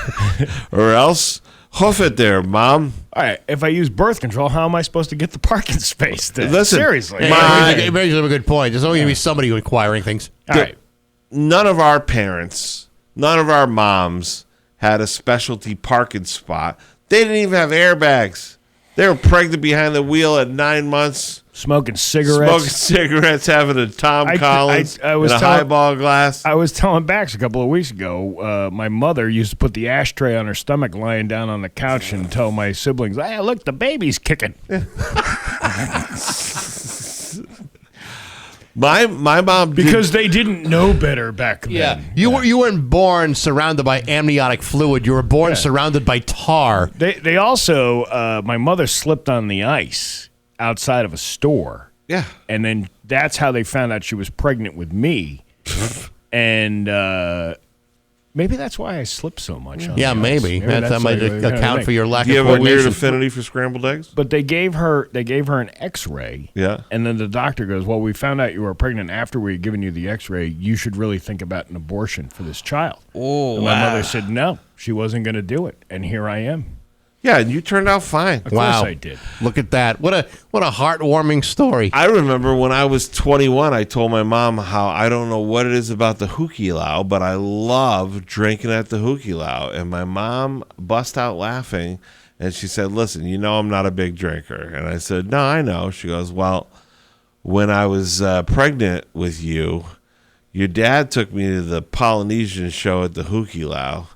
Or else hoof it there, Mom. All right, if I use birth control, how am I supposed to get the parking space then? Listen, Seriously. You raise a good point. There's only going to be somebody inquiring things. All right. None of our parents, none of our moms had a specialty parking spot. They didn't even have airbags. They were pregnant behind the wheel at 9 months. Smoking cigarettes. Having a Tom Collins and a highball glass. I was telling Bax a couple of weeks ago, my mother used to put the ashtray on her stomach lying down on the couch and tell my siblings, hey, look, the baby's kicking. My mom because they didn't know better back then. Yeah, you weren't born surrounded by amniotic fluid. You were born surrounded by tar. They also, my mother slipped on the ice outside of a store. Yeah, and then that's how they found out she was pregnant with me. And maybe that's why I slipped so much. On the ice. Maybe that might account for your lack of coordination. coordination. You have a weird affinity for scrambled eggs? But they gave her an X-ray. Yeah. And then the doctor goes, well, we found out you were pregnant after we had given you the X-ray. You should really think about an abortion for this child. Oh, and my mother said no, she wasn't going to do it. And here I am. Yeah, and you turned out fine. Of course I did. Look at that. What a heartwarming story. I remember when I was 21, I told my mom how I don't know what it is about the Hukilau, but I love drinking at the Hukilau. And my mom bust out laughing, and she said, listen, you know I'm not a big drinker. And I said, no, I know. She goes, well, when I was pregnant with you, your dad took me to the Polynesian show at the Hukilau.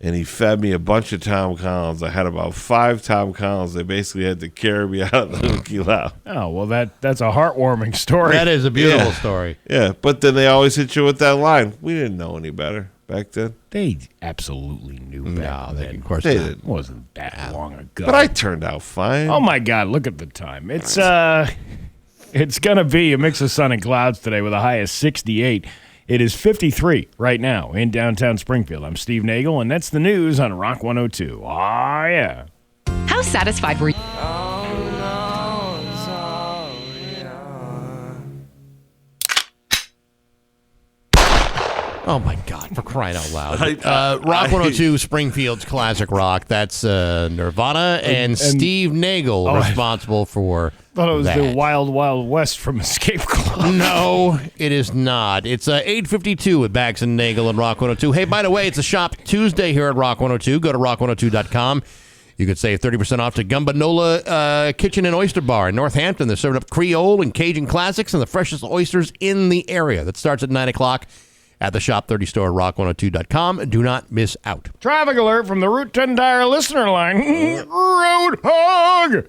And he fed me a bunch of Tom Collins. I had about 5 Tom Collins. They basically had to carry me out of the Hukilau. Oh, well, that's a heartwarming story. That is a beautiful story. Yeah, but then they always hit you with that line. We didn't know any better back then. They absolutely knew back then. Of course they not. did. It wasn't that long ago. But I turned out fine. Oh, my God, look at the time. It's going to be a mix of sun and clouds today with a high of 68. It is 53 right now in downtown Springfield. I'm Steve Nagle, and that's the news on Rock 102. Ah, yeah. How satisfied were you? Oh, my God, for crying out loud. Rock 102, Springfield's classic rock. That's Nirvana and Steve Nagle responsible for I thought it was that. the Wild Wild West from Escape Club. No, it is not. It's 8:52 with Bax and Nagle and Rock 102. Hey, by the way, it's a Shop Tuesday here at Rock 102. Go to rock102.com. You could save 30% off to Gumbanola Kitchen and Oyster Bar in Northampton. They're serving up Creole and Cajun classics and the freshest oysters in the area. That starts at 9 o'clock at the Shop 30 store at rock102.com. Do not miss out. Traffic alert from the Route 10 Tire listener line. Roadhog!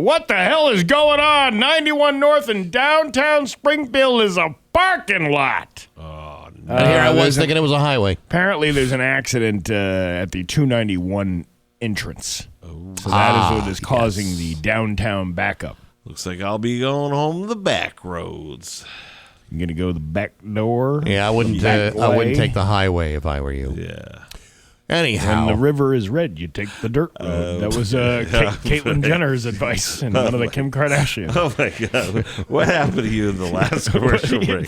What the hell is going on? 91 North in downtown Springfield is a parking lot. Oh, no. Here I was thinking it was a highway. Apparently there's an accident at the 291 entrance. So that is what is causing the downtown backup. Looks like I'll be going home the back roads. You gonna go the back door? Yeah, I wouldn't take the highway if I were you. Yeah. Anyhow, when the river is red, you take the dirt road. That was Caitlyn Jenner's advice and one of the Kim Kardashians. Oh my God! What happened to you in the last commercial break?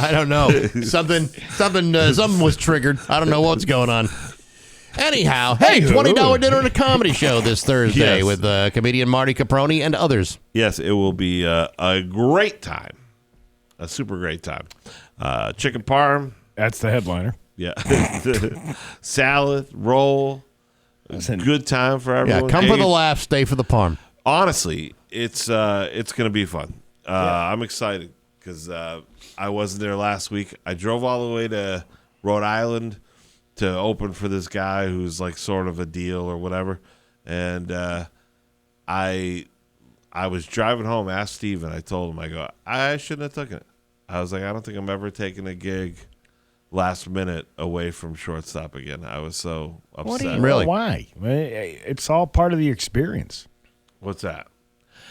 I don't know. Something was triggered. I don't know what's going on. Anyhow, hey, $20 dinner and a comedy show this Thursday with comedian Marty Caproni and others. Yes, it will be a great time. A super great time. Chicken parm. That's the headliner. Yeah. Salad, roll. Good time for everyone. Yeah, come for the laugh, stay for the parm. Honestly, it's going to be fun. I'm excited because I wasn't there last week. I drove all the way to Rhode Island to open for this guy who's like sort of a deal or whatever. And I was driving home, asked Steven, I told him, I go, I shouldn't have taken it. I was like, I don't think I'm ever taking a gig last minute away from shortstop again. I was so upset. Really? Why? It's all part of the experience. What's that?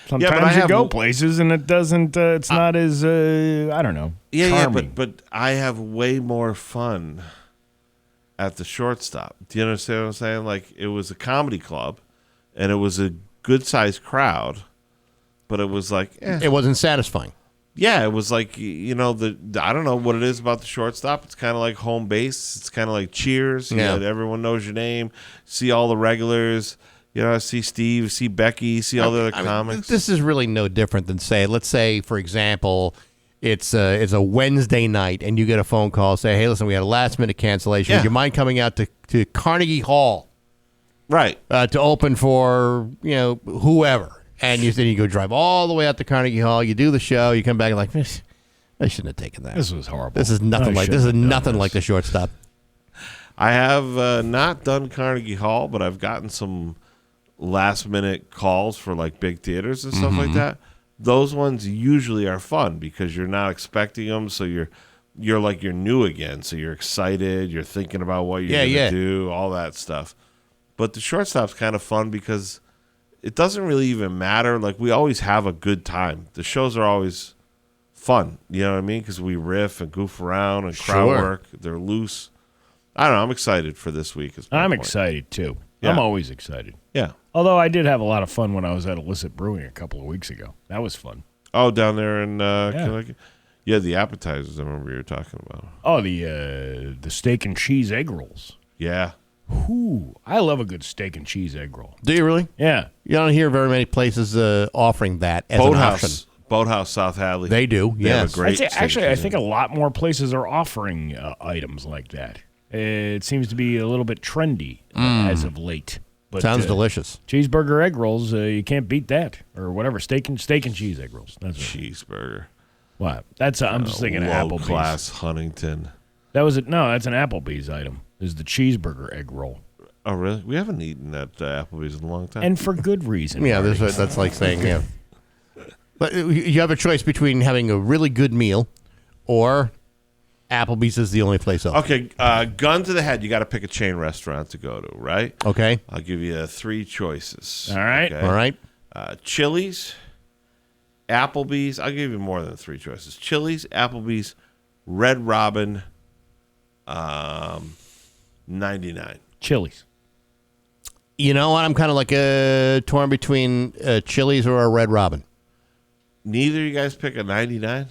Sometimes you go places and it doesn't. It's not as I don't know. Charming. But I have way more fun at the shortstop. Do you understand what I'm saying? Like, it was a comedy club, and it was a good sized crowd, but it was like it wasn't satisfying. Yeah, it was like, I don't know what it is about the shortstop. It's kind of like home base. It's kind of like Cheers. Yeah. Everyone knows your name. See all the regulars. See Steve, see Becky, see all the other comics. This is really no different than, let's say, for example, it's a Wednesday night, and you get a phone call, say, hey, listen, we had a last-minute cancellation. Would you mind coming out to Carnegie Hall? Right. To open for, whoever. And you go drive all the way out to Carnegie Hall. You do the show. You come back and like, I shouldn't have taken that. This was horrible. This is nothing like the shortstop. I have not done Carnegie Hall, but I've gotten some last-minute calls for like big theaters and stuff like that. Those ones usually are fun because you're not expecting them, so you're new again, so you're excited. You're thinking about what you're going to do, all that stuff. But the shortstop's kind of fun because it doesn't really even matter. Like, we always have a good time. The shows are always fun. You know what I mean? Because we riff and goof around and crowd work. They're loose. I don't know. I'm excited for this week. I'm excited, too. Yeah. I'm always excited. Yeah. Although I did have a lot of fun when I was at Illicit Brewing a couple of weeks ago. That was fun. Oh, down there in Connecticut? Yeah, the appetizers I remember you were talking about. Oh, the steak and cheese egg rolls. Yeah. Ooh, I love a good steak and cheese egg roll. Do you really? Yeah. You don't hear very many places offering that as an option. Boathouse, South Hadley. They do, They have a great actually, I think a lot more places are offering items like that. It seems to be a little bit trendy as of late. But, sounds delicious. Cheeseburger egg rolls, you can't beat that. Or whatever, steak and cheese egg rolls. That's cheeseburger. What? That's I'm just thinking of Applebee's. Low-class Huntington. That's an Applebee's item, is the cheeseburger egg roll. Oh, really? We haven't eaten at Applebee's in a long time. And for good reason. Yeah, that's like saying, yeah. But you have a choice between having a really good meal or Applebee's is the only place open. Okay, gun to the head. You got to pick a chain restaurant to go to, right? Okay. I'll give you 3 choices. All right. Okay? All right. Chili's, Applebee's. I'll give you more than 3 choices. Chili's, Applebee's, Red Robin, 99. Chili's. You know what? I'm kind of like torn between Chili's or a Red Robin. Neither of you guys pick a 99?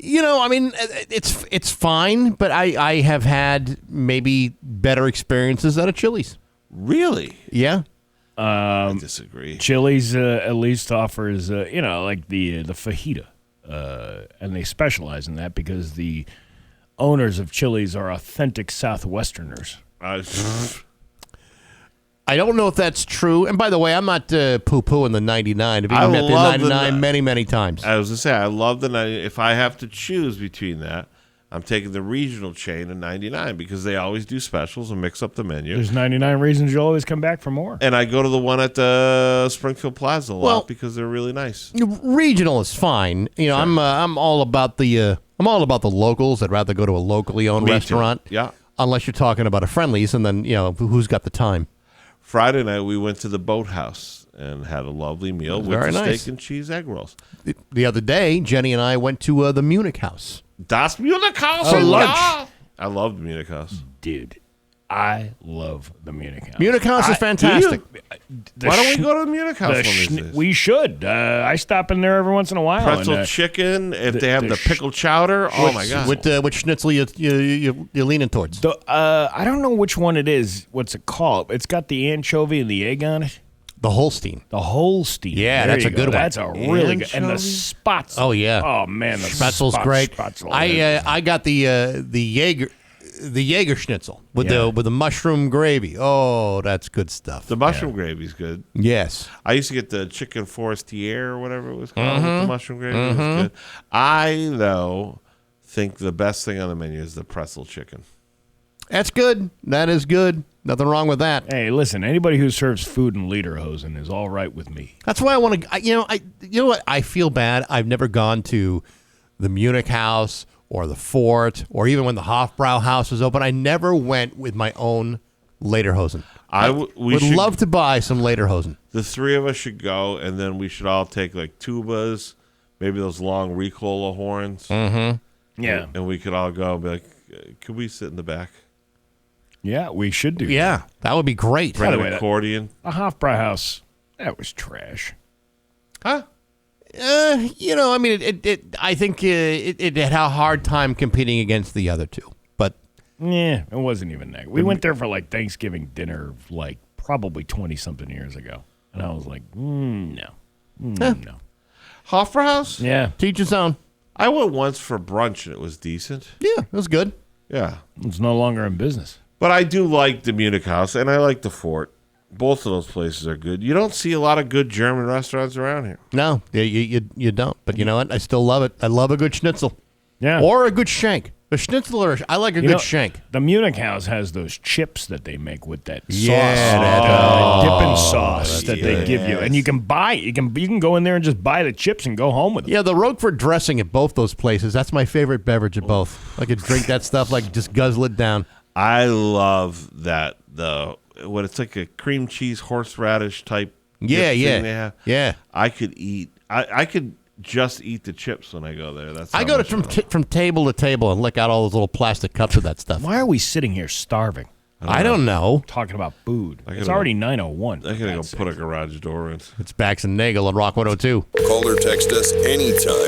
I mean, it's fine, but I have had maybe better experiences at a Chili's. Really? Yeah. I disagree. Chili's at least offers, like the fajita, and they specialize in that because the owners of Chili's are authentic Southwesterners. I don't know if that's true. And by the way, I'm not poo-pooing the 99. I've even met the 99 many, many times. I was going to say, I love the 99. If I have to choose between that, I'm taking the regional chain of 99 because they always do specials and mix up the menu. There's 99 reasons you'll always come back for more. And I go to the one at the Springfield Plaza a lot because they're really nice. Regional is fine. Sure. I'm all about the locals. I'd rather go to a locally owned restaurant. Too. Yeah. Unless you're talking about a Friendly's, and then who's got the time. Friday night, we went to the Boathouse and had a lovely meal with the steak and cheese egg rolls. The other day, Jenny and I went to the Munich House. Das Munich House for lunch. I love the Munich House. Dude, I love the Munich House. Munich House is fantastic. Why don't we go to the Munich House one of these days? We should. I stop in there every once in a while. Pretzel chicken, if they have the pickled chowder. Oh, my God. Which schnitzel you're leaning towards? I don't know which one it is. What's it called? It's got the anchovy and the egg on it. The Holstein. The Holstein. Yeah, There that's you a go. good one. That's a really good. And the Anchovies? spots. Oh yeah. Oh man, the Spetzel's spots- great. Spetzel. I got the Jaeger schnitzel with the mushroom gravy. Oh, that's good stuff. The mushroom gravy's good. Yes. I used to get the chicken forestier or whatever it was called with the mushroom gravy. It was Mhm. good. I, though, think the best thing on the menu is the pretzel chicken. That's good. That is good. Nothing wrong with that. Hey, listen. Anybody who serves food in lederhosen is all right with me. That's why I want to. You know what? I feel bad. I've never gone to the Munich House or the Fort or even when the Hofbrau House was open. I never went with my own lederhosen. We would love to buy some lederhosen. The three of us should go, and then we should all take like tubas, maybe those long Ricola horns. Mm-hmm. Yeah. And we could all go and be like, could we sit in the back? Yeah, we should do. Yeah, that would be great. Play an accordion. The Hofbrau House, that was trash. Huh? I mean, I think it had a hard time competing against the other two. But Yeah, it wasn't even that. We went there for like Thanksgiving dinner, like probably 20-something years ago. And I was like, no. No. Hofbrau House? Yeah. Teach his own. I went once for brunch, and it was decent. Yeah, it was good. Yeah. It's no longer in business. But I do like the Munich House, and I like the Fort. Both of those places are good. You don't see a lot of good German restaurants around here. No, you don't. But you know what? I still love it. I love a good schnitzel. Yeah. Or a good shank. A schnitzel I like a good shank. The Munich House has those chips that they make with that sauce. Yeah, dipping sauce that they give you. And you can buy it. You can go in there and just buy the chips and go home with them. Yeah, the Roquefort dressing at both those places, that's my favorite beverage at both. I could drink that stuff, like just guzzle it down. I love that, what it's like a cream cheese horseradish type dip thing they have. Yeah. I could eat, I could just eat the chips when I go there. That's I go from table to table and lick out all those little plastic cups of that stuff. Why are we sitting here starving? I don't know. Talking about food. It's already 9:01. I gotta go put a garage door in. It's Bax and Nagle on Rock 102. Call or text us anytime.